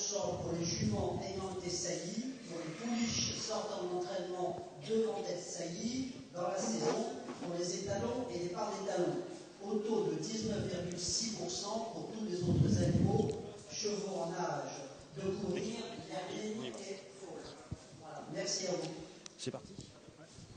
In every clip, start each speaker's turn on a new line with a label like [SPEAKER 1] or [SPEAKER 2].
[SPEAKER 1] sort pour les juments ayant été saillies, pour les pouliches sortant d'entraînement devant être saillies dans la saison, pour les étalons et les parts d'étalons, au taux de 19,6% pour tous les autres animaux, chevaux en âge de courir, yamines et fauves. Voilà, merci à vous.
[SPEAKER 2] C'est parti.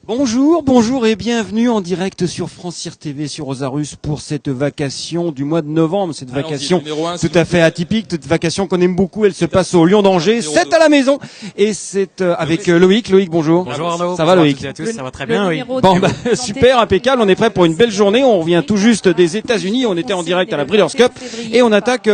[SPEAKER 2] Bonjour et bienvenue en direct sur France Cyr TV sur Osarus pour cette vacation du mois de novembre, cette vacation tout à fait atypique, cette vacation qu'on aime beaucoup, elle se passe au Lion d'Angers, c'est à la maison et c'est avec Loïc. Loïc, bonjour.
[SPEAKER 3] Bonjour Arnaud.
[SPEAKER 2] Ça va Loïc?
[SPEAKER 3] À tous, ça va très bien, oui.
[SPEAKER 2] Bon, super, impeccable, on est prêt pour une belle journée, on revient tout juste des États-Unis, on était en direct à la Breeders' Cup et on attaque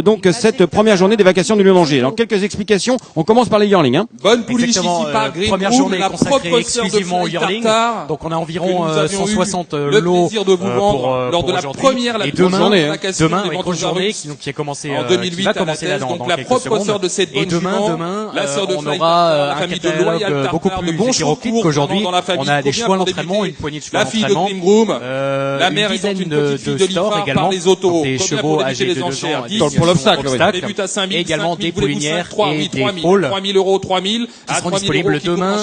[SPEAKER 2] donc cette première journée des vacations du Lion d'Angers. Alors quelques explications, on commence par les yearlings. Hein.
[SPEAKER 4] Bonne pouliche ici par Green
[SPEAKER 3] première
[SPEAKER 4] Room,
[SPEAKER 3] journée
[SPEAKER 4] la
[SPEAKER 3] consacrée
[SPEAKER 4] propre sœur de
[SPEAKER 3] exclusivement au yearling. Donc on a environ 160
[SPEAKER 4] le
[SPEAKER 3] lots
[SPEAKER 4] plaisir de vous vendre lors de la première, la
[SPEAKER 3] et
[SPEAKER 4] grosse
[SPEAKER 3] demain,
[SPEAKER 4] vacation
[SPEAKER 3] demain
[SPEAKER 4] des
[SPEAKER 3] une
[SPEAKER 4] ventes
[SPEAKER 3] grosse journée
[SPEAKER 4] Osarus
[SPEAKER 3] qui a commencé
[SPEAKER 4] en 2008
[SPEAKER 3] qui va
[SPEAKER 4] à la
[SPEAKER 3] commencer là
[SPEAKER 4] thèse,
[SPEAKER 3] dans
[SPEAKER 4] donc la
[SPEAKER 3] quelques
[SPEAKER 4] propre
[SPEAKER 3] secondes.
[SPEAKER 4] sœur de cette
[SPEAKER 3] Et
[SPEAKER 4] bonne
[SPEAKER 3] demain,
[SPEAKER 4] la sœur de
[SPEAKER 3] on
[SPEAKER 4] Fly
[SPEAKER 3] aura
[SPEAKER 4] Tartar, la
[SPEAKER 3] un
[SPEAKER 4] famille de Loyal
[SPEAKER 3] catalogue
[SPEAKER 4] Tartar,
[SPEAKER 3] beaucoup
[SPEAKER 4] de
[SPEAKER 3] plus
[SPEAKER 4] bons
[SPEAKER 3] hétéroclite
[SPEAKER 4] chevaux
[SPEAKER 3] qu'aujourd'hui.
[SPEAKER 4] dans la famille,
[SPEAKER 3] On a des
[SPEAKER 4] combien
[SPEAKER 3] chevaux à
[SPEAKER 4] pour
[SPEAKER 3] l'entraînement,
[SPEAKER 4] débuter
[SPEAKER 3] une poignée de chevaux à
[SPEAKER 4] la fille de
[SPEAKER 3] l'entraînement,
[SPEAKER 4] Green Room, la mère
[SPEAKER 3] une
[SPEAKER 4] étant
[SPEAKER 3] dizaine
[SPEAKER 4] une petite fille
[SPEAKER 3] de
[SPEAKER 4] de
[SPEAKER 3] stores
[SPEAKER 4] l'IFAR
[SPEAKER 3] également,
[SPEAKER 4] par les autos,
[SPEAKER 3] des
[SPEAKER 4] combien
[SPEAKER 3] chevaux
[SPEAKER 4] pour
[SPEAKER 3] âgés
[SPEAKER 4] débuter
[SPEAKER 3] de
[SPEAKER 4] les
[SPEAKER 3] 2
[SPEAKER 4] enchères
[SPEAKER 3] ans
[SPEAKER 4] 10
[SPEAKER 2] pour l'obstacle, oui.
[SPEAKER 4] débute à 5 000,
[SPEAKER 3] et également
[SPEAKER 4] 5 000,
[SPEAKER 3] des poulinières
[SPEAKER 4] 3 000,
[SPEAKER 3] et des
[SPEAKER 4] 3 000,
[SPEAKER 3] pôles
[SPEAKER 4] 3 000 euros, 3 000,
[SPEAKER 3] qui seront disponibles demain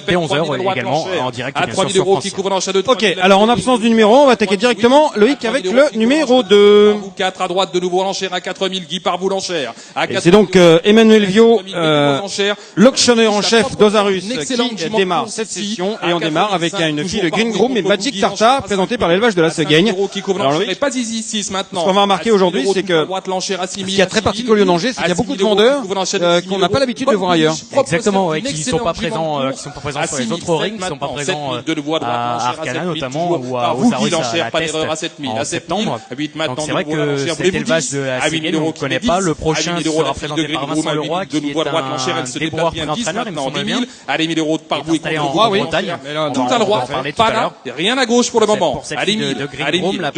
[SPEAKER 3] dès 11h également en direct
[SPEAKER 4] à 3 000 euros qui couvrent l'enchère de 3
[SPEAKER 2] Ok,
[SPEAKER 4] 000.
[SPEAKER 2] alors en absence du numéro, on va attaquer directement Loïc avec le numéro 2.
[SPEAKER 4] 4 à droite de nouveau l'enchère à 4 000, Guy Parboul l'enchère.
[SPEAKER 2] Et c'est donc Emmanuel Viau, l'auctionneur en chef d'Osarus, qui démarre cette session et on démarre avec une fille de Green Groom et Magic Tartar présentée par l'élevage de la Seguigne. Alors Loïc,
[SPEAKER 4] pas Easy 6 maintenant.
[SPEAKER 2] ce qu'on va remarquer aujourd'hui, c'est que ce qui est très particulier au Lion d'Angers, c'est qu'il y a beaucoup de vendeurs qu'on n'a pas l'habitude de voir ailleurs.
[SPEAKER 3] Exactement, ouais, qui sont pas présents sur les autres rings, qui sont pas présents à Arcana notamment ou à Osarus à la Test en septembre. Donc c'est vrai que cet élevage de la Seguigne, on ne connaît pas. Le prochain sera présenté par Vincent Leroy, qui est un débourreur pré-entraîneur, il me semble bien.
[SPEAKER 4] Allez, 1000 euros de Parboul
[SPEAKER 3] installé en Bretagne.
[SPEAKER 4] Tout à droite, pas là, rien à gauche pour le moment.
[SPEAKER 3] Pour cette fille de Green Room, la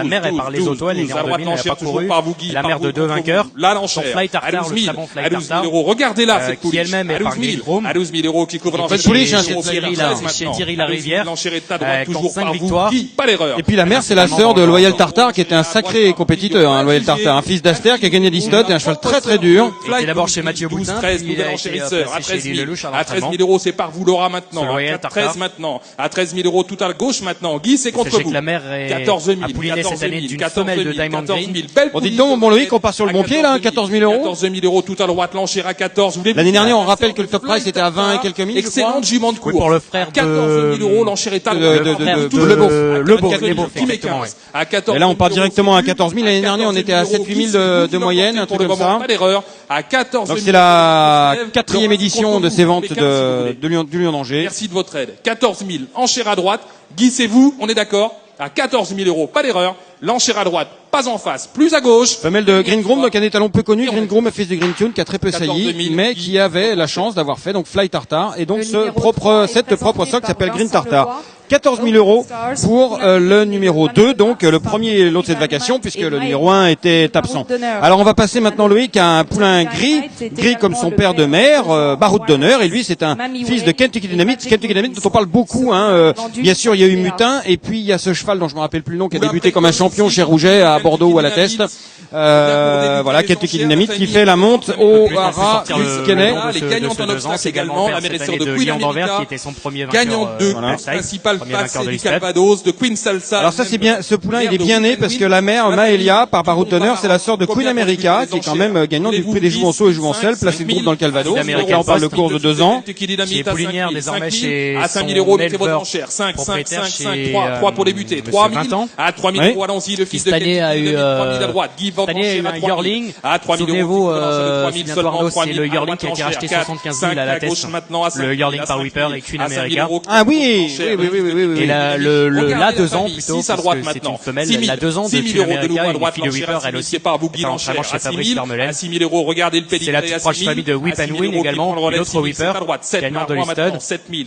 [SPEAKER 3] mère est par les autos, elle est née en 2000, elle n'a pas couru. La mère de deux vainqueurs.
[SPEAKER 4] Là, l'enchère.
[SPEAKER 3] Fly Tartar, le savant Fly Tartar.
[SPEAKER 4] Regardez là, cette pouliche.
[SPEAKER 3] Qui elle-même est par Green Room.
[SPEAKER 4] À 12 000 euros qui couvre l'enchère.
[SPEAKER 3] Chez Thierry Larivière.
[SPEAKER 4] L'enchère est à droite, toujours
[SPEAKER 3] 5
[SPEAKER 4] par
[SPEAKER 3] victoires.
[SPEAKER 4] vous. Pas l'erreur.
[SPEAKER 2] Et puis la mère, c'est la sœur de Loyal Tartar, qui était un sacré compétiteur, Loyal Tartar, un fils d'Aster qui a gagné des studs et un cheval très très dur.
[SPEAKER 3] Il était d'abord chez Mathieu Boutin,
[SPEAKER 4] 13,
[SPEAKER 3] puis il a été
[SPEAKER 4] enchérisseur. À 13
[SPEAKER 3] chez
[SPEAKER 4] 000.
[SPEAKER 3] Lelouch
[SPEAKER 4] À 13 000 euros, c'est par vous, Laura, maintenant. À 13 maintenant. À 13 000 euros, tout à gauche maintenant. Guy, c'est contre vous.
[SPEAKER 3] La mère est
[SPEAKER 4] 14 000.
[SPEAKER 3] a pouliné cette année d'une femelle de Diamond Green.
[SPEAKER 2] On dit donc, bon Loïc, on part sur le bon pied là, 14 000 euros.
[SPEAKER 4] 14 000 euros, tout à droite, l'enchère à 14.
[SPEAKER 2] L'année dernière, on rappelle que le top price était à 20 et quelques mille.
[SPEAKER 4] Excellente jument de course.
[SPEAKER 3] Pour le frère de
[SPEAKER 4] 14 000 euros, l'enchère est à
[SPEAKER 2] à 14 Et là, on part directement à 14 000. L'année dernière, on était à 7-8 000 de moyenne, un truc comme ça.
[SPEAKER 4] Pas d'erreur. À 14 000.
[SPEAKER 2] Donc c'est la 4e édition de ces ventes du Lion d'Angers.
[SPEAKER 4] Merci de votre aide. 14 000. Enchère à droite. Guy, c'est vous. On est d'accord? À 14 000 euros. Pas d'erreur. L'enchère à droite. Pas en face. Plus à gauche.
[SPEAKER 2] Femelle de Green Groom, donc un étalon peu connu. Green Groom, fils de Green Tune, qui a très peu sailli, mais qui avait la chance d'avoir fait donc Fly Tartar et donc cette propre socle qui s'appelle Green Tartar. 14 000 euros pour le numéro 2, donc le premier lot de cette vacation, puisque le numéro 1 était absent. Alors on va passer maintenant Loïc à un poulain gris comme son père de mère, Baroud d'honneur, et lui c'est un fils de Kentucky Dynamite dont on parle beaucoup. Bien sûr il y a eu Mutin, et puis il y a ce cheval dont je me rappelle plus le nom, qui a débuté comme un champion chez Rouget à Bordeaux ou à la Teste. Voilà, Kentucky Dynamite qui fait la monte au haras du Kenney.
[SPEAKER 4] Les gagnants en obstacle également, la mère et sœur de Queen America,
[SPEAKER 3] qui était son premier vainqueur.
[SPEAKER 4] Gagnant de principal passé du Calvados, de Queen Salsa.
[SPEAKER 2] Alors ça c'est bien, ce poulain il est bien né parce que la mère Maëlia par Baroud d'honneur, c'est la sœur de Queen America qui est quand même gagnante du prix des Jouvenceaux et Jouvencelles, placée de groupe dans le Calvados. On parle de course de 2 ans.
[SPEAKER 3] Qui est poulinière désormais chez
[SPEAKER 4] à 5 000 euros, mettez votre enchère. 5, 3 pour débuter. 3 000 à 3 000 euros, allons-y, le fils de
[SPEAKER 3] Kentucky
[SPEAKER 4] a eu à droite. Guy Van
[SPEAKER 3] un yearling.
[SPEAKER 4] À 3 000
[SPEAKER 3] euros.
[SPEAKER 4] Souvenez-vous, seulement 3
[SPEAKER 3] c'est
[SPEAKER 4] 000.
[SPEAKER 3] le yearling qui a été racheté 75 000 à la Teste. Le yearling par Whipper et Queen America.
[SPEAKER 2] Ah oui.
[SPEAKER 3] Et là 2 ans plutôt, parce que c'est une femelle, la 2 ans de Queen America, une fille de Whipper, elle aussi, vraiment chez Fabrice Vermeulen.
[SPEAKER 4] À 6 000 euros, regardez le pédigré.
[SPEAKER 3] C'est la toute proche famille de Whip and Win également, une autre Whipper, gagnant de l'Easton.
[SPEAKER 4] 7 000.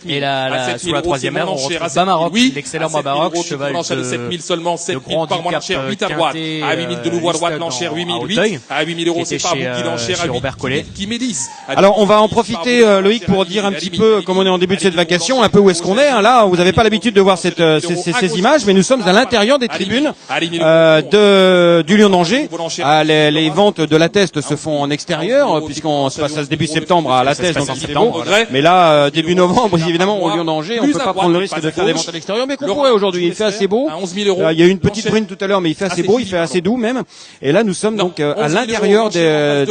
[SPEAKER 3] Et sous la troisième ère, on retrouve Bamaroc, l'excellent Bamaroc, cheval de
[SPEAKER 4] 7 000 seulement. maintenant 7 000 par mois l'enchère, 8 à droite, à 8 000 de nouveau à droite, l'enchère 8 000, 8, à 8 000 euros, c'est pas beaucoup, l'enchère à 8 qui met 10.
[SPEAKER 2] Alors, on va en profiter, Loïc, pour dire un petit peu, comme on est en début de cette vacation, un peu où est-ce qu'on est, hein. Là, vous n'avez pas l'habitude de voir ces images, mais nous sommes à l'intérieur des tribunes, du Lion d'Angers. Les ventes de la Teste se font en extérieur, puisqu'on se passe à ce début septembre à la Teste, donc en septembre. Mais là, début novembre, évidemment, au Lion d'Angers, on peut pas prendre le risque de faire des ventes à l'extérieur, mais qu'on pourrait aujourd'hui. Il fait assez beau. Il y a eu une petite bruine tout à l'heure, mais il fait assez beau, il fait assez doux même. Et là, nous sommes donc à l'intérieur
[SPEAKER 4] de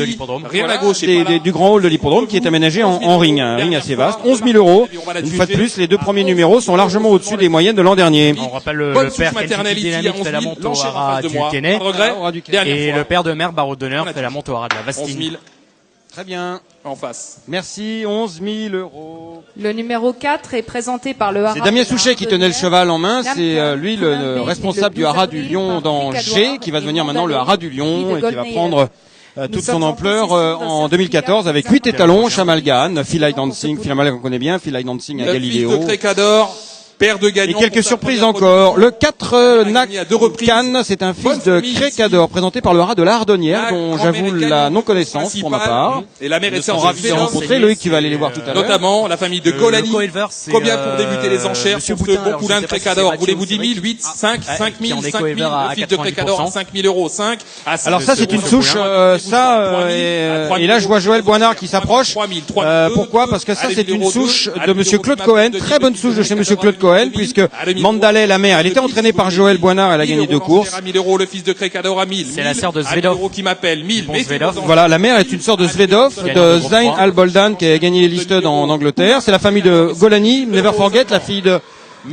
[SPEAKER 4] l'hippodrome. Rien à gauche.
[SPEAKER 2] Du grand hall de l'hippodrome qui est aménagé en ring, un ring assez vaste. 11 000 euros. Une fois de plus, les deux premiers numéros sont largement au-dessus des moyennes de l'an dernier.
[SPEAKER 3] On rappelle le père Kentucky Dynamique fait la monte au haras du Kenney. Et le père de Mère Barreau d'honneur fait la monte au haras de la Vastine.
[SPEAKER 2] Très bien.
[SPEAKER 4] En face.
[SPEAKER 2] Merci, 11 000 euros.
[SPEAKER 5] Le numéro 4 est présenté par le haras.
[SPEAKER 2] C'est Damien Souchet qui tenait le cheval en main. C'est lui le responsable du haras du Lion d'Angers, qui va devenir maintenant le haras du Lion et qui va prendre toute son ampleur en 2014 avec 8 étalons, Chamalgan, Phil Dancing, Chamalgan qu'on connaît bien, Phil Dancing à Galiléo.
[SPEAKER 4] Le Crécador. Père de gagnant.
[SPEAKER 2] Et quelques surprises encore. Le 4 Nakan, c'est un fils de Crécador, présenté par le haras de la Ardonnière, dont j'avoue la non-connaissance pour ma part.
[SPEAKER 4] Et la mère est
[SPEAKER 2] ravie de rencontrer. Loïc, tu vas aller les voir tout à l'heure.
[SPEAKER 4] Notamment la famille de Golani. Combien pour débuter les enchères pour ce bon poulain de Crécador? Voulez-vous 10 000, 8, 5, 5 000, 5 000, le fils de Crécador, 5 000 euros, 5.
[SPEAKER 2] Alors ça, c'est une souche, et là, je vois Joël Boinard qui s'approche. Pourquoi? Parce que ça, c'est une souche de monsieur Claude Cohen. Très bonne souche de chez monsieur Claude Cohen, puisque Mandalay, la mère, elle était entraînée par Joël Boinard, elle a gagné 2 courses.
[SPEAKER 4] À 1000 euros, le fils de Crécador à 1000.
[SPEAKER 3] C'est la sœur de Zvedov.
[SPEAKER 4] Qui m'appelle 1000.
[SPEAKER 2] Voilà, la mère est une sœur de Zvedov, de Zayn Al-Boldan, qui a gagné les listed en Angleterre. C'est la famille de Golani, Never Forget, la fille de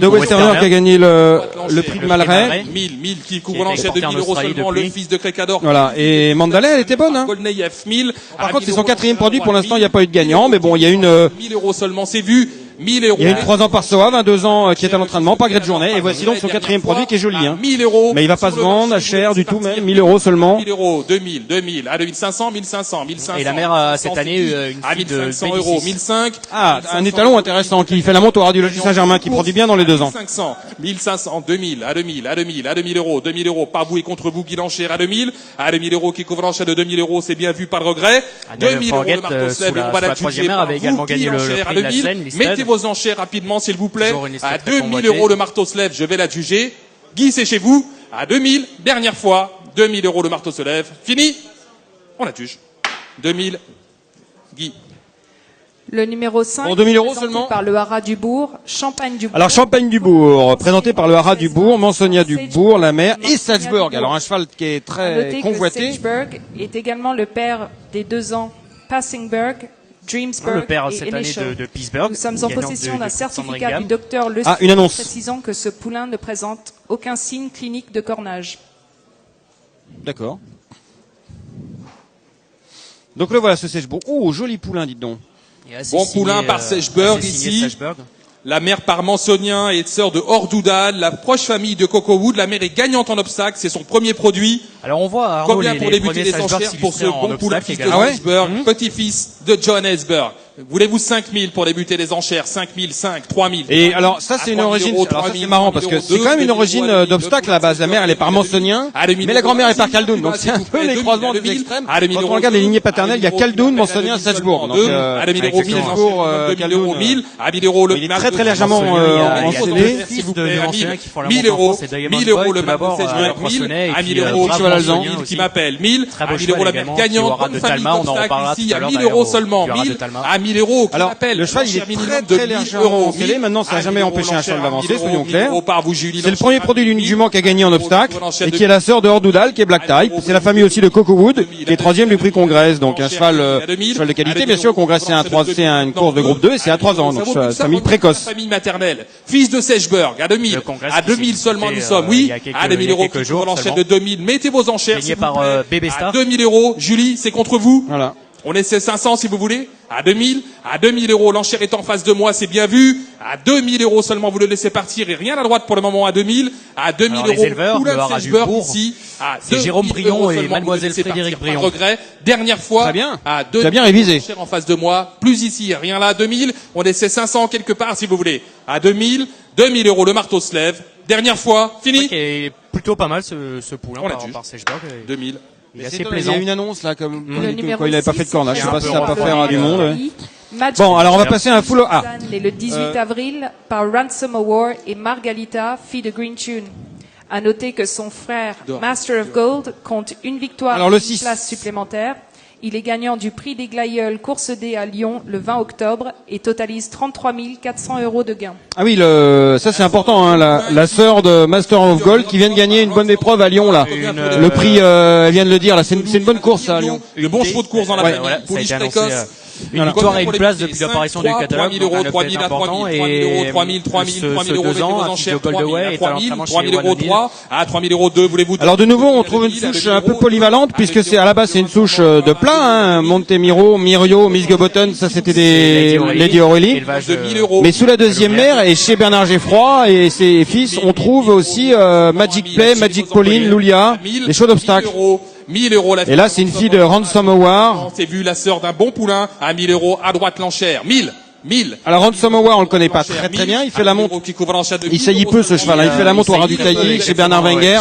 [SPEAKER 2] Westerner qui a gagné le prix de Malray.
[SPEAKER 4] 1000 qui couvre l'enchère de 1000 euros seulement, le fils de Crécador.
[SPEAKER 2] Voilà, et Mandalay, elle était bonne, hein.
[SPEAKER 4] Golneyev 1000.
[SPEAKER 2] Par contre, c'est son 4e produit, pour l'instant, il n'y a pas eu de gagnant, mais bon, il y a une
[SPEAKER 4] 1000 euros seulement, c'est vu. 1000 euros.
[SPEAKER 2] Il y a eu 3 ans par SOA, 22 ans qui est à l'entraînement, pas gré de journée, et voici donc son 4e produit qui est joli, hein.
[SPEAKER 4] 1000 euros.
[SPEAKER 2] Mais il va pas se vendre cher du tout, même 1000 euros seulement.
[SPEAKER 4] 1000 euros, 2000, à 2500, 1500.
[SPEAKER 3] Et la mère, cette année, une fille de
[SPEAKER 4] 1500 euros, 1005.
[SPEAKER 2] Ah, un étalon intéressant qui fait la monte au Radiologie Saint-Germain, qui produit bien dans les 2 ans.
[SPEAKER 4] 1500, 2000, à 2000 euros, par vous et contre vous, Guy Lanchère à 2000 euros qui couvre l'enchère de 2000 euros, c'est bien vu par le regret. 2000 euros le marteau slève, on va la juger par vous, Guy Lanchère à 2000. Mettez vos enchères rapidement, s'il vous plaît. À 2000 euros le marteau se lève, je vais la juger. Guy, c'est chez vous. À 2000, dernière fois. 2000 euros le marteau se lève. Fini. On la juge. 2000. Guy.
[SPEAKER 5] Le numéro 5.
[SPEAKER 2] Pour 2000 euros seulement.
[SPEAKER 5] Par le haras du Bourg, Champagne du Bourg.
[SPEAKER 2] Alors, Champagne du Bourg, présenté par le haras du Bourg, Mansonia du Bourg, la mère, et Salzburg. Alors, un cheval qui est très convoité.
[SPEAKER 5] Salzburg est également le père des 2 ans Passingburg, Dreamsburg
[SPEAKER 3] le père
[SPEAKER 5] et
[SPEAKER 3] cette année
[SPEAKER 5] Initial.
[SPEAKER 3] de Pittsburgh.
[SPEAKER 5] Nous sommes en possession d'un certificat du docteur Le
[SPEAKER 2] une annonce
[SPEAKER 5] précisant que ce poulain ne présente aucun signe clinique de cornage.
[SPEAKER 2] D'accord. Donc le voilà, ce Sechebourg. Oh, joli poulain, dites donc.
[SPEAKER 4] Bon poulain par Sechburg ici. La mère par Mansonien est sœur de Ordoudal, la proche famille de Coco Wood. La mère est gagnante en obstacle, c'est son premier produit.
[SPEAKER 3] Alors on voit
[SPEAKER 4] combien pour débuter les enchères pour ce bon poulain fils de Sechburg, petit-fils de John Esberg. Voulez-vous 5000 pour débuter les enchères? 5000, 5, 3000.
[SPEAKER 2] Et alors, ça, c'est une origine, alors ça, c'est marrant, parce que c'est quand même une origine d'obstacle, à la base. La mère, elle est par Mansonien, mais la grand-mère est par Caldoun. Donc, c'est un peu les croisements des extrêmes. Quand on regarde les lignées paternelles, il y a Caldoun, Mansonien, Sechebourg. Donc, Sechebourg, Caldoun. Il est très, très légèrement encelé.
[SPEAKER 4] S'il vous plaît, 1000 euros. 1000 euros le marteau Sechburg. 1000 euros, cheval alezan, qui m'appelle. 1000 euros la mère gagnante. Bonne famille d'obstacle ici, à 1000 euros seulement. 1000 euros.
[SPEAKER 2] Alors, le cheval, il est très, très légèrement encelé. Maintenant, ça n'a jamais empêché un cheval d'avancer, soyons clairs. C'est le premier produit d'une jument qui a gagné en obstacle, et qui est la sœur de Ordoudal, qui est Black Type. C'est la famille aussi de Coco Wood, qui est 3e du prix Congrès. Donc, un cheval de qualité. Bien sûr, Congrès, c'est une course de groupe 2, et c'est à 3 ans. Donc, famille précoce.
[SPEAKER 4] Famille maternelle. Fils de Sechburg, à 2000. À 2000 seulement, nous sommes. Oui. À 2000 euros, pour l'enchère de 2000. Mettez vos enchères.
[SPEAKER 3] Gagné par Bébé Star.
[SPEAKER 4] À 2000 euros. Julie, c'est contre vous.
[SPEAKER 2] Voilà.
[SPEAKER 4] On essaie 500 si vous voulez. À 2000. À 2000 euros. L'enchère est en face de moi, c'est bien vu. À 2000 euros seulement, vous le laissez partir et rien à droite pour le moment à 2000. À 2000 euros.
[SPEAKER 3] Les éleveurs, le haras du Bourg,
[SPEAKER 4] ici.
[SPEAKER 3] C'est Jérôme Brion et Mademoiselle Frédéric Brion.
[SPEAKER 4] Regret. Dernière fois.
[SPEAKER 2] Très bien.
[SPEAKER 4] À 2000.
[SPEAKER 2] Tu as bien révisé.
[SPEAKER 4] L'enchère en face de moi. Plus ici. Rien là à 2000. On essaie 500 quelque part si vous voulez. À 2000. 2000 euros. Le marteau se lève. Dernière fois. Fini.
[SPEAKER 3] Qui est plutôt pas mal ce poulin par Sechberg.
[SPEAKER 4] 2000.
[SPEAKER 3] Il est assez plaisant.
[SPEAKER 2] Il y a une annonce là comme quand il
[SPEAKER 5] n'avait
[SPEAKER 2] pas fait de cornage. Je sais pas si ça va pas faire
[SPEAKER 5] à
[SPEAKER 2] du monde.
[SPEAKER 5] Match
[SPEAKER 2] Bon, alors on va passer à un full.
[SPEAKER 5] Et le 18 avril par Ransom Award et Margalita, fille de Green Tune. À noter que son frère Master of Gold compte une victoire et une place supplémentaire. Il est gagnant du prix des Glaïeuls Course D à Lyon le 20 octobre et totalise 33 400 € de gains.
[SPEAKER 2] Ah oui, ça c'est important, hein, la sœur de Master of Gold qui vient de gagner une bonne épreuve à Lyon là. Le prix, elle vient de le dire là, c'est une bonne course à Lyon.
[SPEAKER 4] Le bon chevaux de course dans la pouliche précoce.
[SPEAKER 3] Une victoire et une place depuis l'apparition du catalogue.
[SPEAKER 4] 3 000 euros, 3 000 à 3 000, 3 000 euros, 3 000, 3 000, 3 000 euros, mettez vos enchères, 3 000 à 3 000, 3 000 euros, 3, à 3 000 euros, 2, voulez-vous.
[SPEAKER 2] Alors de nouveau, on trouve une souche un peu polyvalente puisque c'est à la base c'est une souche de plat, hein, Montemiro, Mirio, Misgebotten, ça c'était des Lady Aurélie. Mais sous la deuxième mère et chez Bernard Geffroy et ses fils, on trouve aussi Magic Play, Magic Pauline, Lulia, les chevaux d'obstacles.
[SPEAKER 4] 1000 euros la fille.
[SPEAKER 2] Et là, c'est une fille de Ransom Award.
[SPEAKER 4] C'est vu la sœur d'un bon poulain à 1000 euros à droite l'enchère. 1000.
[SPEAKER 2] Alors Ransom Award, on le connaît pas très bien. Il fait la montre. Il saillit peu ce cheval. Il fait la montre au ras du taillis chez Bernard Wenger.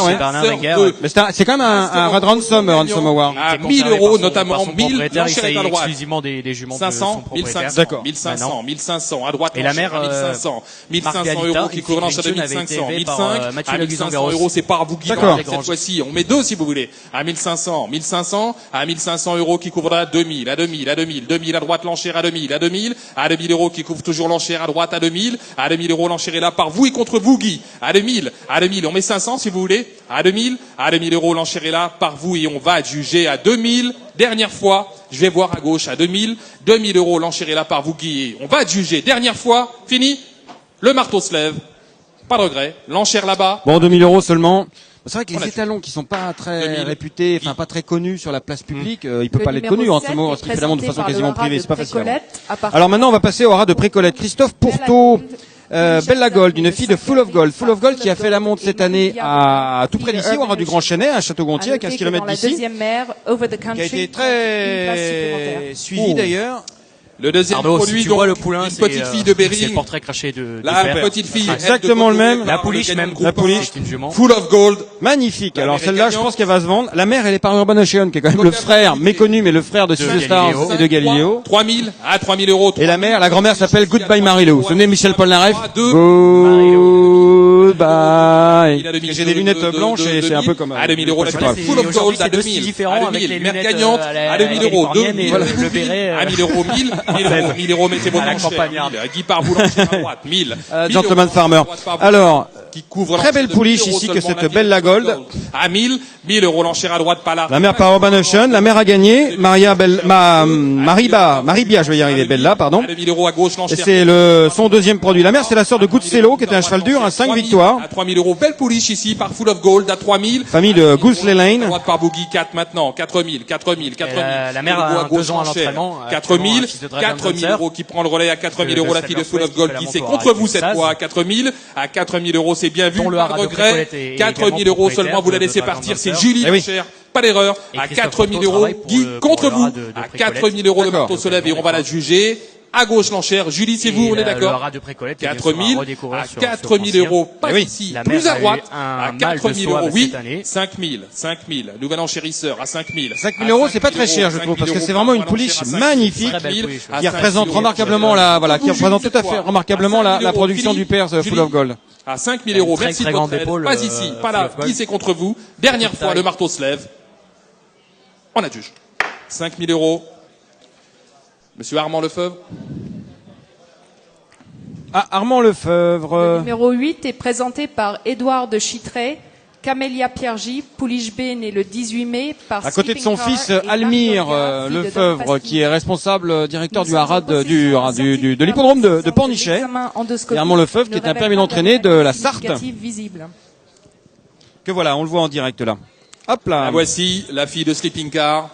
[SPEAKER 2] Mais c'est quand même un rat de Ransom Award.
[SPEAKER 4] À 1000 euros notamment. 1000.
[SPEAKER 3] L'enchère est à droite. Exclusivement des juments de son propriétaire.
[SPEAKER 4] 1500. D'accord. 1500. 1500 à droite.
[SPEAKER 3] Et la mère
[SPEAKER 4] 1500. 1500 euros qui couvre l'enchère de 1500. 1500. À 1500 euros, c'est par vous qui cette fois-ci. On met deux si vous voulez. À 1500. 1500. À 1500 euros qui couvrira 2000. À 2000. À 2000. 2000 à droite l'enchère à 2000. À 2000. À 2000 euros qui couvre toujours l'enchère à droite à 2000. À 2000 euros, l'enchère est là par vous et contre vous, Guy. À 2000. À 2000. On met 500 si vous voulez. À 2000. À 2000 euros, l'enchère est là par vous et on va juger à 2000. Dernière fois. Je vais voir à gauche à 2000. 2000 euros, l'enchère est là par vous, Guy. Et on va juger. Dernière fois. Fini. Le marteau se lève. Pas de regret. L'enchère là-bas.
[SPEAKER 2] Bon, 2000 euros seulement. C'est vrai que les étalons qui sont pas très réputés, enfin pas très connus sur la place publique, il peut pas l'être connu en ce moment, parce qu'il fait la montre de façon quasiment privée, c'est pas facile. Alors maintenant, on va passer au rat de Précolette. Christophe Pourteau, Bella Gold, une fille de Full of Gold. Full of Gold qui a fait la montre cette année à tout près d'ici, au rat du Grand Chenet, à Château-Gontier, à 15 km d'ici. Qui a été très suivi d'ailleurs.
[SPEAKER 4] Le deuxième produit,
[SPEAKER 3] si tu vois le poulain,
[SPEAKER 4] une petite fille de Berry.
[SPEAKER 3] C'est le portrait craché de
[SPEAKER 4] la petite fille.
[SPEAKER 2] Exactement le même.
[SPEAKER 3] La pouliche même.
[SPEAKER 2] La pouliche.
[SPEAKER 4] Full of Gold.
[SPEAKER 2] Magnifique. Alors celle-là, je pense qu'elle va se vendre. La mère, elle est par Urban Ocean, qui est quand même le frère méconnu, mais le frère de Six Stars et de Galileo.
[SPEAKER 4] 3000 à 3000 euros.
[SPEAKER 2] Et la mère, la grand-mère s'appelle Goodbye Marilou. Vous souvenez Michel Polnareff? Goodbye. J'ai des lunettes blanches et c'est un peu comme
[SPEAKER 4] à 2000 euros. Full of Gold à 2000.
[SPEAKER 3] différent avec les
[SPEAKER 4] mère
[SPEAKER 3] lunettes
[SPEAKER 4] gagnante à 2000 euros. 2000
[SPEAKER 3] le béret
[SPEAKER 4] à 1000 euros. 1000 euros. Mettez votre enchère. Guy Parboulon à droite. 1000.
[SPEAKER 2] Gentleman Farmer. Alors, très belle pouliche ici que cette Bella Gold.
[SPEAKER 4] À 1000. 1000 euros l'enchère à droite, pas là.
[SPEAKER 2] La mère par Urban Ocean. La mère a gagné. Maribia, je vais y arriver. Bella, pardon.
[SPEAKER 4] 2000 euros à gauche l'enchère.
[SPEAKER 2] Et c'est son deuxième produit. La mère, c'est la sœur de Goodsello, qui était un cheval dur, à 5 victoires.
[SPEAKER 4] À 3000 euros. Belle pouliche ici par Full of Gold à 3000.
[SPEAKER 2] Famille de Gooseley Lane.
[SPEAKER 4] Droite par Boogie 4 maintenant. 4000.
[SPEAKER 3] La mère a 2 ans à l'entraînement.
[SPEAKER 4] 4000. 4000 euros qui prend le relais à 4000 euros. La fille de Full of Gold qui c'est contre vous cette fois à 4000. À 4000 euros, c'est bien vu. Pas de regret. 4000 euros seulement, vous la laissez partir. C'est Julie, cher. Pas d'erreur. À 4000 euros, Guy contre vous. À 4000 euros, le marteau se lève et on va la juger. À gauche l'enchère. Julie, c'est vous, on est d'accord. 4000. À 4000 euros, pas ici. Plus à droite. À 4000 euros, oui. 5000. 5000. Nouvel enchérisseur à 5000.
[SPEAKER 2] 5000 euros, c'est pas très cher, je trouve, parce que c'est vraiment une pouliche magnifique qui représente remarquablement qui représente tout à fait remarquablement la production du père Full of Gold.
[SPEAKER 4] À 5000 euros, merci de votre aide. Pas ici, pas là. Qui c'est contre vous? Dernière fois, le marteau se lève. On adjuge. 5000 euros. Monsieur Armand Lefebvre.
[SPEAKER 2] Ah, Armand Lefebvre.
[SPEAKER 5] Le numéro 8 est présenté par Édouard de Chitré, Camélia Piergy, pouliche B né le 18 mai par
[SPEAKER 2] à côté de son fils Almire Lefebvre, qui est responsable directeur du haras de l'hippodrome de Pornichet. Et Armand Lefebvre, qui est un père bien entraîné de la Sarthe. Que voilà, on le voit en direct là. Hop là.
[SPEAKER 4] La voici, la fille de Sleeping Car.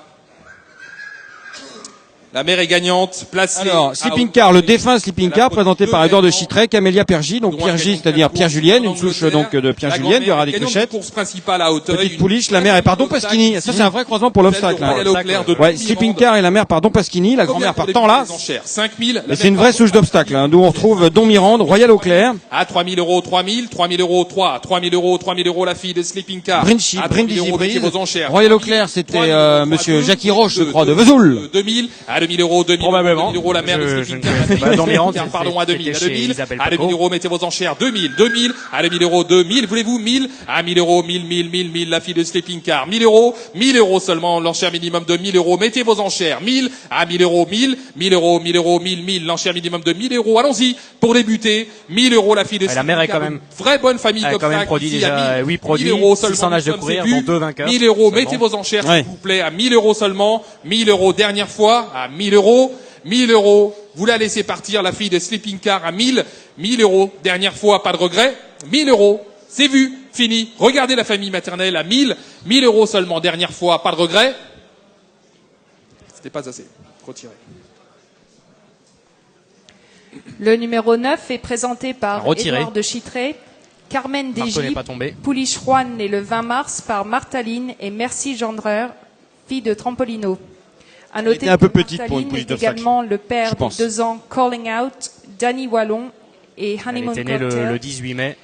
[SPEAKER 4] La mère est gagnante, placée.
[SPEAKER 2] Alors, Sleeping Car, le défunt Sleeping Car, présenté par Edouard de Chitray, Camélia Pergy, donc Pierre J, c'est-à-dire Pierre Julienne, une souche donc de Pierre Julienne, du Radé Clochette. Petite pouliche, la mère est par Don Pasquini. Ça, c'est un vrai croisement pour l'obstacle. Ouais, Sleeping Car et la mère par Don Pasquini, la grand-mère par Tanlas. Et c'est une vraie souche d'obstacle, d'où on retrouve Don Mirande, Royal Auclair.
[SPEAKER 4] À 3 000 euros, 3 000 euros, 3 000 euros, la fille de Sleeping Car.
[SPEAKER 2] Brindisi Brise. Royal Auclair, c'était monsieur Jackie Roche, je crois, de Vesoul.
[SPEAKER 4] 2 000, à 2 000 euros, 2 000 euros, la mère de Sleeping Car. Pardon, à 2 000, à 2 000, à 2 000 euros, mettez vos enchères, 2 000, à 2 000 euros, 2 000, voulez-vous 1000, à 1000 euros, 1000, la fille de Sleeping Car, 1000 euros seulement, l'enchère minimum de 1000 euros, mettez vos enchères, 1000, à 1000 euros, 1000 euros, 1000, l'enchère minimum de 1000 euros, allons-y, pour débuter, 1000 euros, la fille de Sleeping Car.
[SPEAKER 3] La mère est quand même,
[SPEAKER 4] vraie bonne famille
[SPEAKER 3] comme ça. Elle a quand même produit déjà 8 produits, 600 nages de courir, dont 2 vainqueurs.
[SPEAKER 4] 1000 euros, mettez vos enchères, s'il vous plaît, à 1000 euros seulement, 1000 euros dernière fois, à 1000 euros, vous la laissez partir, la fille de Sleeping Car à 1000 euros, dernière fois, pas de regret, 1000 euros, c'est vu, fini. Regardez la famille maternelle à 1000 euros seulement, dernière fois, pas de regret. C'était pas assez, retiré.
[SPEAKER 5] Le numéro 9 est présenté par Edouard de Chitray, Carmen Desgy, pouliche Juan né le 20 mars par Martaline et Merci Gendreur, fille de Trampolino. À noter
[SPEAKER 2] un peu
[SPEAKER 5] que
[SPEAKER 2] petite pour une
[SPEAKER 5] Martaline
[SPEAKER 2] pouliche
[SPEAKER 5] est
[SPEAKER 2] d'obstacle,
[SPEAKER 5] également le père de 2 ans Calling Out, Danny Wallon et Honeymoon
[SPEAKER 3] Cocktail. Elle était née le 18 mai.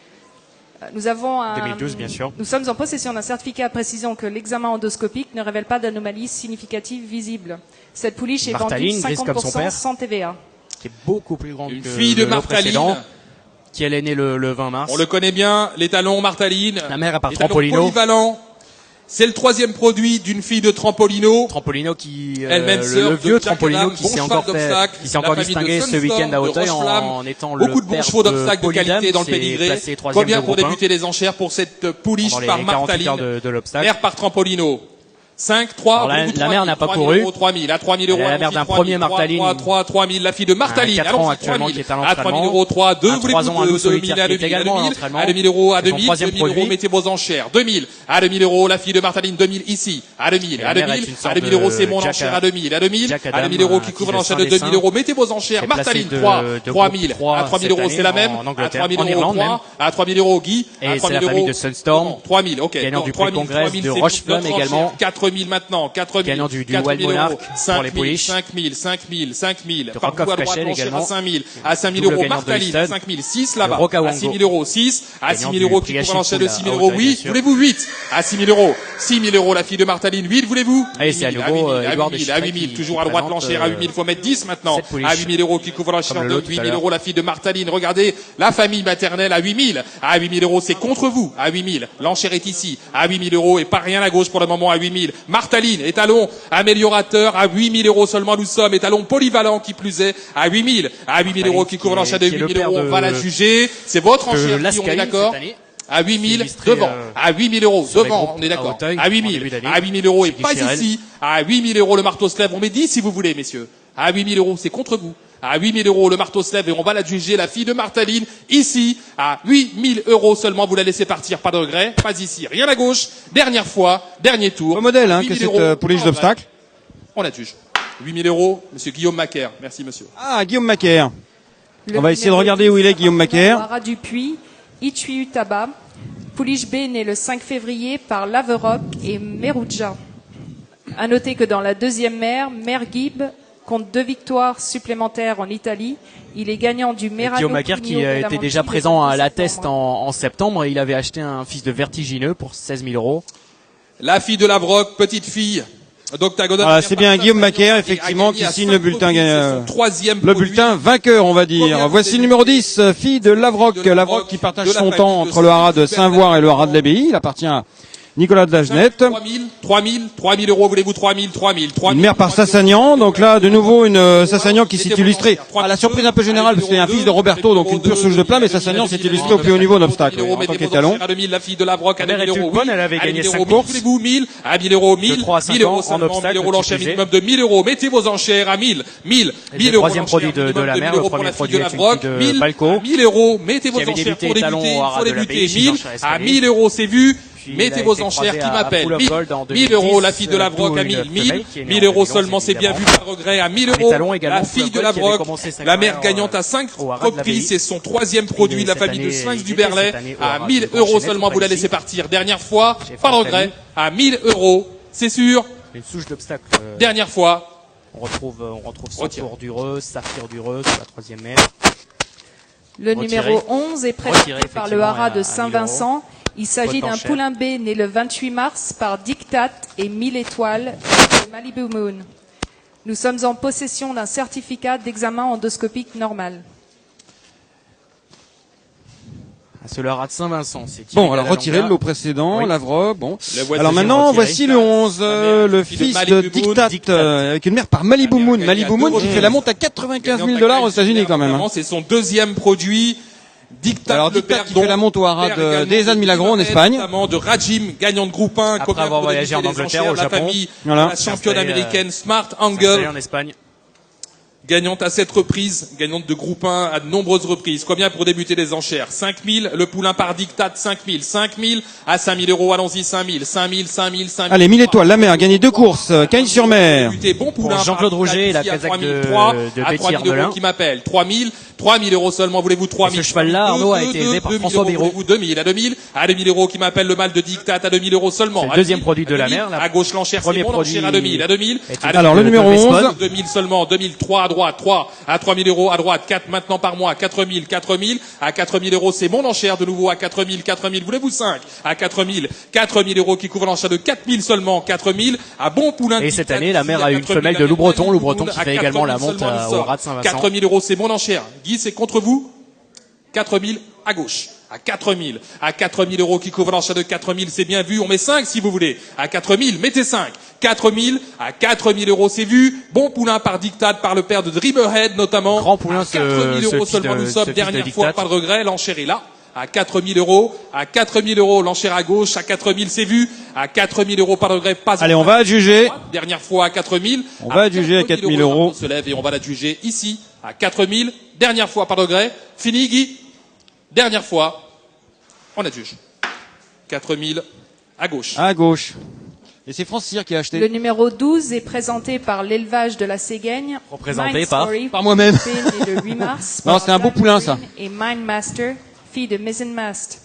[SPEAKER 5] Nous avons
[SPEAKER 3] 2012, bien sûr.
[SPEAKER 5] Nous sommes en possession d'un certificat précisant que l'examen endoscopique ne révèle pas d'anomalies significatives visibles. Cette pouliche est vendue 50% sans TVA.
[SPEAKER 3] Qui est beaucoup plus grande
[SPEAKER 4] que
[SPEAKER 3] fille de Martaline, qui elle est née le 20 mars.
[SPEAKER 4] On le connaît bien, l'étalon Martaline.
[SPEAKER 3] La mère est par Trampolino.
[SPEAKER 4] Polyvalent. C'est le 3e produit d'une fille de Trampolino.
[SPEAKER 3] Trampolino qui,
[SPEAKER 4] elle-même
[SPEAKER 3] le vieux Trampolino qui s'est encore distingué ce week-end à Hauteuil en étant
[SPEAKER 4] beaucoup de bons chevaux d'obstacles de qualité dans le pédigré. Combien pour débuter les enchères pour cette pouliche par Martaline? Mère par Trampolino. 5, 3,
[SPEAKER 3] la mère n'a pas couru.
[SPEAKER 4] 3 000, à 3 000 euros.
[SPEAKER 3] La mère d'un premier Martaline.
[SPEAKER 4] 3 000, la fille de Martaline.
[SPEAKER 3] 4 ans actuellement qui est à l'entraînement.
[SPEAKER 4] À 3 000 euros, 3, 2,
[SPEAKER 3] à 3 ans, un loup solitaire qui est également à l'entraînement.
[SPEAKER 4] À 2 000 euros, à 2 000 euros, mettez vos enchères. 2 000, à 2 000 euros, la fille de Martaline, 2 000 ici. À 2 000, à 2 000, à 2 000 euros, c'est mon enchère à 2 000, à 2 000, à 2 000 euros qui couvre l'enchère de 2 000 euros, mettez vos enchères. Martaline, 3 000, à 3 000 euros, c'est la même. À 3 000 euros, 3, à 3 000 euros, Guy.
[SPEAKER 3] Et c'est la famille de Sunstorm.
[SPEAKER 4] 3 000, ok.
[SPEAKER 3] Gagnant du prix Congrès de Rocheflamme également.
[SPEAKER 4] 4 000 maintenant, 4 000.
[SPEAKER 3] Gagnant du Wild Monarch pour les pouliches.
[SPEAKER 4] 5 000.
[SPEAKER 3] Rock of Cachel également.
[SPEAKER 4] À 5 000 euros, Martaline. 5 000, 6 là-bas. À 6 000 euros, 6. À 6 000 euros, qui couvre l'enchère de 6 000 euros, oui. Voulez-vous 8? À 6 000 euros. 6 000 euros, la fille de Martaline, 8, voulez-vous?
[SPEAKER 3] Et c'est à nouveau Edouard de Chitray.
[SPEAKER 4] À 8 000, toujours à droite l'enchère, à 8 000, faut mettre 10 maintenant. À 8 000 euros, qui couvre l'enchère de 8 000 euros, la fille de Martaline. Regardez, la famille maternelle à 8 000. À 8 000 euros, c'est contre vous. À 8 000. L'enchère est ici. À 8 000 euros, et pas rien à gauche pour le moment, à 8 000. Martaline, étalon améliorateur, à 8 000 euros seulement, nous sommes. Étalon polyvalent, qui plus est, à 8 000. À 8 000 euros, qui couvre l'enchère de 8 000 euros, on va la juger. C'est votre enchère, on est d'accord? À 8 000, devant. À 8 000 euros, devant, on est d'accord. À 8 000. À 8 000 euros, et pas ici. À 8 000 euros, le marteau se lève. On met 10 si vous voulez, messieurs. À 8 000 euros, c'est contre vous. À 8 000 euros, le marteau se lève et on va la juger, la fille de Martaline, ici, à 8 000 euros seulement, vous la laissez partir, pas de regret, pas ici, rien à gauche, dernière fois, dernier tour.
[SPEAKER 2] Au modèle, que cette pouliche d'obstacle.
[SPEAKER 4] On la juge. 8 000 euros, monsieur Guillaume Macaire. Merci, monsieur.
[SPEAKER 2] Ah, Guillaume Macaire. On va essayer de regarder où il est, Guillaume Macaire.
[SPEAKER 5] Lara Dupuis, Itchui Utaba, pouliche B née le 5 février par Laverock et Meruja. À noter que dans la deuxième mère, Mergib compte 2 victoires supplémentaires en Italie. Il est gagnant du Merano.
[SPEAKER 3] Guillaume Macaire qui était déjà présent à la Teste en septembre. Il avait acheté un fils de Vertigineux pour 16 000 euros.
[SPEAKER 4] La fille de Lavrock, petite fille d'Octagonal.
[SPEAKER 2] Voilà, c'est bien Guillaume Macaire, effectivement, qui signe le bulletin, bulletin vainqueur, on va dire. Voici le numéro 10, fille de Lavrock. Lavrock qui partage son temps entre le haras de Saint-Voir et le haras de l'Abbaye. Il appartient à Nicolas de la Genette.
[SPEAKER 4] 3 000 euros, voulez-vous 3 000.
[SPEAKER 2] Une mère par Sassagnan, donc là, de nouveau, une Sassagnan qui s'est illustrée. À la surprise un peu générale, parce que c'est un fils de Roberto, donc une pure souche de plein, mais Sassagnan s'est illustré au plus haut niveau d'obstacle, en tant qu'étalon.
[SPEAKER 4] La fille de Lavrock, à 2 000 euros,
[SPEAKER 3] elle avait gagné 5 courses.
[SPEAKER 4] Voulez-vous 1000, à 1000 euros, 1000 euros seulement, 1000 euros l'enchère minimum de 1000 euros. Mettez vos enchères à 1000 euros.
[SPEAKER 3] Le troisième produit de la mère, le premier produit de Balco.
[SPEAKER 4] 1000 euros, mettez vos enchères pour débuter, il faut débuter. 1000, à 1000 euros, c'est vu. Mettez vos enchères qui m'appellent. 1000 euros, la fille de la Broc à 1000 euros seulement, c'est bien vu, pas de regret, à 1000 euros. La fille de la Broc, la mère gagnante à 5 reprises, c'est son 3e produit de la famille de Sphinx du Berlay. À 1000 euros seulement, vous la laissez partir. Dernière fois, pas de regret, à 1000 euros, c'est sûr.
[SPEAKER 3] Une souche d'obstacle.
[SPEAKER 4] Dernière fois.
[SPEAKER 3] On retrouve Santour d'Ureux, Saphir d'Ureux sur la 3e mère.
[SPEAKER 5] Le numéro 11 est présenté par le haras de Saint-Vincent. Il s'agit d'un poulain B né le 28 mars par Dictat et 1000 étoiles de Malibu Moon. Nous sommes en possession d'un certificat d'examen endoscopique normal.
[SPEAKER 3] C'est le haras de Saint-Vincent.
[SPEAKER 2] Bon, alors retirez le lot précédent, oui. Lavre, bon. Alors maintenant, voici le 11, le fils de Dictat, avec une mère par Malibu Moon. Malibu Moon qui fait la monte à $95 000 aux États-Unis quand même.
[SPEAKER 4] C'est son 2e produit. Dictat,
[SPEAKER 2] alors Dictat qui fait la monte au haras des Ades Milagro en Espagne.
[SPEAKER 4] Notamment de Rajim, gagnant de groupe 1.
[SPEAKER 3] Après avoir voyagé en Angleterre, au Japon.
[SPEAKER 4] Voilà. La championne américaine Smart Angle.
[SPEAKER 3] En Espagne.
[SPEAKER 4] Gagnante à 7 reprises, gagnante de groupe 1 à de nombreuses reprises. Combien pour débuter les enchères? 5000, le poulain par Dictat, 5000, 5000 à 5000 euros, allons-y, 5000, 5000, 5000, 5000.
[SPEAKER 2] Allez, 1000 étoiles, la mer a gagné 2 courses, Cagnes-sur-Mer.
[SPEAKER 4] Bon poulain,
[SPEAKER 3] Jean-Claude Rouget, la casaque de Béthir de l'Ain.
[SPEAKER 4] Qui m'appelle, 3000 euros seulement, voulez-vous 3000?
[SPEAKER 3] Ce cheval-là, Arnaud, a été élevé par François Béraud.
[SPEAKER 4] 2000, à 2000 euros qui m'appelle le mâle de Dictat, à 2000 euros seulement.
[SPEAKER 3] C'est le 2e produit de la mer.
[SPEAKER 4] À gauche, l'enchère, c'est bon, l'enchère à 2000.
[SPEAKER 2] Alors, le numéro 11.
[SPEAKER 4] 2000 seulement, 2003 à droite, 3 à 3000 euros à droite, 4 maintenant par mois, 4000, à 4000 euros, c'est mon enchère de nouveau à 4000, voulez-vous 5 à 4000 euros qui couvre l'enchère de 4000 seulement, 4000 à bon poulain.
[SPEAKER 3] Et cette année, la mère a eu une femelle de Loup Breton qui fait également la monte au haras de Saint-Vincent.
[SPEAKER 4] 4000 euros, c'est mon enchère. Guy, c'est contre vous. 4000 à gauche. À 4000 euros qui couvre l'enchère de 4000, c'est bien vu, on met 5 si vous voulez. À 4000, mettez 5. 4000 à 4000 euros, c'est vu. Bon poulain par Dictat, par le père de Dreamerhead notamment.
[SPEAKER 3] Grand poulain,
[SPEAKER 4] à 4000 euros seulement, nous sommes. Dernière fois, pas de regret, l'enchère est là. À 4000 euros, l'enchère à gauche, à 4000, c'est vu. À 4000 euros, pas de regret, pas.
[SPEAKER 2] Allez, on va adjuger.
[SPEAKER 4] Dernière fois à 4000.
[SPEAKER 2] On va adjuger à 4000 euros.
[SPEAKER 4] On se lève et on va l'adjuger ici, à 4000. Dernière fois, pas de regret. Fini, Guy. Dernière fois, on adjuge. 4000 à gauche.
[SPEAKER 2] À gauche. Et c'est France Cyr qui a acheté.
[SPEAKER 5] Le numéro 12 est présenté par l'élevage de la Séguaigne.
[SPEAKER 3] Représenté
[SPEAKER 2] par moi-même.
[SPEAKER 5] Le 8 mars.
[SPEAKER 2] Non, c'était un beau poulain, ça.
[SPEAKER 5] Et Mindmaster, fille de Mizzenmast.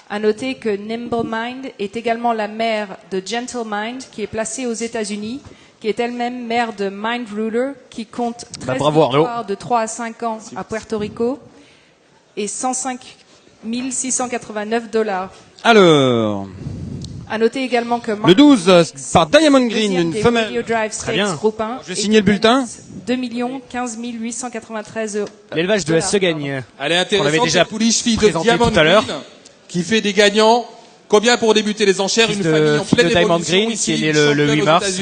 [SPEAKER 5] À noter que Nimble Mind est également la mère de Gentle Mind, qui est placée aux États-Unis, qui est elle-même mère de Mind Ruler, qui compte 13 victoires de 3 à 5 ans à Puerto Rico et 105 $689.
[SPEAKER 2] Alors.
[SPEAKER 5] À noter également que
[SPEAKER 2] le 12 par Diamond Green, une femelle.
[SPEAKER 5] Très bien. Groupe 1,
[SPEAKER 2] je vais signer le bulletin.
[SPEAKER 5] 2 15 893 euros.
[SPEAKER 3] L'élevage de la Séguaigne.
[SPEAKER 4] Elle est intéressante, on avait déjà pouliche fille de Diamond Green qui fait des gagnants. Combien pour débuter les enchères? Une famille en pleine
[SPEAKER 3] Diamond Green qui est né le 8 mars.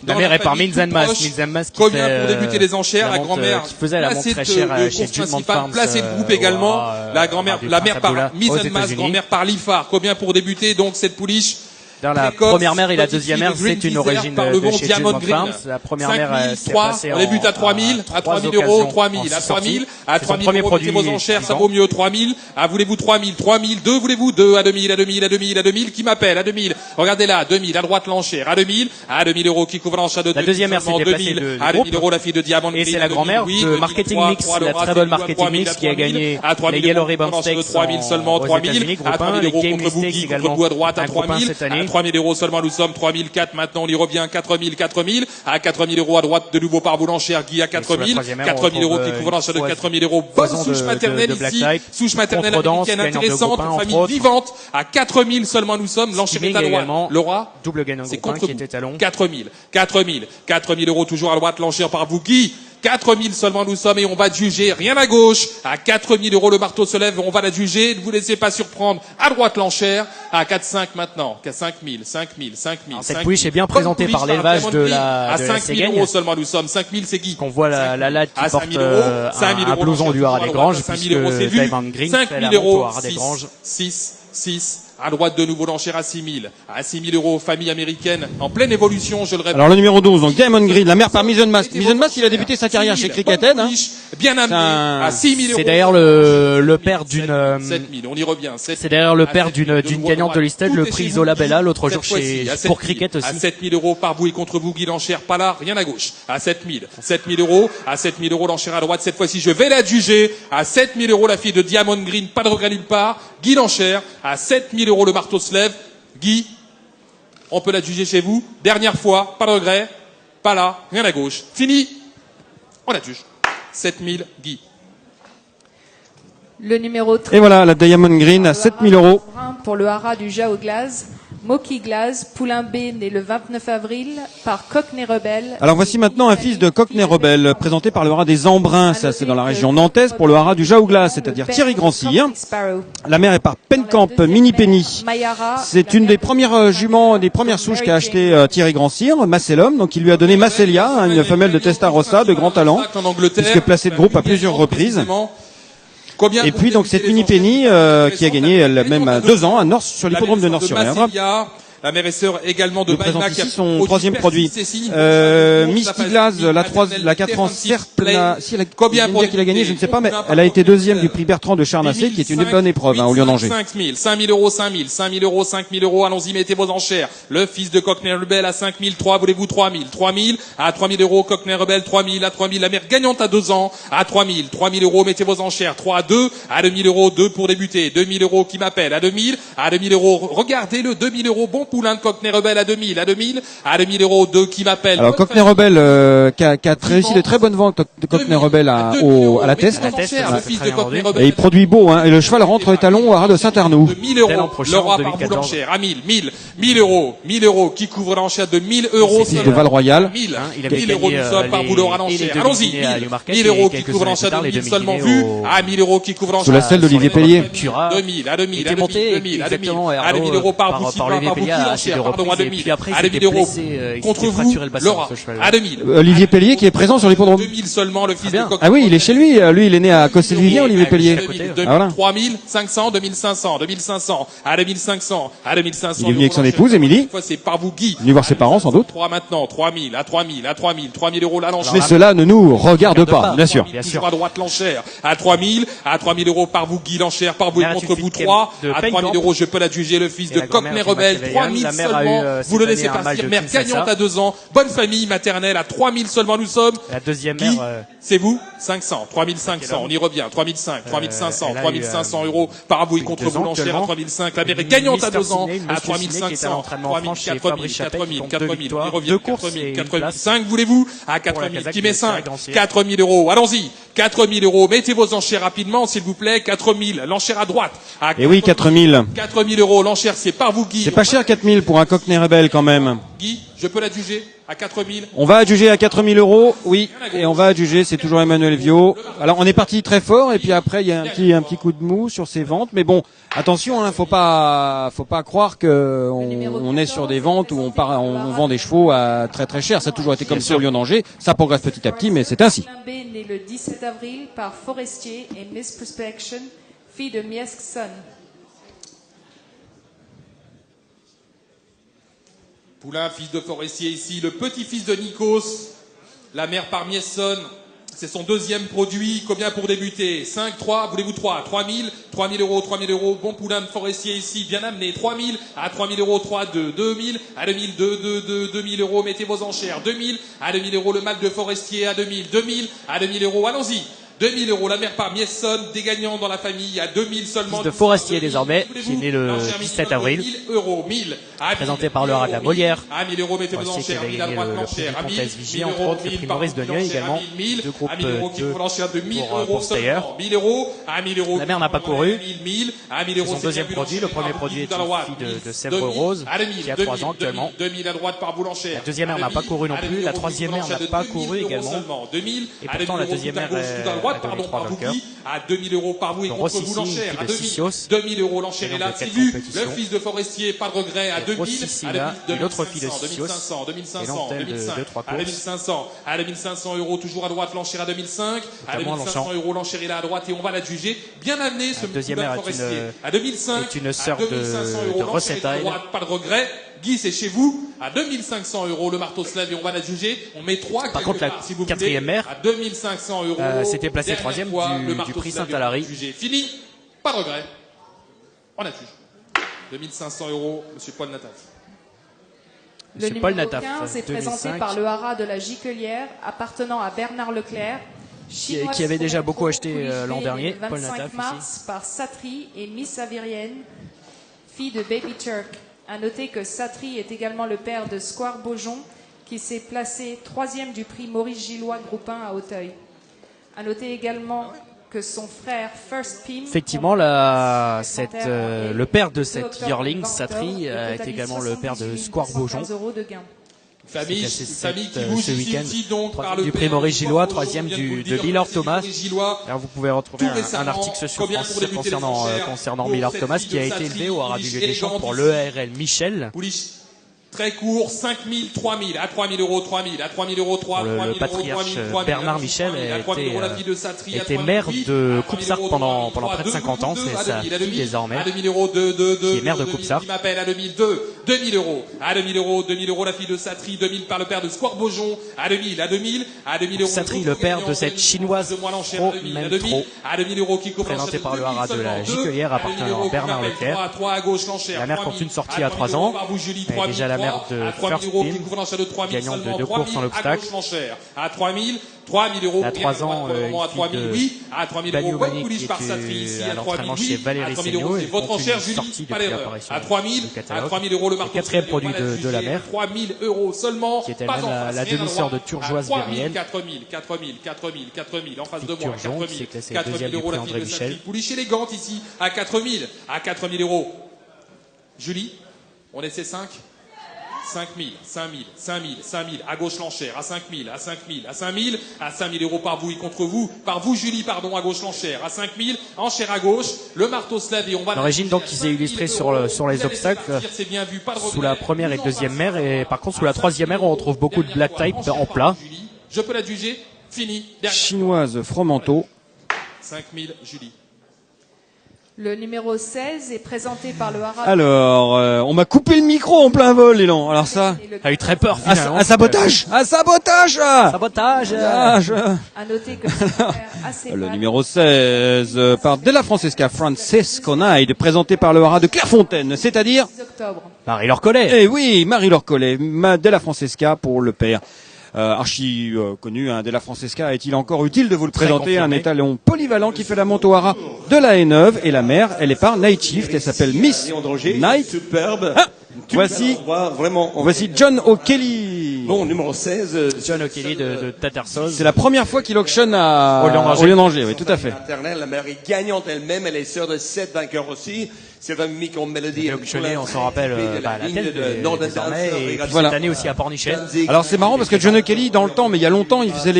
[SPEAKER 3] La mère est par Mizzenmast.
[SPEAKER 4] Combien pour débuter les enchères? La grand-mère
[SPEAKER 3] qui faisait la montre très chère chez Judgment Farms.
[SPEAKER 4] Placée de groupe également. La grand-mère, la mère par Mizzenmast, grand-mère par Lifar. Combien pour débuter donc cette pouliche?
[SPEAKER 3] Dans la première mère et la deuxième mère, c'est une origine de chez Judgment Farms. La première mère s'est passée en...
[SPEAKER 4] On débute à 3000, à 3000 euros, 3000, à 3000, à 3000 euros, mettez vos enchères, ça vaut mieux, 3000, à voulez-vous 3000, 2 voulez-vous 2, à 2000, à 2000, à 2000, à 2000, qui m'appelle, à 2000, regardez là, 2000, à droite l'enchère, à 2000 euros qui couvre l'enchère de 2000,
[SPEAKER 3] la deuxième mère s'est déplacée de
[SPEAKER 4] à 2000 euros la fille de Diamond
[SPEAKER 3] et c'est la grand-mère de Marketing Mix, la très bonne Marketing Mix qui a gagné les Yellow Ribbon Stakes
[SPEAKER 4] 3000 seulement, 3000, à 3000 euros contre Boogie, contre vous à droite, à 3000, à 3000 euros seulement, nous sommes 3004 maintenant, on y revient 4000 à 4000 euros à droite de nouveau par Boulanchère, Guy à 4000 euros qui couvre l'enchère de 4000 euros. Bonne souche maternelle ici, souche maternelle américaine intéressante, famille vivante à 4000 seulement nous sommes, l'enchère est à droite. Laura,
[SPEAKER 3] double gagnant
[SPEAKER 4] c'est contre
[SPEAKER 3] qui était talon.
[SPEAKER 4] 4000 euros toujours à droite, l'enchère par vous, Guy. 4000 seulement nous sommes et on va juger, rien à gauche, à 4000 euros le marteau se lève, on va la juger, ne vous laissez pas surprendre, à droite l'enchère, à 4-5 maintenant, qu'à 5000.
[SPEAKER 3] Cette pouliche est bien présentée par l'élevage de la
[SPEAKER 4] Séguaigne. À 5000 euros seulement nous sommes, 5000 c'est Guy.
[SPEAKER 3] On voit la latte qui porte un blouson du haras des Granges, puisque Diamond Green fait la monte au haras des Granges.
[SPEAKER 4] 6, À droite, de nouveau, l'enchère à 6 000. À 6 000 euros, famille américaine en pleine évolution, je le répète.
[SPEAKER 2] Alors le numéro 12, donc Diamond Green, la mère par Mason Mast. Mason Mast, il a débuté sa carrière chez Cricket Head.
[SPEAKER 4] Bien amené à 6 000 euros.
[SPEAKER 3] C'est d'ailleurs le père d'une...
[SPEAKER 4] 7 000, on y revient.
[SPEAKER 3] C'est d'ailleurs le père d'une gagnante de Listed, le prix Isola Bella, l'autre jour pour Cricket aussi.
[SPEAKER 4] À 7 000 euros par vous et contre vous, Guy l'enchère, pas là, rien à gauche. À 7 000. 7 000 euros. À 7 000 euros, l'enchère à droite. Cette fois-ci, je vais la juger. À 7 000 euros, la fille de Diamond Green, pas de regret nulle part. Guy l'enchère. À 7 000 euros, le marteau se lève. Guy, on peut la juger chez vous. Dernière fois, pas de regret. Pas là, rien à gauche. Fini. On la juge. 7 000, Guy.
[SPEAKER 5] Le numéro 13.
[SPEAKER 2] Et voilà, la Diamond Green à 7 000 euros.
[SPEAKER 5] Pour le haras du Jao Glaze. Moki Glaze, poulain B, né le 29 avril, par Cockney Rebelle.
[SPEAKER 2] Alors voici maintenant un fils de Cockney Rebelle, présenté par le haras des Embruns, ça c'est dans la région nantaise, pour le haras du Jao Glaze, c'est-à-dire Thierry Grand-Cyr. La mère est par Pencamp Mini Penny. C'est une des premières juments, des premières souches qu'a acheté Thierry Grand-Cyr, Macellum, donc il lui a donné Macelia, une femelle de Testarossa, de grand talent, puisque placée de groupe à plusieurs reprises. Et puis donc cette Mini Penny qui a gagné elle-même 2 ans à North, sur l'hippodrome de North-sur-Erdre.
[SPEAKER 4] La mère et sœur également de
[SPEAKER 2] Baïma qui a son troisième produit. Misty Glaze, la 4 ans, certes, si elle a qu'il a gagné, je ne sais pas, mais elle a été deuxième du prix Bertrand de Charnassé, qui est une bonne épreuve au Lyon d'Angers.
[SPEAKER 4] 5 000 euros, 5 000, 5 000 euros, 5 000 euros, allons-y, mettez vos enchères. Le fils de Cockney Rebelle à 5 000, 3, voulez-vous 3 000, 3 000, à 3 000 euros, Cockney Rebelle, 3 000, à 3 000, la mère gagnante à 2 ans, à 3 000, 3 000 euros, mettez vos enchères, 3 à 2, à 2 000 euros, 2 pour débuter, 2 000 euros qui m'appelle, à 2 000, à 2 000 euros, regardez le 2 000 euros, bon poulain de Cockney Rebelle à 2 000, à 2 000, à 2 000 euros, 2 qui m'appelle.
[SPEAKER 2] Alors Cockney Rebelle qui a réussi de très bonnes ventes de Cockney Rebelle à la Test. Et il produit beau, et le cheval rentre au étalon au haras de Saint-Arnoux.
[SPEAKER 4] 1 000 euros, l'aura par vous l'enchère, à 1000 euros, qui couvre l'enchère de 1 000 euros.
[SPEAKER 2] Fils de Val-Royal.
[SPEAKER 4] 1000 euros nous sommes par vous l'aura l'enchère. Allons-y, 1 000 euros qui couvre l'enchère de 1000 seulement vu, à 1 000 euros qui couvre l'enchère.
[SPEAKER 2] Sous la selle d'Olivier Pellier.
[SPEAKER 4] 2000, à 2000, à 2000, à 2000 euros par vous, Sylvain, par vous qui l'enchère, pardon, à 2000, à 2000 euros contre vous, Laura, à 2000.
[SPEAKER 2] Olivier Pellier qui est présent sur l'hippodrome.
[SPEAKER 4] 2000 seulement, le fils de Coq.
[SPEAKER 2] Ah oui, il est chez lui. Lui, il est né à Cossé-le-Vivien, Olivier Pellier.
[SPEAKER 4] 3500, 2500, 2500, à 2500, à 2500.
[SPEAKER 2] Il est venu avec son épouse, Émilie.
[SPEAKER 4] C'est par vous, Guy.
[SPEAKER 2] Venu voir ses parents, sans doute.
[SPEAKER 4] 3 maintenant, 3000, à 3000, à 3000, 3000 euros la l'enchère.
[SPEAKER 2] Mais cela ne nous regarde pas, bien sûr.
[SPEAKER 4] Toujours à droite l'enchère, à 3000 euros par vous, Guy l'enchère, par vous et contre vous 3, à 3000 euros, je peux la juger, le fils de Cockney Rebelle, 3000 seulement, vous le laissez partir, mère gagnante à 2 ans, bonne famille maternelle, à 3000 seulement nous sommes.
[SPEAKER 3] La deuxième
[SPEAKER 4] Guy, c'est vous, 500, 3500, on y revient, 3500, 3500 euros par vous et contre vous l'enchère à 3005, la mère est gagnante à 2 ans, à 3500, 3000, 4000, on y revient, 4005, voulez-vous, à 4000, qui met 5, 4000 euros, allons-y, 4000 euros, mettez vos enchères rapidement, s'il vous plaît, 4000, l'enchère à droite.
[SPEAKER 2] Et oui, 4000.
[SPEAKER 4] 4000 euros, l'enchère, c'est par vous, Guy.
[SPEAKER 2] C'est pas cher, 4000 pour un Cockney Rebelle, quand même.
[SPEAKER 4] Guy, je peux l'adjuger à 4000.
[SPEAKER 2] On va adjuger à 4000 euros, oui. Et on va adjuger, c'est toujours Emmanuel Viau. Alors, on est parti très fort, et puis après, il y a un petit coup de mou sur ses ventes. Mais bon, attention, faut pas croire que on est sur des ventes où on vend des chevaux à très très cher. Ça a toujours été comme ça au Lyon d'Angers. Ça progresse petit à petit, mais c'est ainsi.
[SPEAKER 5] Né le 17 avril par Forestier et Miss Prospection, fille de Miesk Son.
[SPEAKER 4] Poulain, fils de Forestier ici, le petit-fils de Nikos, la mère par Miesson, c'est son deuxième produit, combien pour débuter? 5, 3, voulez-vous 3? 3000 euros, bon poulain de Forestier ici, bien amené, 3000, à 3000 euros, 3, 2, 2000, à 2000, 2000 euros, mettez vos enchères, 2000, à 2000 euros, le mâle de Forestier, à 2000, à 2000 euros, allons-y. 2000 euros, la mère par Miesson, des gagnants dans la famille, à 2000 seulement.
[SPEAKER 3] Fils de Forestier désormais, qui est né le 17 avril.
[SPEAKER 4] 1000 euros, 1000.
[SPEAKER 3] Présenté par le haras de la Molière.
[SPEAKER 4] À 1000 euros, mettez vos enchères, 1000 à droite l'enchère. À 1000
[SPEAKER 3] Vigie, entre autres, le prix Maurice de Nueil également. Deux groupes
[SPEAKER 4] à 1000 euros qui couvre l'enchère de 1000 euros seulement. 1000 euros, à 1000 euros.
[SPEAKER 3] La mère n'a pas couru.
[SPEAKER 4] 1000, à 1000 euros.
[SPEAKER 3] Son deuxième produit, le premier produit est une fille de Sèvres Rose, qui a 3 ans actuellement.
[SPEAKER 4] 2000 à droite par Boulanger.
[SPEAKER 3] La deuxième mère n'a pas couru non plus, la troisième mère n'a pas couru également. Et pourtant la deuxième mère
[SPEAKER 4] droite, pardon, par Bouki, à 2000 € par vous et contre vous l'enchère, à 2000 € l'enchère est là, c'est vu, le fils de Forestier, pas de regret, à 2000, à 2500, 2500, 2500 €, toujours à droite, l'enchère à 2005, à 2500 € l'enchère est là à droite et on va la juger. Bien amené ce
[SPEAKER 3] deuxième Forestier,
[SPEAKER 4] à 2005,
[SPEAKER 3] est une sœur de Recette
[SPEAKER 4] à droite, pas de regret. Guy, c'est chez vous, à 2500 € le marteau slave et on va la juger. On met 3
[SPEAKER 3] Par contre, la quatrième mère,
[SPEAKER 4] à 2500 €.
[SPEAKER 3] C'était placé troisième du prix Saint-Alary.
[SPEAKER 4] Fini, pas de regret. On adjuge. 2500 €, monsieur Paul Nataf.
[SPEAKER 5] Le numéro 15 est présenté par le haras de la Gicquelière, appartenant à Bernard Leclerc,
[SPEAKER 3] qui avait déjà beaucoup acheté l'an dernier.
[SPEAKER 5] Le 25 mars par Satri et Miss Avirienne, fille de Baby Turk. À noter que Satri est également le père de Square Beaujon, qui s'est placé 3e du prix Maurice Gillois Groupe 1 à Auteuil. À noter également que son frère First Pim...
[SPEAKER 3] Effectivement, le père de cette yearling, Satri, est également le père de Square Beaujon.
[SPEAKER 4] Famille qui bouge
[SPEAKER 3] ce week-end
[SPEAKER 4] donc par le
[SPEAKER 3] du prix Maurice Gillois, 3e de Miller Thomas. Alors vous pouvez retrouver un article sur France concernant Miller Thomas qui a été élevé au haras du Lieu-des-Champs pour l'ERL Michel.
[SPEAKER 4] Très court, 5000, 3000, à 3000 €, 3000, à 3000 €, 3,
[SPEAKER 3] le patriarche Bernard Michel était maire de Coupe-Sarc pendant près de 50 ans. C'est sa fille désormais, qui est maire de Coupe-Sarc.
[SPEAKER 4] Il m'appelle à 2002, 2000 €, à 2000 €, 2000 € la fille de Satri, 2000 par le père de Square Beaujon, à 2000 €.
[SPEAKER 3] Satri, le père de cette chinoise pro, même trop, présenté par le haras de la Gicquelière, appartenant à Bernard Leclerc. La mère compte une sortie à 3 ans. Elle est déjà la mère de First Pim, gagnante de 2 courses en obstacle.
[SPEAKER 4] À 3000 €.
[SPEAKER 3] À 3 ans, une fille de Banyou qui était à l'entraînement chez Valérie Seigneau et compte une sortie depuis l'apparition du catalogue. Le quatrième produit de la mère,
[SPEAKER 4] 3000 € seulement,
[SPEAKER 3] qui était elle-même la demi-sœur de Turgeoise Vériel.
[SPEAKER 4] 4000, en face de moi,
[SPEAKER 3] qui s'est classée deuxième du prix André Michel.
[SPEAKER 4] Pouliche élégante ici, à 4000 €. Julie, on essaie 5 5000, 5000, à gauche l'enchère, à 5000, à 5000, à 5000, à 5000 € par vous et contre vous, par vous Julie, pardon, à gauche l'enchère, à 5000, enchère à gauche, le marteau slave et on va...
[SPEAKER 3] L'origine donc qui s'est illustrée sur les obstacles, sous la première et deuxième mère, et par contre sous la troisième mère on retrouve beaucoup de black type en plat.
[SPEAKER 4] Je peux la juger, fini.
[SPEAKER 2] Chinoise Fromenteau.
[SPEAKER 4] 5000, Julie.
[SPEAKER 5] Le numéro 16 est présenté par le haras.
[SPEAKER 2] Alors, on m'a coupé le micro en plein vol, Elan. Alors ça,
[SPEAKER 3] a eu très peur finalement.
[SPEAKER 2] Un sabotage. Sabotage.
[SPEAKER 5] À noter que
[SPEAKER 2] le numéro 16 par Della Francesca Francesco Knight, présenté par le haras de Clairefontaine, c'est-à-dire
[SPEAKER 3] Marie-Laure Collet.
[SPEAKER 2] Eh oui, Marie-Laure Collet, Della Francesca pour le père. Archi connu, Della Francesca, est-il encore utile de vous le présenter? Un étalon polyvalent qui fait la monte au haras de la Haie-Neuve, et la mère, elle est par Night Shift, elle s'appelle Miss Night.
[SPEAKER 6] Superbe.
[SPEAKER 2] Voici John O'Kelly.
[SPEAKER 6] Bon, numéro 16.
[SPEAKER 3] John O'Kelly de Tattersall.
[SPEAKER 2] C'est la première fois qu'il auctionne au Lion d'Angers, oui, tout à fait.
[SPEAKER 6] La mère est gagnante elle-même, elle est sœur de 7 vainqueurs aussi. C'est un micro mélodie.
[SPEAKER 3] Et auctionné, on s'en rappelle, la tête désormais, et puis cette année aussi à Pornichet.
[SPEAKER 2] Alors c'est marrant parce que John O'Kelly, dans le temps, mais il y a longtemps, il faisait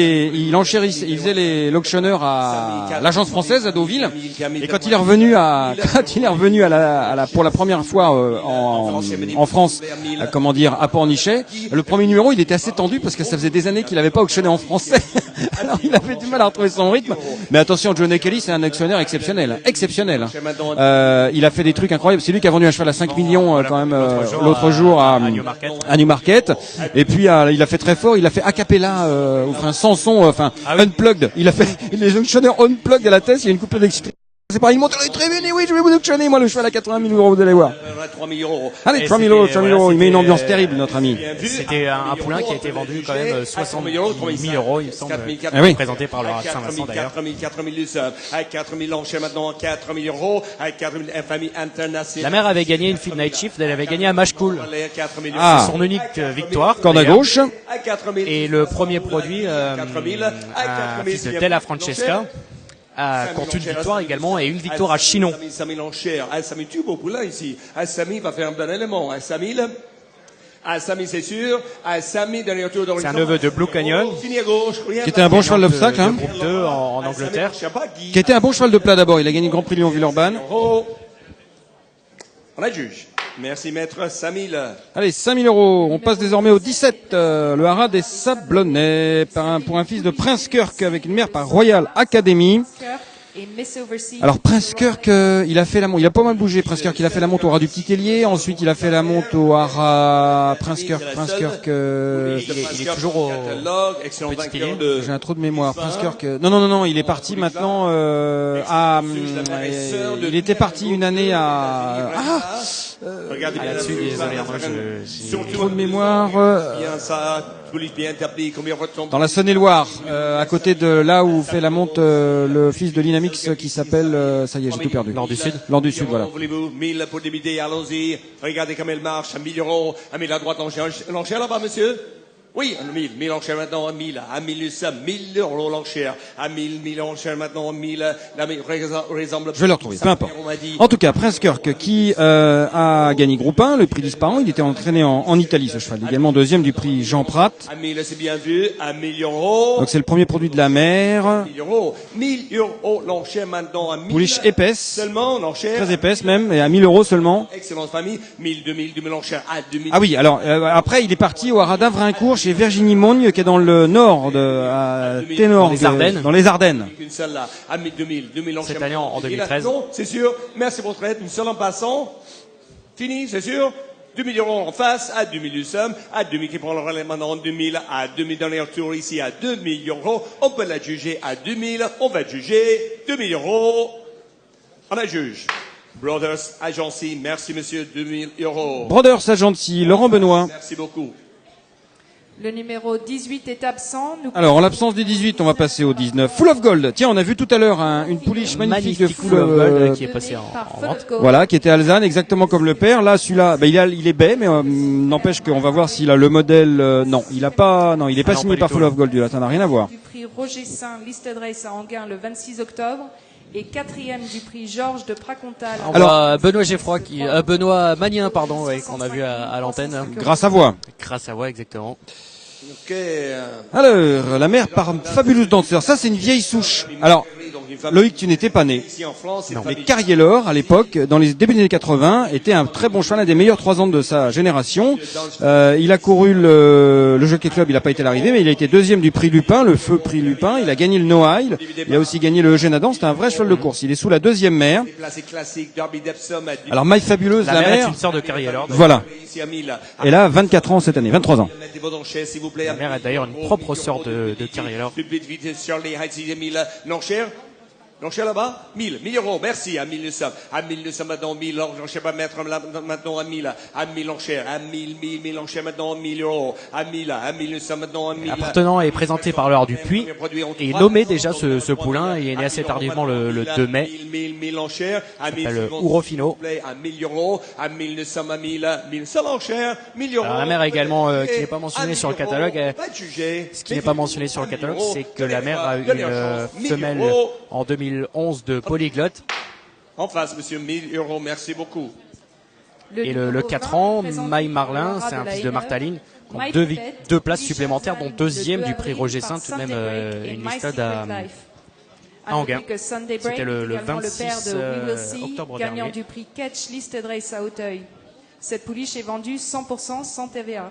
[SPEAKER 2] l'auctionneur à l'agence française à Deauville. Et quand il est revenu pour la première fois en France, à Pornichet, le premier numéro, il était assez tendu parce que ça faisait des années qu'il n'avait pas auctionné en français. Alors il avait du mal à retrouver son rythme. Mais attention, John O'Kelly, c'est un auctionnaire exceptionnel. Il a fait des trucs incroyables. C'est lui qui a vendu un cheval à 5 millions quand même l'autre jour à Newmarket. Et puis il a fait très fort. Il a fait a cappella, sans son, unplugged. Il a fait les auctionneurs unplugged à la tête. Il y a une coupure d'extrait. C'est pas, il monte dans les tribunes, et oui, je vais vous auctionner, moi, le cheval à 80 000 €, vous allez voir.
[SPEAKER 6] 3 000 €.
[SPEAKER 2] Allez, 3 000 €, il met une ambiance terrible, notre ami.
[SPEAKER 3] C'était un poulain qui a été vendu quand même 60 000 €, il me semble, présenté par le Saint-Vincent d'ailleurs.
[SPEAKER 6] 4 000 avec 4 000 enchères maintenant, 4 000 €, avec 4 000 infamie internationale.
[SPEAKER 3] La mère avait gagné une fille Night Shift, elle avait gagné un match cool. C'est son unique victoire.
[SPEAKER 2] Corde à gauche.
[SPEAKER 3] Et le premier produit, un fils de Della Francesca. Compte une victoire également et une victoire à Chinon.
[SPEAKER 6] 5 000 enchères. 5 000 tubes au poulain ici. 5 000 va faire un bon élément. 5 000. À Samy, c'est sûr. À Samy, dernier tour
[SPEAKER 3] C'est un neveu de Blue Canyon.
[SPEAKER 6] Fini à gauche.
[SPEAKER 2] Qui était un bon cheval d'obstacle, hein.
[SPEAKER 3] Groupe 2 en Angleterre.
[SPEAKER 2] Qui était un bon cheval de plat d'abord. Il a gagné le Grand Prix Lyon-Villeurbanne.
[SPEAKER 6] On adjuge. Merci, maître Samil.
[SPEAKER 2] Allez, 5 000 €. On passe désormais au 17. Le haras des Sablonnets pour un fils de Prince Kirk avec une mère par Royal Academy. Alors Prince Kirk, il a pas mal bougé. Prince Kirk, il a fait la monte au haras du Petit Kellier. Ensuite, il a fait la monte au haras Prince Kirk.
[SPEAKER 3] Il est toujours au Petit Kellier.
[SPEAKER 2] J'ai un trou de mémoire. Prince Kirk. Non, il est parti maintenant il était parti une année à
[SPEAKER 6] Regardez bien
[SPEAKER 3] là-dessus, désolé, moi j'ai
[SPEAKER 2] trop de mémoire.
[SPEAKER 6] Bien ça, police bien établi, combien retombe.
[SPEAKER 2] Dans la Saône-et-Loire, à côté de là où fait la monte le fils de Linamix qui s'appelle, ça y est, j'ai tout perdu.
[SPEAKER 3] Nord du Sud.
[SPEAKER 2] Nord du Sud, voilà.
[SPEAKER 6] Voulez-vous 1000 pour débuter, allons-y. Regardez comme elle marche, à 1000 €, à 1000 à droite, l'enchère là-bas, monsieur. Oui, 1000 enchères maintenant, à 1000 ça, 1000 € l'enchère, à 1000 enchères maintenant, 1000,
[SPEAKER 2] je vais le retrouver, peu importe. En tout cas, Prince Kirk qui a gagné groupe 1, le prix Disparant, il était entraîné en Italie ce cheval, également deuxième du prix Jean Prat.
[SPEAKER 6] À 1000, c'est bien vu, à 1 000 €.
[SPEAKER 2] Donc c'est le premier produit de la mer.
[SPEAKER 6] 1000 € l'enchère maintenant, à 1000.
[SPEAKER 2] Pouliche épaisse.
[SPEAKER 6] Seulement l'enchère.
[SPEAKER 2] Très épaisse même, et à 1000 € seulement.
[SPEAKER 6] Excellente famille, 1000, 2000 enchères, à 2000.
[SPEAKER 2] Ah oui, alors après il est parti au haras d'Avrincourt chez Virginie Mogne qui est dans le nord à Ténor, dans les Ardennes.
[SPEAKER 6] Une seule là, à 2000
[SPEAKER 3] cette année en 2013.
[SPEAKER 6] Non, c'est sûr. Merci pour votre aide. Une seule en passant. Fini, c'est sûr. 2000 € en face, à 2000 nous sommes, à 2000 qui prend le relais maintenant, 2000, à 2000 dans les retours ici, à 2000 €. On peut la juger à 2000, on va juger 2000 €. On la juge. Brothers Agency, merci monsieur, 2000 €.
[SPEAKER 2] Brothers Agency, Laurent Benoît.
[SPEAKER 6] Merci beaucoup.
[SPEAKER 5] Le numéro 18 est absent.
[SPEAKER 2] Alors, en l'absence des 18, on va passer au 19. Full of Gold. Tiens, on a vu tout à l'heure une pouliche magnifique de Full of Gold
[SPEAKER 3] qui est passé en vente.
[SPEAKER 2] Voilà, qui était alezane, exactement comme le père. Là, celui-là, il est baie, mais n'empêche qu'on va voir s'il a le modèle. Non, il est pas signé par Full of Gold. Là, ça n'a rien à voir.
[SPEAKER 5] Du prix Roger Saint Listed Race à Anguin le 26 octobre. Et 4e du prix Georges de Pracontal.
[SPEAKER 3] Alors Benoît Magnin, pardon, qu'on a vu à l'antenne.
[SPEAKER 2] Grâce à voix,
[SPEAKER 3] exactement.
[SPEAKER 2] Alors, la mère par Fabulous Dancer, ça c'est une vieille souche. Alors, Loïc, tu n'étais pas né. Non. Mais Carrielor, à l'époque, dans les débuts des années 80, était un très bon cheval, un des meilleurs 3 ans de sa génération. Il a couru le Jockey Club, il n'a pas été l'arrivée, mais il a été deuxième du prix Lupin, le feu prix Lupin. Il a gagné le No Isle. Il a aussi gagné le Eugène Adam. C'était un vrai cheval de course. Il est sous la deuxième mère. Alors, My Fabuleuse, la mère
[SPEAKER 3] est une sœur de Carrielor.
[SPEAKER 2] Voilà. Elle a 24 ans cette année, 23 ans.
[SPEAKER 3] La mère est d'ailleurs une propre sœur de Carrielor.
[SPEAKER 6] L'enchère là-bas, 1000 €, merci, à 1000 nous sommes, maintenant, 1000, l'enchère pas mettre maintenant à 1000 l'enchère, à 1000 l'enchère maintenant, 1000 €, à 1000 nous sommes maintenant, à 1000.
[SPEAKER 3] L'appartenant est présenté par Laure Dupuis, et il nommait déjà ce poulain, il est né assez tardivement le 2 mai.
[SPEAKER 6] 1000 l'enchère, à 1000,
[SPEAKER 3] le Ourofino.
[SPEAKER 6] à 1000 €, à 1000 nous sommes, à 1000 seule enchère, 1000 €.
[SPEAKER 3] Alors la mère également, qui n'est pas mentionnée sur le catalogue, ce qui n'est pas mentionné sur le catalogue, c'est que la mère a eu une femelle en 2011 de polyglotte.
[SPEAKER 6] En face, monsieur, 1000 €, merci beaucoup.
[SPEAKER 3] Et le 4 ans, Maï Marlin, c'est un fils de Martaline, compte deux places supplémentaires, dont deuxième du prix Roger Saint, tout de même une listade à Anguin. C'était le 26 octobre
[SPEAKER 5] gagnant
[SPEAKER 3] dernier.
[SPEAKER 5] du prix Catch Listed Race à Auteuil. Cette pouliche est vendue 100% sans TVA.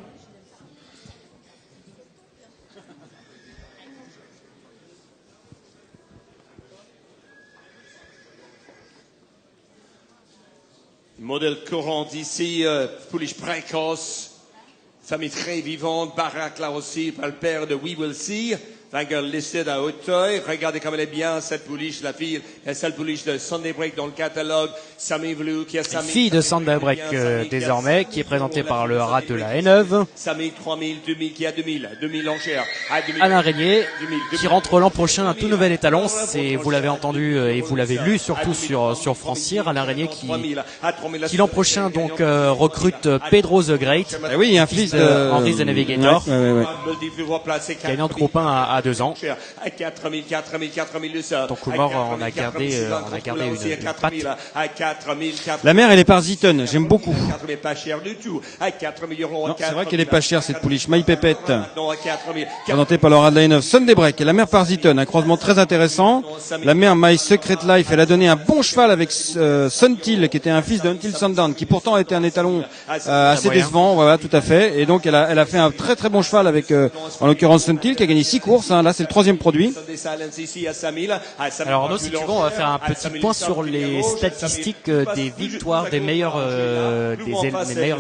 [SPEAKER 6] Modèle courant d'ici, pouliche précoce, famille très vivante, baraque là aussi, par le père de We Will See, vainqueur listed à Auteuil. Regardez comme elle est bien, cette pouliche, la fille, la seule pouliche de Sunday Break dans le catalogue. Samy Vlou, qui a Samy.
[SPEAKER 3] Fille de Sunday Break désormais, qui est présentée par le haras de la Haie-Neuve.
[SPEAKER 6] Samy 3000, 2000, qui a 2000 enchères.
[SPEAKER 3] Alain Régnier, qui rentre l'an prochain un tout nouvel étalon. C'est, vous l'avez entendu et vous l'avez lu surtout sur Francire. Alain Régnier qui l'an prochain donc recrute Pedro the Great.
[SPEAKER 2] Oui, un fils de
[SPEAKER 3] Henri the Navigator.
[SPEAKER 2] Ouais.
[SPEAKER 3] Gagnant de groupe 1 à à 2 ans.
[SPEAKER 6] À 4000, 4000, 4000 le sol.
[SPEAKER 3] Donc Coolmore, on a gardé une patte.
[SPEAKER 6] À 4000,
[SPEAKER 2] La mère, elle est par Ziton, j'aime beaucoup.
[SPEAKER 6] 4000 pas cher du tout. À 4000 euros.
[SPEAKER 2] Non, c'est vrai qu'elle est pas chère cette pouliche. My Pépette. Présentée par Laura de la N9. Sunday Break et la mère par Ziton. Un croisement très intéressant. La mère My Secret Life, elle a donné un bon cheval avec Suntil, qui était un fils d'Until Sundown, qui pourtant était un étalon assez décevant. Voilà, tout à fait. Et donc elle a fait un très très bon cheval avec, en l'occurrence Suntil, qui a gagné 6 courses. Hein. Là, c'est le 3e produit.
[SPEAKER 3] Alors Arnaud, si tu veux, on va faire un petit point sur les statistiques des victoires des meilleurs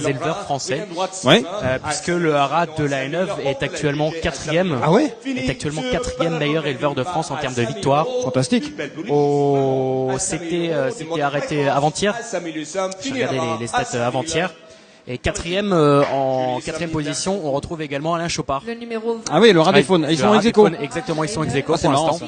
[SPEAKER 3] éleveurs français.
[SPEAKER 2] Ouais.
[SPEAKER 3] Puisque le haras de la N9 est actuellement 4e.
[SPEAKER 2] Ah ouais?
[SPEAKER 3] Est actuellement 4e meilleur éleveur de France en termes de victoires.
[SPEAKER 2] Fantastique.
[SPEAKER 3] C'était arrêté avant-hier. J'ai regardé les stats avant-hier. Et en 4e position, on retrouve également Alain Chopard.
[SPEAKER 5] Le numéro 20.
[SPEAKER 2] Ah oui, le rat des faunes. Ils sont ex aequo.
[SPEAKER 3] Exactement, ils sont ex aequo
[SPEAKER 2] c'est
[SPEAKER 3] pour
[SPEAKER 2] marrant,
[SPEAKER 3] l'instant.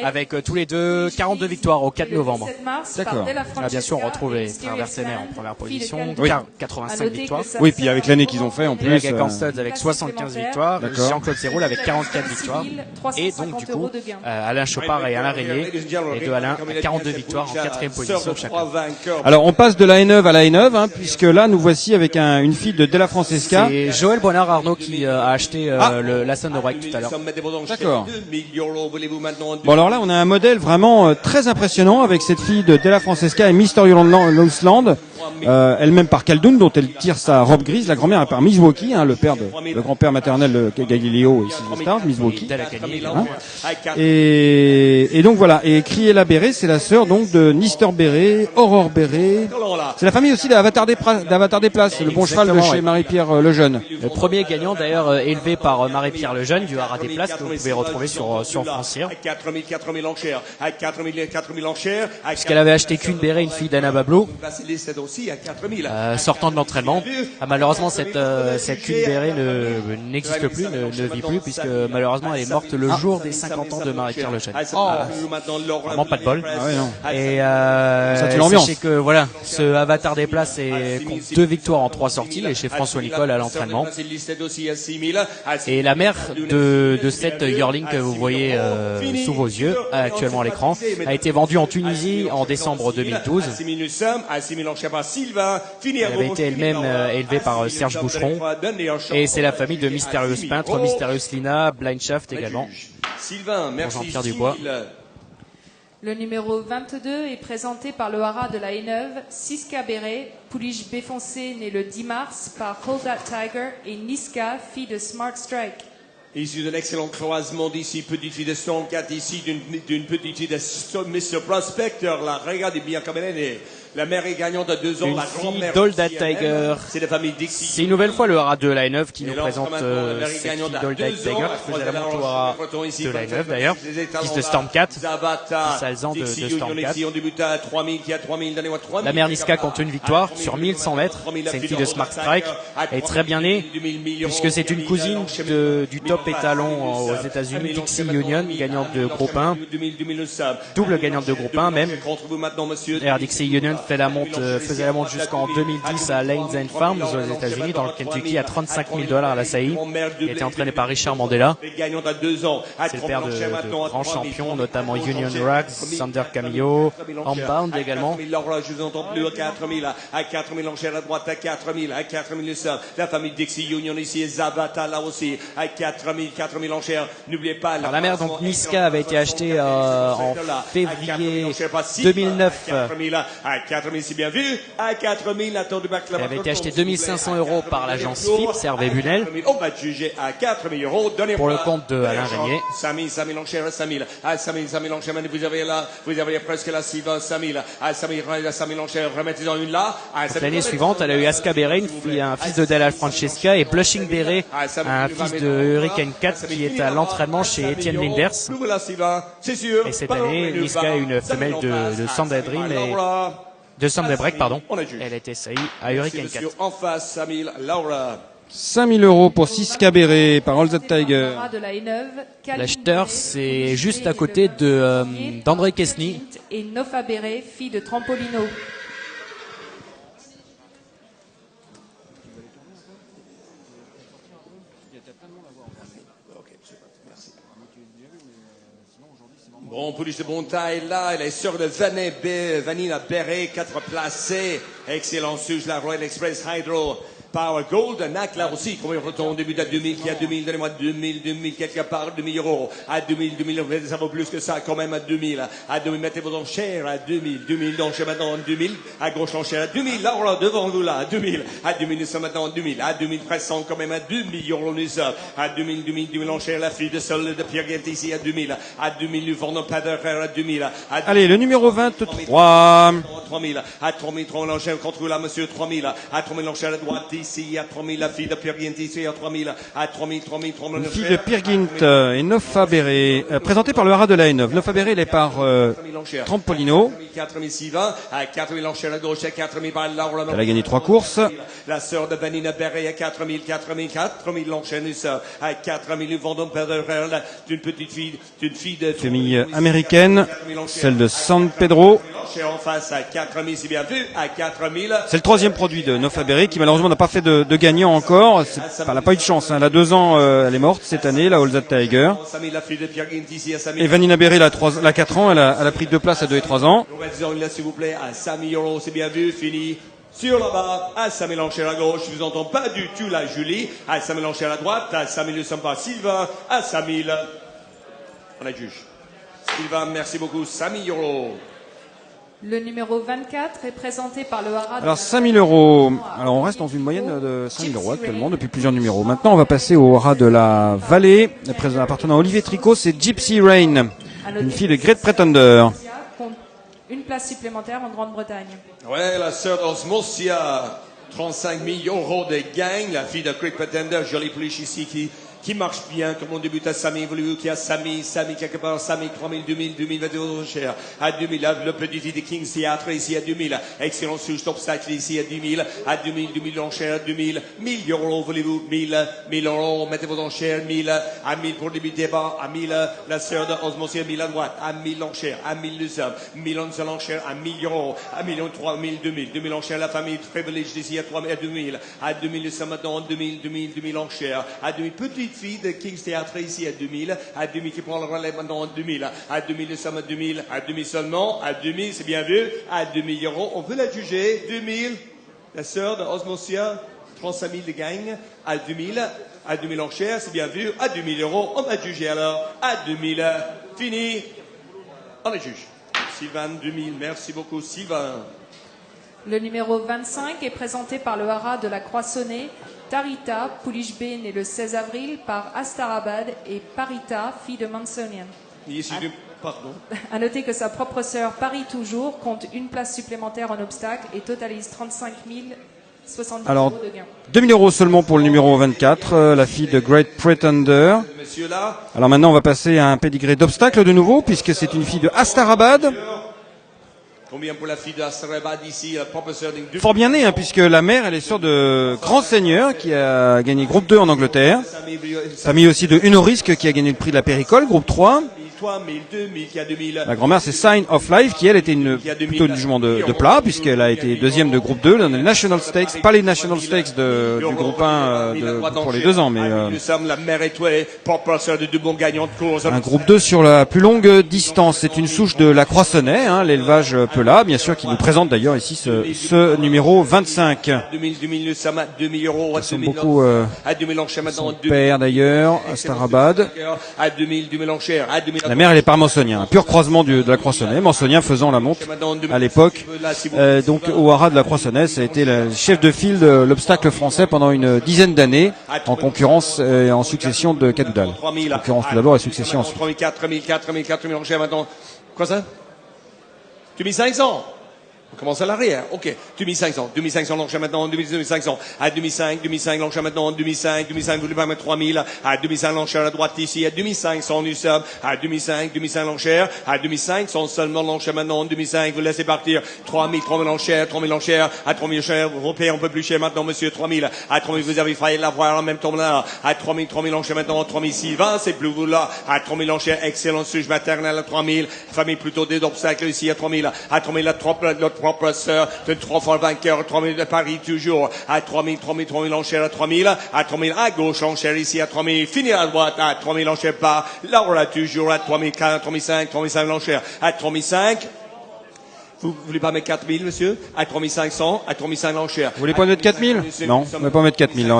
[SPEAKER 3] Avec tous les deux 42 victoires au 4 novembre.
[SPEAKER 2] D'accord.
[SPEAKER 3] Là, bien sûr, on retrouve les Traversener en première position.
[SPEAKER 2] Oui.
[SPEAKER 3] 85 victoires.
[SPEAKER 2] Oui, puis avec l'année qu'ils ont fait en plus.
[SPEAKER 3] Avec Studs avec 75 victoires. Jean-Claude Séroul avec 44 victoires. Et donc, du coup, Alain Chopard et Alain Régnier, les deux Alain, 42 victoires en 4e position chacun.
[SPEAKER 2] Alors, on passe de la N9 à la N9, hein, puisque là, nous voici avec une fille de la Francesca.
[SPEAKER 3] C'est Joël Bonnard Arnaud qui a acheté la Sunday Break tout à l'heure.
[SPEAKER 2] D'accord. Bon, alors là, on a un modèle vraiment très impressionnant avec cette fille de la Francesca et Mystery Longsland, elle-même par Caldoun, dont elle tire sa robe grise. La grand-mère est par Milwaukee, hein, le grand-père maternel de Galileo et ses stars, Milwaukee. Hein. Et donc voilà. Et Criella Béret, c'est la sœur donc de Nister Béret, Aurore Béret. C'est la famille aussi d'Avatar des Places, le bon cheval de chez Marie-Pierre Lejeune.
[SPEAKER 3] Le premier gagnant d'ailleurs élevé par Marie-Pierre Lejeune du haras des Places que vous pouvez retrouver sur Francire. Puisqu'elle avait acheté qu'une Béret, une fille d'Anna Bablo. Sortant de l'entraînement. Malheureusement, cette Cune Béret n'existe plus, ne vit plus, puisque malheureusement elle est morte le jour des 50 ans de Marie-Pierre Lejeune. Vraiment pas de bol.
[SPEAKER 2] Ah ouais, non.
[SPEAKER 3] Et
[SPEAKER 2] ça tue l'ambiance.
[SPEAKER 3] sachez que voilà, ce Avatar des Places compte 2 victoires en 3 sorties et chez François Nicole à l'entraînement. Et la mère de cette yearling que vous voyez sous vos yeux actuellement à l'écran a été vendue en Tunisie en décembre 2012. Elle avait été elle-même élevée par Serge Boucheron et c'est la famille de Mystérieuse Peintre, Mystérieuse Lina, Blind Shaft également. Pour Jean-Pierre Dubois.
[SPEAKER 5] Le numéro 22 est présenté par le haras de la N9, Siska Béret, pouliche béfoncée née le 10 mars par Hold That Tiger et Niska, fille de Smart Strike.
[SPEAKER 6] Issu d'un excellent croisement d'ici, petite fille de Stormcat, ici d'une petite fille de Mr. Prospector, là, regardez bien comme elle est. La mère est gagnante à 2 ans,
[SPEAKER 3] une
[SPEAKER 6] la grand-mère.
[SPEAKER 3] Dolda Tiger.
[SPEAKER 6] C'est la famille Dixie.
[SPEAKER 3] C'est une nouvelle fois le haras de la N9 qui nous présente cette fille Dolda Tiger, qui faisait la montre au haras de la N9 d'ailleurs, fils de Stormcat, 16 ans de Stormcat. La mère Niska compte une victoire sur 1100 mètres. C'est une fille de Smart Strike. Elle est très bien née, puisque c'est une cousine du top étalon aux États-Unis, Dixie Union, gagnante de groupe 1. Double gagnante de groupe 1 même. D'ailleurs, Dixie Union faisait la monte jusqu'en 2010 à Lanes and Farms aux États-Unis, dans le Kentucky, à $35 000 à la SAI. Il a été entraîné par Richard Mandela. C'est le père de grands champions, notamment Union Rags, Sander Camillo, Unbound également.
[SPEAKER 6] À 4000 enchères à droite, à 4000, à 4000 le sol. La famille Dixie Union ici, et Zabata là aussi, à 4000 enchères. N'oubliez pas.
[SPEAKER 3] Alors, la mère donc Niska avait été achetée en février 2009.
[SPEAKER 6] À 4000, c'est bien vu. À 4000, la tour du bac.
[SPEAKER 3] Elle avait été achetée 2500 € par l'agence FIPS, Hervé Bunel.
[SPEAKER 6] On va juger à 4000 €.
[SPEAKER 3] Pour le compte de Alain Régnier.
[SPEAKER 6] 5000 enchères à 5000. À 5000 enchères. Vous avez presque la 5000. À 5000 enchères. Remettez-en une là.
[SPEAKER 3] L'année suivante, elle a eu Aska Béret, un fils de Della Francesca, et Blushing Béret, un fils de Hurricane 4 qui est à l'entraînement chez Étienne Linders. Et cette année, Niska est une femelle de Sunday Dream et de Sunday Break, pardon. Elle a été saillie à Hurricane 4.
[SPEAKER 6] En face,
[SPEAKER 2] 5 000 € pour Siska Béret par All That Tiger.
[SPEAKER 3] L'acheteur, c'est juste à côté d'André Kesny.
[SPEAKER 5] Et Nofa Béret, fille de Trampolino.
[SPEAKER 6] Bon, pouliche de bonne taille là, elle est sur le Vanilla Beret, 4 placés. Excellent sujet, la Royal Express Hydro. Power Gold, NAC là aussi, combien retourne début à 2000, qui a 2000, donnez-moi 2000, quelque part, 2000 euros, à 2000, ça vaut plus que ça, quand même à 2000, mettez vos enchères à 2000 d'enchères maintenant, 2000, à gauche enchères à 2000, là, voilà, devant nous là, à 2000, nous sommes maintenant à 2000, à 2300, quand même à 2000 euros, nous sommes, à 2000 enchères, la fille de sol de Pierre Guette ici, à 2000, nous vendons pas de frère à 2000,
[SPEAKER 2] allez, le numéro 23.
[SPEAKER 6] 3000, à 3000, l'enchère contre là, monsieur, 3000, à 3000 l'enchère à droite, ici, à 3000, la fille de Pierre Guinte, ici, à 3000, à 3000,
[SPEAKER 2] la fille de Pierre Guinte et Nofa Beret, présentée par le haras de la Haineuve. Nofa Beret, elle est par Trampolino.
[SPEAKER 6] 4006, à 4000 l'enchère à gauche, à 4000 par là.
[SPEAKER 2] Elle a gagné 3 courses.
[SPEAKER 6] La sœur de Vanina Beret à 4000 l'enchère, nous sommes, à 4000, nous vendons pas de frère, d'une petite fille, d'une fille de
[SPEAKER 2] famille américaine, celle de San Pedro.
[SPEAKER 6] En face à 4000, c'est bien vu, à 4000.
[SPEAKER 2] C'est le 3e produit de Nofa Beret qui malheureusement n'a pas fait de gagnant encore. Elle n'a pas eu de chance. Hein. Elle a 2 ans, elle est morte cette année, la All That Tiger. Et Vanina Beret, elle a 4 ans, elle a pris 2 places à 2 et 3 ans.
[SPEAKER 6] S'il vous plaît, à 5000 euros, c'est bien vu, fini. Sur la barre, à 5000 enchères à gauche, je vous entends pas du tout la Julie. À 5000 enchères à droite, à 5000 nous sommes pas Sylvain, à 5000. On est juge. Sylvain, merci beaucoup, 5000 euros.
[SPEAKER 5] Le numéro 24 est présenté par le haras.
[SPEAKER 2] Alors 5000 euros. Alors on reste dans une moyenne de 5000 euros actuellement depuis plusieurs numéros. Maintenant on va passer au haras de la Vallée. Appartenant à Olivier Tricot, c'est Gypsy Rain, une fille de Great Pretender.
[SPEAKER 5] Une place supplémentaire en Grande-Bretagne.
[SPEAKER 6] Ouais, la sœur d'Osmosia, 35 000 euros de gain. La fille de Great Pretender, jolie pouliche ici qui marche bien, comme on débute à Samy, voulez-vous qu'il y a Samy quelque part, Samy, 3000, 2000, 20 euros cher, à 2000, le petit fille de King's Theatre ici à 2000, excellent sujet d'obstacle ici à 10 000, à 2000 enchères, 2000, 1000 euros, voulez-vous, 1000 euros, mettez vos enchères, 1000, à 1000 pour débuter bas, à 1000, la sœur de Osmosia, 1000 à droite, à 1000 enchères, à 1000 nous sommes, 1000 enchères, à 1000 euros, à 1 3000, 2000 enchères, la famille privilégiée ici à 3000, à 2000 nous sommes maintenant, 2000 enchères, à 2000 petites fille de King's Theatre ici à 2000, à 2000 qui prend le relais maintenant à 2000, à 2000 nous sommes à 2000 seulement, à 2000 c'est bien vu, à 2000 euros, on veut la juger, 2000, la sœur de Osmosia, 35 000 de gagne, à 2000 enchères, c'est bien vu, à 2000 euros, on va juger alors, à 2000, fini, on est juge. Sylvain, 2000, merci beaucoup Sylvain.
[SPEAKER 5] Le numéro 25 est présenté par le haras de la Croissonnée, Tarita, pouliche B, née le 16 avril, par Astarabad et Parita, fille de Mansonian.
[SPEAKER 6] Pardon.
[SPEAKER 5] À noter que sa propre sœur, Paris Toujours, compte une place supplémentaire en obstacle et totalise 35 070 euros de gain.
[SPEAKER 2] 2000 euros seulement pour le numéro 24, la fille de Great Pretender. Alors maintenant, on va passer à un pédigré d'obstacle de nouveau, puisque c'est une fille de Astarabad.
[SPEAKER 6] Combien pour la fille d'Astarabad ici, la propre sœur d'une...
[SPEAKER 2] Fort bien née, hein, puisque la mère, elle est sœur de Grand Seigneur, qui a gagné groupe 2 en Angleterre. Famille aussi de Unorisque, qui a gagné le prix de la Péricole, groupe 3. La grand-mère, c'est Sign of Life, qui elle était plutôt une jument de plat, puisqu'elle a été deuxième de groupe 2 dans les National Stakes, pas les National Stakes du groupe 1 pour les 2 ans, mais un groupe 2 sur la plus longue distance. C'est une souche de la Croissonnée, hein, l'élevage Pelat, bien sûr, qui nous présente d'ailleurs ici ce numéro 25. Ils sont beaucoup son père d'ailleurs, Astarabad. La mère, elle est par Mansonien, un pur croisement de la Croissonnée, Mansonien faisant la monte à l'époque. Donc au haras de la Croissonnée, ça a été le chef de file de l'obstacle français pendant une dizaine d'années, en concurrence et en succession de Cadoudal. Concurrence tout d'abord et succession ensuite.
[SPEAKER 6] 4000 enchères maintenant. Quoi ça? 2500. On commence à l'arrière. Ok. 2500 l'enchère maintenant, 2500. À 2005 l'enchère maintenant, 2005, vous voulez pas mettre 3000. À 2005 l'enchère à droite ici, à 2500 nous sommes. À 2005 l'enchère. À 2500 seulement l'enchère maintenant, 2005, vous laissez partir. 3000 l'enchère. À 3000 enchères, vous payez un peu plus cher maintenant, monsieur, 3000. À 3000, vous avez failli l'avoir en même temps là. À 3000 l'enchère maintenant, 3006, c'est plus vous là. À 3000 l'enchère, excellent sujet maternel à 3000. Famille plutôt des obstacles ici à 3000. À 3000, propre sœur, de 3 fois le vainqueur, 3000 de Paris toujours, à 3000 enchères à 3000, à gauche enchères ici à 3000, fini à droite à 3000 enchères pas, Laura toujours à 3004, 3005 l'enchère, à 3005. Vous voulez pas mettre 4000, monsieur? À 3500, à 3500 l'enchère.
[SPEAKER 2] Vous voulez pas mettre 4000? Non, on ne va pas mettre 4000.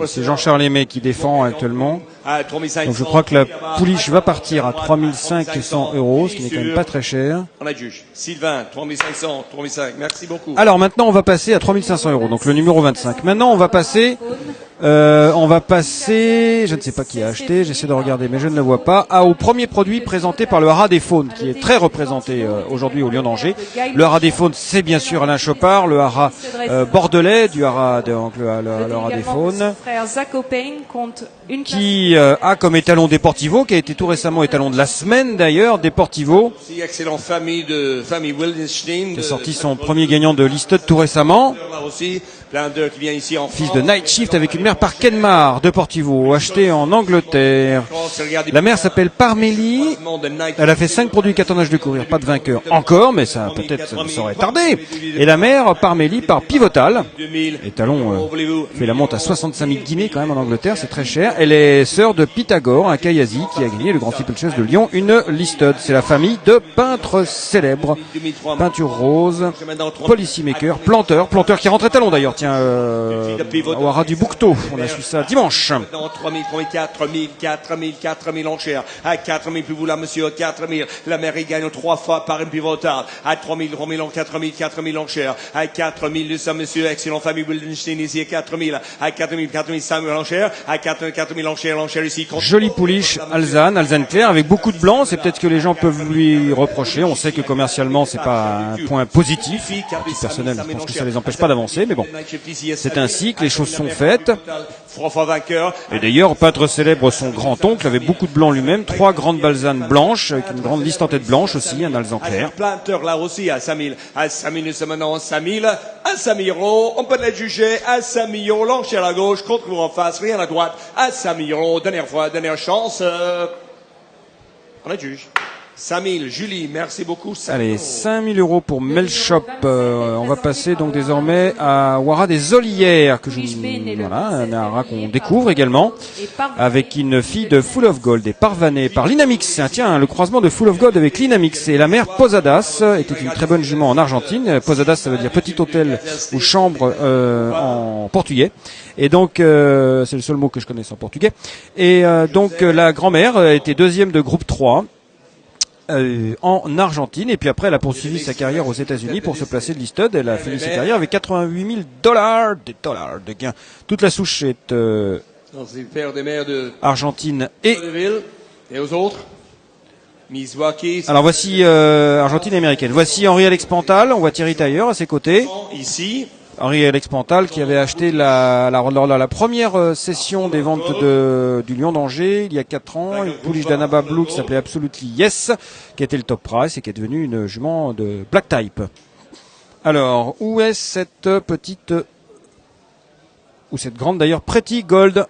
[SPEAKER 2] C'est Jean-Charles Aimé qui défend actuellement. Donc je crois que la pouliche va partir à 3500 €, ce qui n'est quand même pas très cher.
[SPEAKER 6] On adjuge. Sylvain, 3500, 3500. Merci beaucoup.
[SPEAKER 2] Alors maintenant, on va passer à 3500 €. Donc le numéro 25. Maintenant, on va passer, je ne sais pas qui a acheté, j'essaie de regarder, mais je ne le vois pas, au premier produit présenté par le Haras des Faunes, qui est très représenté aujourd'hui au Lion d'Angers. Le Haras des Faunes, c'est bien sûr Alain Chopard, le Haras bordelais du Haras, donc le Haras des Faunes, qui a comme étalon Deportivo, qui a été tout récemment étalon de la semaine d'ailleurs, Deportivo,
[SPEAKER 6] Excellente famille Wildenstein,
[SPEAKER 2] qui a sorti son premier gagnant de Listed tout récemment.
[SPEAKER 6] Qui vient ici en
[SPEAKER 2] Fils de Night Shift avec une mère par Kenmar, Deportivo, acheté en Angleterre. La mère s'appelle Parmélie. Elle a fait 5 produits 14 âges de courir, pas de vainqueur encore, mais ça peut-être ça ne saurait tarder. Et la mère Parmélie par Pivotal. Étalon fait la monte à 65 000 guinées quand même en Angleterre, c'est très cher. Elle est sœur de Pythagore, un Kayazi qui a gagné le Grand Steeplechase de Lyon, une Listed. C'est la famille de peintres célèbres. Peinture rose, policymaker, planteur qui est rentré talon d'ailleurs. Tiens, au Haras du Bouquetot, on a su ça dimanche.
[SPEAKER 6] 3000, 4000 enchères. À 4000, puis vous là, monsieur, 4000. La mère, il gagne 3 fois par une pivotale. À 3000, 4000 enchères. À 4000, ça, monsieur, excellent famille Wildenstein ici, à 4000. À 4000, 5000 enchères. À 4000 enchères ici.
[SPEAKER 2] Jolie pouliche, Alzane Claire, avec beaucoup de blanc. C'est peut-être ce que les gens peuvent lui reprocher. On sait que commercialement, c'est pas un point positif. Personnel, je pense que ça les empêche pas d'avancer, mais bon. C'est ainsi que les choses sont faites. Et d'ailleurs, peintre célèbre, son grand-oncle avait beaucoup de blanc lui-même, 3 grandes balsanes blanches, avec une grande liste en tête blanche aussi, un alzan clair.
[SPEAKER 6] Planteur là aussi à 5000. À 5000, nous sommes maintenant à 5000. À 5000 €, on peut les juger. À 5000 €, l'enchère à gauche, contre vous en face, rien à droite. À 5000 €, dernière chance. On les juge. 5000, Julie, merci beaucoup. 5
[SPEAKER 2] Allez, 5000 € pour Melshop. On va passer donc désormais à Haras des Olières, un Haras qu'on découvre également, avec une fille de Full of Gold et parvanée par Linamix. Tiens, le croisement de Full of Gold avec Linamix. Et la mère Posadas était une très bonne jument en Argentine. Posadas, ça veut dire petit hôtel ou chambre en portugais. Et donc, c'est le seul mot que je connaisse en portugais. Et donc, la grand-mère était deuxième de groupe 3. En Argentine, et puis après elle a poursuivi sa carrière aux États-Unis pour se placer de Listed. Elle a fini sa carrière avec 88 000 $ de gains. Toute la souche est Argentine et
[SPEAKER 6] aux autres.
[SPEAKER 2] Alors voici Argentine et américaine. Voici Henri Alex Pantal, on voit Thierry Tailleur à ses côtés.
[SPEAKER 6] Ici.
[SPEAKER 2] Henri Alex Pantal qui avait acheté la première session des ventes du Lion d'Angers il y a 4 ans, une pouliche d'Anaba Blue qui s'appelait Absolutely Yes, qui était le top price et qui est devenue une jument de Black Type. Alors, où est cette petite, ou cette grande d'ailleurs, Pretty Gold?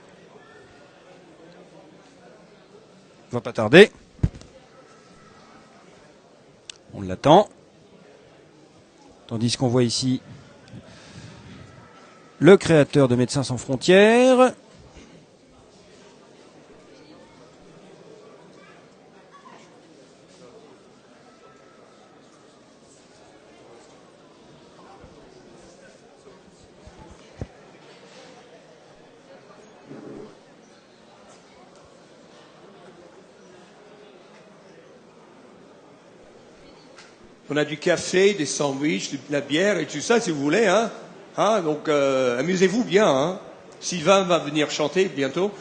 [SPEAKER 2] Va pas tarder. On l'attend. Tandis qu'on voit ici le créateur de Médecins sans frontières.
[SPEAKER 6] On a du café, des sandwichs, de la bière et tout ça si vous voulez, hein. Donc amusez-vous bien, hein. Sylvain va venir chanter bientôt.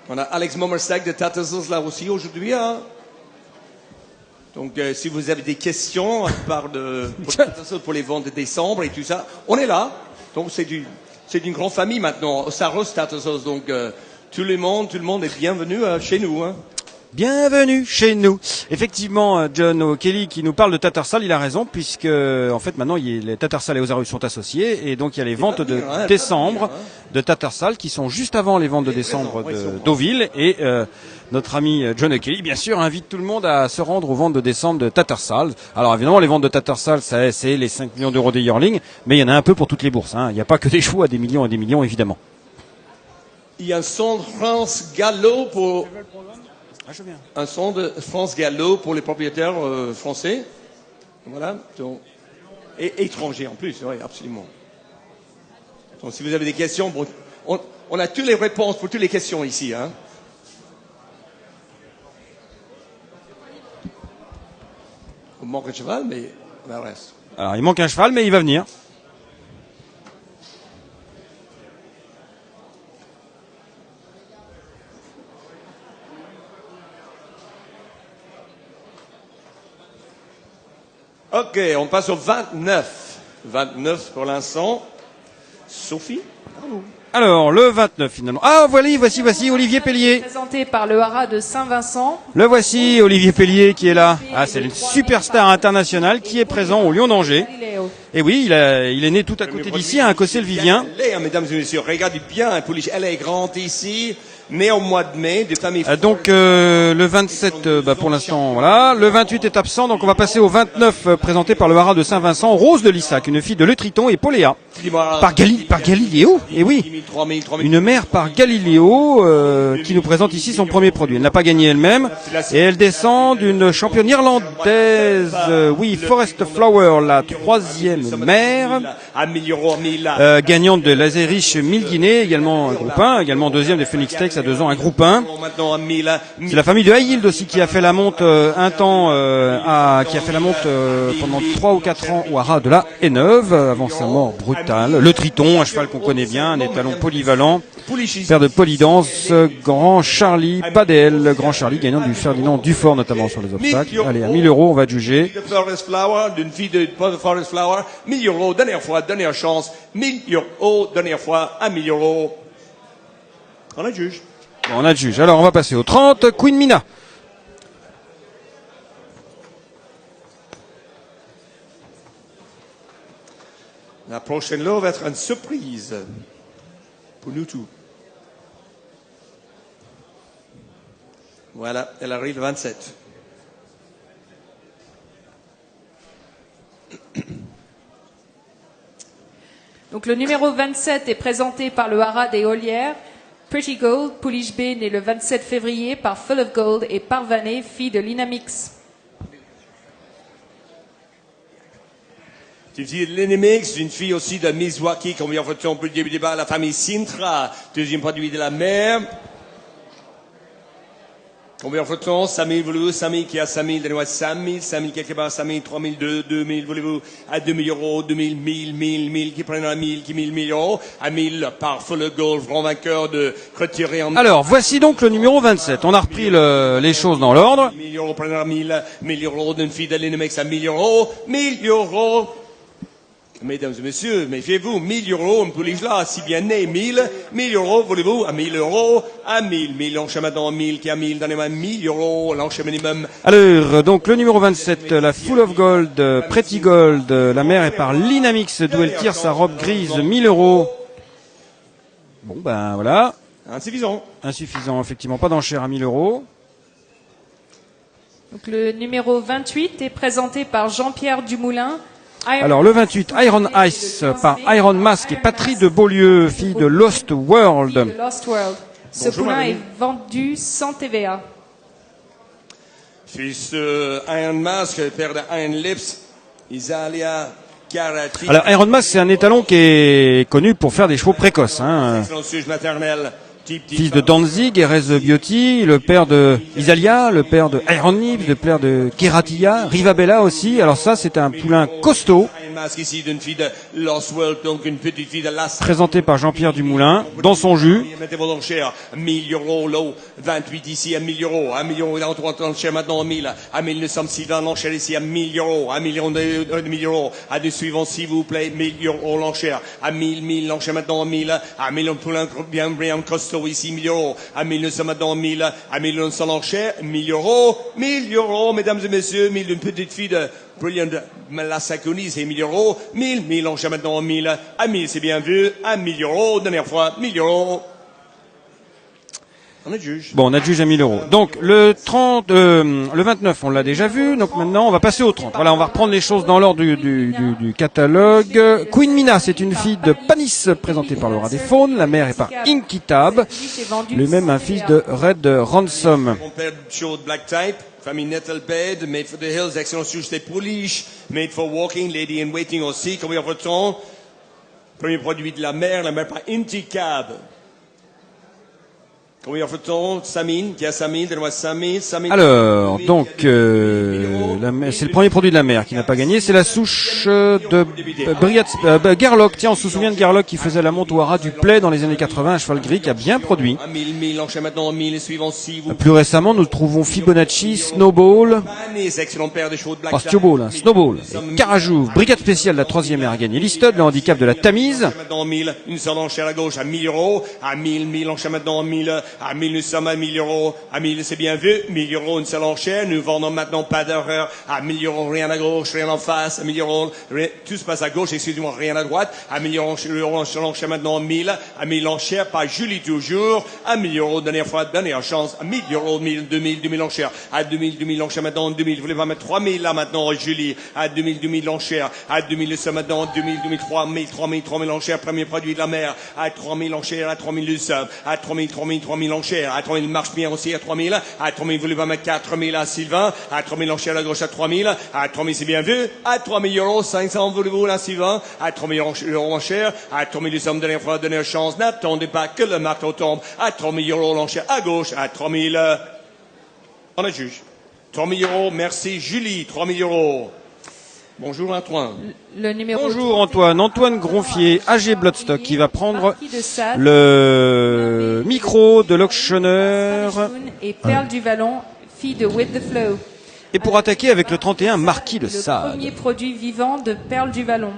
[SPEAKER 6] On a Alex Momerstag de Tattersall's là aussi aujourd'hui, hein. Donc si vous avez des questions à part pour les ventes de décembre et tout ça, on est là. Donc c'est une grande famille maintenant, Saros Tattersall's. Donc tout le monde est bienvenu chez nous, hein.
[SPEAKER 2] Bienvenue chez nous. Effectivement, John O'Kelly qui nous parle de Tattersall, il a raison puisque en fait maintenant les Tattersall et Ozarus sont associés et donc il y a les ventes de décembre de Tattersall qui sont juste avant les ventes de décembre de Deauville et notre ami John O'Kelly bien sûr invite tout le monde à se rendre aux ventes de décembre de Tattersall. Alors évidemment les ventes de Tattersall c'est les 5 millions d'euros des yearlings, mais il y en a un peu pour toutes les bourses. Il n'y a pas que des chevaux à des millions et des millions évidemment.
[SPEAKER 6] Il y a un son de France Gallo pour... Un son de France Gallo pour les propriétaires français. Voilà. Donc, et étrangers en plus, oui, absolument. Donc si vous avez des questions, bon, on a toutes les réponses pour toutes les questions ici. Hein. Il manque un cheval, mais on reste.
[SPEAKER 2] Alors il manque un cheval, mais il va venir.
[SPEAKER 6] Ok, on passe au 29. 29 pour l'instant. Sophie,
[SPEAKER 2] alors, le 29 finalement. Ah, voici Olivier Pellier.
[SPEAKER 5] Présenté par le haras de Saint-Vincent.
[SPEAKER 2] Le voici, Olivier Pellier qui est là. Ah, c'est une superstar internationale qui est présent au Lion d'Angers. Et oui, il est né tout à côté d'ici, à Cossé-le-Vivien.
[SPEAKER 6] Mesdames et messieurs, regardez bien, Pouliche, elle est grande ici. Né au mois de mai, de famille.
[SPEAKER 2] Donc le 27, pour l'instant, voilà. Le 28 est absent, donc on va passer au 29, présenté par le haras de Saint-Vincent, Rose de Lissac, une fille de Le Triton et Poléa. Par Galiléo, et oui. Une mère par Galiléo, qui nous présente ici son premier produit. Elle n'a pas gagné elle-même, et elle descend d'une championne irlandaise, oui, Forest Flower, la troisième mère, gagnante de l'Azerich 1000 Guinées, également un groupe 1, également deuxième des Phoenix Stakes à 2 ans, un groupe 1. C'est la famille de Hayhild aussi qui a fait la monte un temps, qui a fait la monte pendant 3 ou 4 ans au haras de la Haie-Neuve, avant sa mort brutale. Le Triton, un cheval qu'on connaît bien, un étalon polyvalent, père de Polydance, Grand Charlie Padel, Grand Charlie gagnant du Ferdinand Dufort notamment sur les obstacles. Allez, à 1000 euros, on va juger.
[SPEAKER 6] D'une fille de Forest Flower, 1000 euros, dernière fois, dernière chance, 1000 euros, dernière fois, 1 000 euros. On a le juge.
[SPEAKER 2] Bon, on a le juge. Alors, on va passer au 30, Queen Mina.
[SPEAKER 6] La prochaine lot va être une surprise pour nous tous. Voilà, elle arrive le 27.
[SPEAKER 5] Donc le numéro 27 est présenté par le haras des Ollières. Pretty Gold, Pouliche B, né le 27 février par Full of Gold et Parvané, fille de Linamix.
[SPEAKER 6] C'est une fille de Linamix, une fille aussi de Mizwaki, comme on peut le débat, la famille Sintra, deuxième produit de la mer. Combien de 5000, voulez-vous? 5000 qui a 5000, donnez-moi 5000, 5000 quelque part, 5000, 3000, 2000, voulez-vous? À 2000 euros, 2000, 1000, qui prennent à 1000, qui 1000 euros, à 1000 par Full of Gold, grand vainqueur de retirer en...
[SPEAKER 2] Alors, voici donc le numéro 27. On a repris les choses dans l'ordre.
[SPEAKER 6] 1000 euros, prenez à 1000 euros d'une fille de Linamix à 1000 euros, 1000 euros. Mesdames et messieurs, méfiez-vous, 1000 euros, un pouliche là, si bien né, 1000 euros, voulez-vous, à 1000 euros, à 1000, l'enchère maintenant 1000, qui a 1000, donnez-moi 1000 euros, l'enchère minimum.
[SPEAKER 2] Alors, donc, le numéro 27, la Full of Gold, Pretty Gold, la mère est par Linamix, d'où elle tire sa robe grise, 1000 euros. Bon, ben, voilà.
[SPEAKER 6] Insuffisant.
[SPEAKER 2] Insuffisant, effectivement, pas d'enchère à 1000 euros.
[SPEAKER 5] Donc, le numéro 28 est présenté par Jean-Pierre Dumoulin.
[SPEAKER 2] Alors le 28, Iron Ice par Iron Mask et Patrie de Beaulieu, fille de Lost World.
[SPEAKER 5] Ce poulain est vendu sans TVA.
[SPEAKER 6] Fils Iron Mask, père de Iron Lips, Isalia Karati.
[SPEAKER 2] Alors Iron Mask, c'est un étalon qui est connu pour faire des chevaux précoces. Fils de Danzig, Erez Biotti, le père de Isalia, le père de Iron Lips, le père de Keratia, Rivabella aussi. Alors ça, c'est un poulain costaud.
[SPEAKER 6] masque ici d'une fille de Lost World, donc une petite fille de Last.
[SPEAKER 2] Présenté par Jean-Pierre Dumoulin, dans son jus.
[SPEAKER 6] Mettez vos enchères, 1000 euros, lot, 28 ici à 1000 euros, 1 million, dans 3 enchères maintenant 1000, à 1000, nous sommes 6 dans l'enchère ici à 1000 euros, 1 million de 1000 euros, à deux suivants s'il vous plaît, 1000 euros l'enchère, à 1000, l'enchère maintenant 1000, à 1000 pour un bien costaud ici, 1000 euros, à 1000, nous sommes maintenant 1000, à 1000, nous sommes l'enchère, 1000 euros, mesdames et messieurs, 1000 d'une petite fille de Brilliant Malasaconis, c'est 1000 euros, 1000, l'enchère maintenant 1000, à 1000, c'est bien vu, à 1000 euros, dernière fois, 1000 euros. On adjuge.
[SPEAKER 2] Bon, on adjuge à 1000 euros. Donc, le 29, on l'a déjà vu. Donc maintenant, on va passer au 30. Voilà, on va reprendre les choses dans l'ordre du catalogue. Queen Mina, c'est une fille de Panis, présentée par Laura des Faunes. La mère est par Inky Tab. Lui-même un fils de Red Ransom.
[SPEAKER 6] Famille Nettle Bed, Made for the Hills, excellent sujet des pouliches, Made for Walking, Lady in Waiting aussi. Combien de temps? Premier produit de la mer par Inky Cab. Combien de temps? Samine, qui a Samine, donne-moi Samine.
[SPEAKER 2] Alors, donc, c'est le premier produit de la mer qui n'a pas gagné. C'est la souche de Gerlock. Tiens, on se souvient de Gerlock qui faisait la monte au haras du Play dans les années 80, un cheval gris qui a bien produit. Plus récemment, nous trouvons Fibonacci, Snowball, Snowball, et Carajou, brigade spéciale de la troisième ère a gagné. Listed, le handicap de la Tamise.
[SPEAKER 6] Une seule enchère à gauche à 1000 euros, à 1000, enchère maintenant 1000. À 1000, nous sommes à 1000 euros. À 1000, c'est bien vu. 1000 euros, une seule enchère. Nous vendons maintenant pas d'erreur. À 1000 euros, rien à gauche, rien en face. À 1000 euros, tout se passe à gauche, excusez-moi, rien à droite. À 1000 euros, l'enchère maintenant 1000. À 1000 enchères, pas Julie toujours. À 1000 euros, dernière fois, dernière chance. À 1000 euros, 1000, 2000 enchères. À 2000 enchères maintenant 2000. Vous voulez pas mettre 3000 là maintenant, Julie. À 2000 enchères. À 2000, nous sommes maintenant 2000, 3000 enchères. Premier produit de la mer. À 3000 enchères, à 3000 nous sommes. À 3000 l'enchère, à 3000 marche bien aussi, à 3000, à 3000 vous voulez pas mettre 4000 à Sylvain, à 3000 l'enchère à gauche à 3000, à 3000 c'est bien vu, à 3000 euros, 500 voulez-vous là Sylvain, à 3000 euros l'enchère, à 3000 nous sommes dernière chance, n'attendez pas que le marteau tombe, à 3000 euros l'enchère à gauche, à 3000, on adjuge. 3000 euros, merci Julie, 3000 euros. Bonjour Antoine.
[SPEAKER 2] Bonjour Antoine. Antoine Gronfier, AG Bloodstock, qui va prendre le micro de l'auctionneur.
[SPEAKER 5] Et Perle du Vallon, fille de With the Flow.
[SPEAKER 2] Et pour attaquer avec le 31, Marquis de Sade.
[SPEAKER 5] Le premier produit vivant de Perle du Vallon.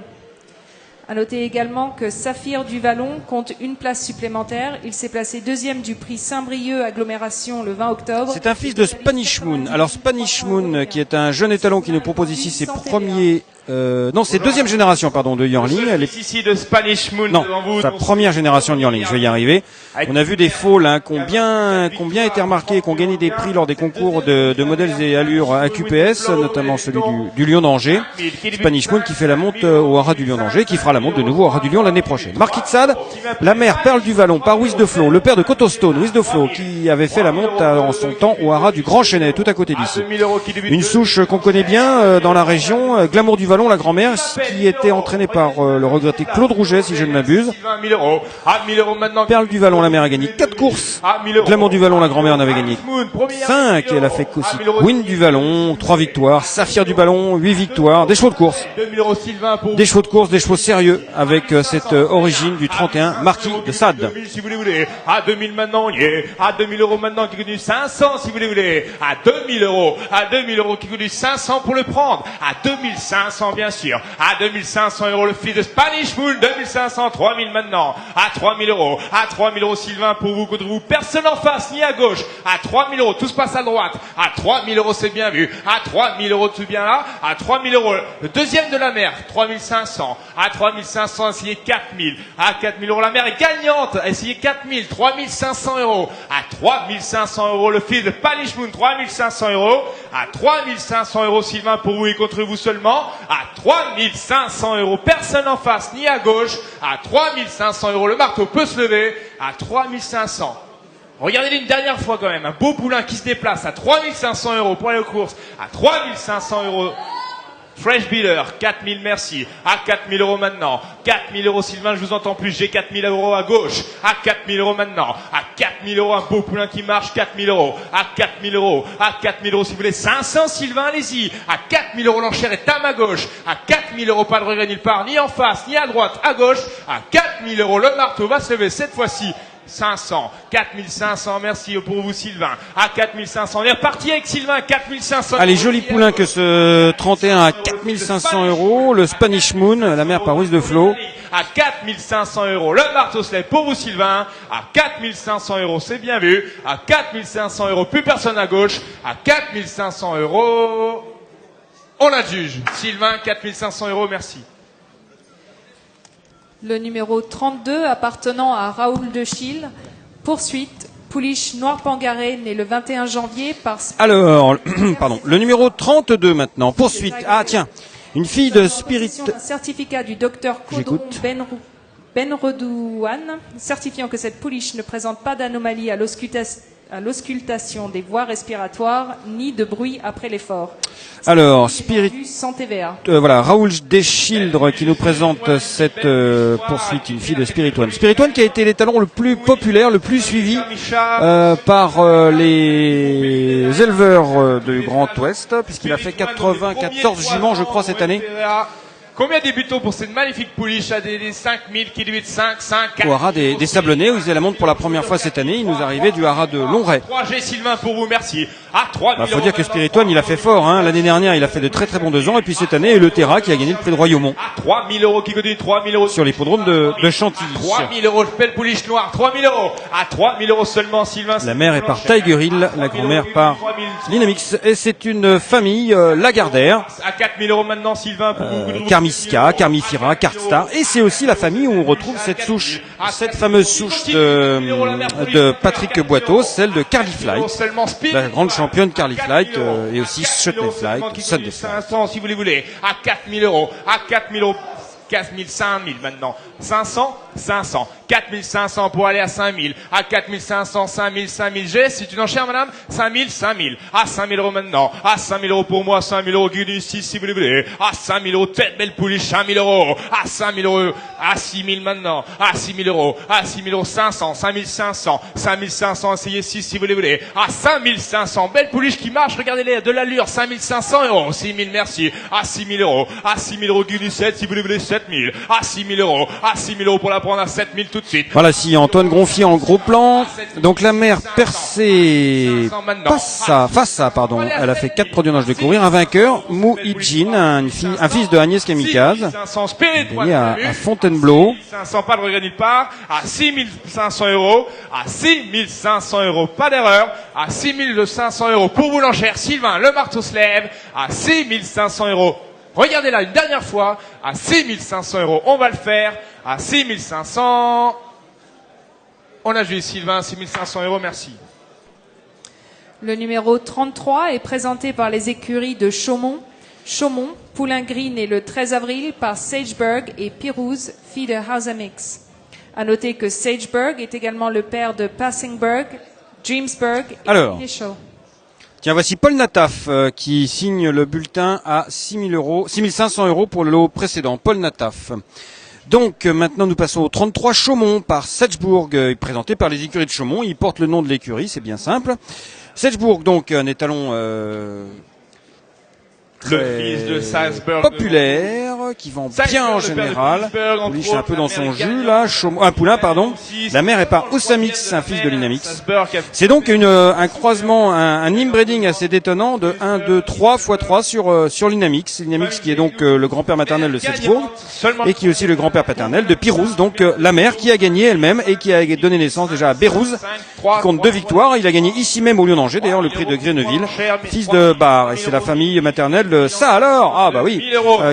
[SPEAKER 5] À noter également que Saphir du Vallon compte une place supplémentaire. Il s'est placé deuxième du prix Saint-Brieuc Agglomération le 20 octobre.
[SPEAKER 2] C'est un fils de Spanish Moon. Alors Spanish Moon, qui est un jeune étalon qui nous propose ici ses premiers... c'est deuxième génération, pardon, de Yearling. Elle est
[SPEAKER 6] ici de Spanish Moon.
[SPEAKER 2] Non, sa première génération de Yearling. Je vais y arriver. On a vu des foals qui ont bien été remarqués, qui ont gagné des prix lors des concours de modèles et allures AQPS, notamment celui du Lion d'Angers. Spanish Moon qui fait la monte au haras du Lion d'Angers, qui fera la monte de nouveau au haras du Lion l'année prochaine. Marquis de Sade, la mère Perle du Vallon par Wiz de Flo, le père de Cotostone, Wiz de Flo, qui avait fait la monte en son temps au haras du Grand Chenet, tout à côté d'ici. Une souche qu'on connaît bien dans la région, Glamour du Vallon, la grand-mère, qui était entraînée par le regretté Claude Rouget, si je ne m'abuse. Perle du Vallon, la mère a gagné 4 courses. Glamour du Vallon, la grand-mère en avait gagné 5. Elle a fait aussi Win du Vallon, 3 victoires. Saphir du Vallon, 8 victoires. Des chevaux de course. Des chevaux de course, des chevaux sérieux, avec cette origine du 31 Marquis de Sade.
[SPEAKER 6] Si vous voulez, à 2000 maintenant, à 2000 euros maintenant qui coûte 500 si vous voulez, à 2000 euros qui coûte 500 pour le prendre, à 2500 bien sûr, à 2500 euros le fils de Spanish Moon, 2500, 3000 maintenant, à 3000 euros Sylvain pour vous, contre vous, personne en face ni à gauche, à 3000 euros, tout se passe à droite, à 3000 euros c'est bien vu, à 3000 euros tout bien là, à 3000 euros le deuxième de la mer, 3500, à 3500 essayez 4000, à 4000 euros la mer est gagnante, essayez 4000, 3500 euros, à 3500 euros le fils de Spanish Moon, 3500 euros, à 3500 euros Sylvain pour vous et contre vous seulement, à 3500 euros, personne en face ni à gauche, à 3500 euros, le marteau peut se lever, à 3500. Regardez une dernière fois quand même, un beau poulain qui se déplace à 3500 euros pour aller aux courses, à 3500 euros. Fresh Beater, 4000 merci, à 4000 euros maintenant, 4000 euros Sylvain, je vous entends plus, j'ai 4000 euros à gauche, à 4000 euros maintenant, à 4000 4000 euros, un beau poulain qui marche, 4000 euros, à 4000 euros, à 4000 euros si vous voulez, 500 Sylvain, allez-y, à 4000 euros, l'enchère est à ma gauche, à 4000 euros, pas de regret nulle part, ni en face, ni à droite, à gauche, à 4000 euros, le marteau va se lever cette fois-ci. 500, 4500, merci pour vous Sylvain, à 4500, on est reparti avec Sylvain, 4500.
[SPEAKER 2] Allez, joli poulain que ce 31 à 4500 euros, le Spanish Moon, la mère par Ruiz de Flo.
[SPEAKER 6] À 4500 euros, le marteau se lève pour vous Sylvain, à 4500 euros, c'est bien vu, à 4500 euros, plus personne à gauche, à 4500 euros, on adjuge. Sylvain, 4500 euros, merci.
[SPEAKER 5] Le numéro 32 appartenant à Raoul de Chille. Poursuite, pouliche noir pangaré, né le 21 janvier par...
[SPEAKER 2] Alors, pardon, le numéro 32 maintenant. Poursuite. Ah tiens, une fille de Spirit...
[SPEAKER 5] Un certificat du docteur Caudron Benredouane, certifiant que cette pouliche ne présente pas d'anomalie à l'auscultation des voies respiratoires, ni de bruit après l'effort.
[SPEAKER 2] Alors, Spirit...
[SPEAKER 5] Sans TVA.
[SPEAKER 2] Voilà, Raoul Deschildre qui nous présente cette poursuite, une fille de Spirit One. Spirit One qui a été l'étalon le plus populaire, le plus suivi par les éleveurs du Grand Ouest, puisqu'il a fait 94 juments, je crois, cette année.
[SPEAKER 6] Combien débutons pour cette magnifique pouliche à des 5000 qui débutent 5, 4.
[SPEAKER 2] Au haras des Sablonnets, où ils faisaient la montre pour la première fois cette année. Il nous arrivait du haras de Longray.
[SPEAKER 6] 3G Sylvain pour vous, merci. À 3000
[SPEAKER 2] faut dire que Spirit One, il a fait fort, hein. L'année dernière, il a fait de très très bons 2 ans. Et puis cette année, le Terra qui a gagné le prix de Royaumont.
[SPEAKER 6] À 3000 euros qui continue, 3000 euros.
[SPEAKER 2] Sur l'hippodrome de Chantilly.
[SPEAKER 6] 3000 euros, belle pouliche noire, 3000 euros. À 3000 euros seulement, Sylvain.
[SPEAKER 2] La mère est par Tiger Hill, la grand-mère par Dynamix. Et c'est une famille Lagardère.
[SPEAKER 6] À 4000 euros maintenant, Sylvain, pour vous.
[SPEAKER 2] Carmisca, Carmifira, Cardstar. Et c'est aussi la famille où on retrouve cette souche, cette fameuse souche de Patrick Boiteau, celle de Carly Flight. La grande championne Carly Flight et aussi Sunday Flight.
[SPEAKER 6] Si vous les voulez, à 4000 euros, à 4000 euros. 4000, 5000 maintenant. 500, 500. 4500 pour aller à 5000. À 4500, 5000, 5000. G, c'est une enchère, madame? 5000, 5000. À 5000 euros maintenant. À 5000 euros pour moi, 5000 euros. Guinus, si vous voulez. À 5000 euros, tête belle pouliche, 5000 euros. À 5000 euros. À 6000 maintenant. À 6000 euros. À 6000 euros, 500, 5500. 5500, essayez 6 si vous voulez. À 5500. Belle pouliche qui marche, regardez-les, de l'allure. 5500 euros. 6000, merci. À 6000 euros. À 6000 euros, Guinus 7 si vous voulez. 7000. À 6000 euros. À 6000 euros pour la prendre à 7000 tout de suite.
[SPEAKER 2] Voilà, si Antoine Gronfier en gros plan. Donc la mère percée face à, pardon. Elle a fait 4 produits en âge de courir. Un vainqueur, Mou Ijin, un fils de Agnès Kamikaze. Gagné à Fontainebleau.
[SPEAKER 6] 500, pas de regret nulle part. À 6500 euros. À 6500 euros, pas d'erreur. À 6500 euros pour vous l'enchère. Sylvain, le marteau se lève. À 6500 euros. Regardez là une dernière fois, à 6500 euros, on va le faire, à 6500, on a joué Sylvain, 6500 euros, merci.
[SPEAKER 5] Le numéro 33 est présenté par les écuries de Chaumont, Poulain Gris né le 13 avril par Sageberg et Pirouz, fille de Hausamix. À noter que Sageberg est également le père de Passingberg, Dreamsberg et Initial.
[SPEAKER 2] Tiens, voici Paul Nataf qui signe le bulletin à 6500 euros pour le lot précédent. Paul Nataf. Donc maintenant nous passons au 33 Chaumont par Sedgeburg, présenté par les écuries de Chaumont. Il porte le nom de l'écurie, c'est bien simple. Sedgeburg, donc un étalon
[SPEAKER 6] le fils de Salzburg,
[SPEAKER 2] populaire, qui vend bien en général. Pouliche un peu dans son jus, là. Un poulain, pardon. La mère est par Osamix, un fils de l'Inamix. C'est donc un croisement, un inbreeding assez détonnant de 1, 2, 3 x 3 sur l'Inamix. L'Inamix qui est donc le grand-père maternel de Sedgeburg et qui est aussi le grand-père paternel de Pirouz, donc la mère qui a gagné elle-même et qui a donné naissance déjà à Bérouz, qui compte 2 victoires. Il a gagné ici même au Lion d'Angers, d'ailleurs, le prix de Greneville, fils de Bar. Et c'est la famille maternelle ça alors, ah bah oui,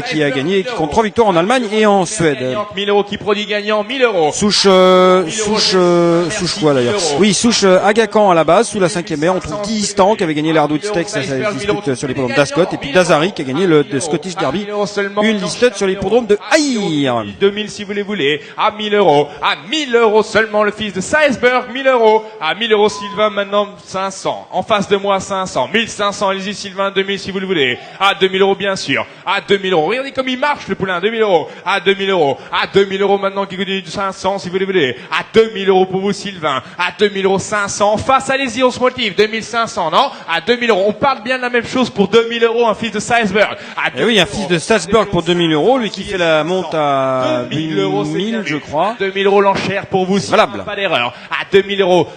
[SPEAKER 2] qui a gagné, qui compte 3 victoires en Allemagne et en Suède.
[SPEAKER 6] 1000 euros qui produit gagnant, 1000 euros.
[SPEAKER 2] Souche quoi d'ailleurs? Oui, souche Agacan à la base, sous la 5e ère, on trouve Guy Stan qui avait gagné l'Hardwood Stakes, ça dispute sur l'hippodrome d'Ascot, et puis Dazari qui a gagné le Scottish Derby, une listed sur l'hippodrome de Haïr.
[SPEAKER 6] 2000 si vous les voulez, à 1000 euros, à 1000 euros seulement le fils de Salzburg, 1000 euros, à 1000 euros Sylvain maintenant 500, en face de moi 500, 1500, allez-y Sylvain, 2000 si vous le voulez, à 2000 euros bien sûr, à 2000 euros, regardez comme il marche. marche le poulain, 2000 euros, à 2000 euros, à 2000 euros maintenant qui continue de 500 si vous voulez, à 2000 euros pour vous Sylvain, à 2000 euros 500, en face, allez-y, on se motive, 2500, non? À 2000 euros, on parle bien de la même chose pour 2000 euros, un fils de Salzburg.
[SPEAKER 2] Et oui, un fils de Salzburg pour 2000 euros, lui qui fait la monte à 2000 je crois.
[SPEAKER 6] 2000 euros l'enchère pour vous Sylvain, pas d'erreur, à 2000 euros.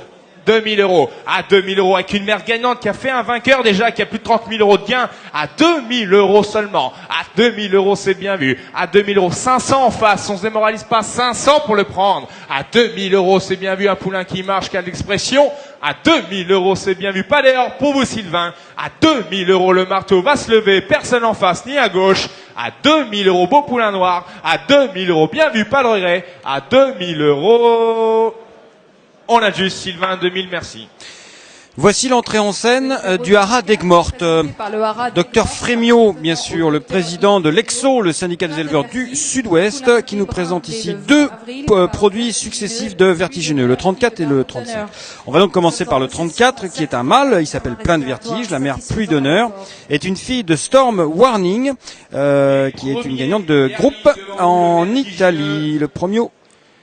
[SPEAKER 6] 2000 euros, à 2000 euros, avec une mère gagnante qui a fait un vainqueur déjà, qui a plus de 30 000 euros de gain, à 2000 euros seulement, à 2000 euros, c'est bien vu, à 2000 euros, 500 en face, on se démoralise pas, 500 pour le prendre, à 2000 euros, c'est bien vu, un poulain qui marche, qui a de l'expression, à 2000 euros, c'est bien vu, pas d'erreur pour vous Sylvain, à 2000 euros, le marteau va se lever, personne en face, ni à gauche, à 2000 euros, beau poulain noir, à 2000 euros, bien vu, pas de regret, à 2000 euros, on a juste Sylvain 2000, merci.
[SPEAKER 2] Voici l'entrée en scène du haras d'Aigues-Mortes. Docteur Frémiot, bien sûr, le président de l'EXO, le syndicat des éleveurs du Sud-Ouest, qui nous présente ici deux produits successifs de vertigineux, le 34 et le 35. On va donc commencer par le 34, qui est un mâle, il s'appelle Plein de Vertige, la mère Pluie d'honneur, est une fille de Storm Warning, qui est une gagnante de groupe en Italie, le premier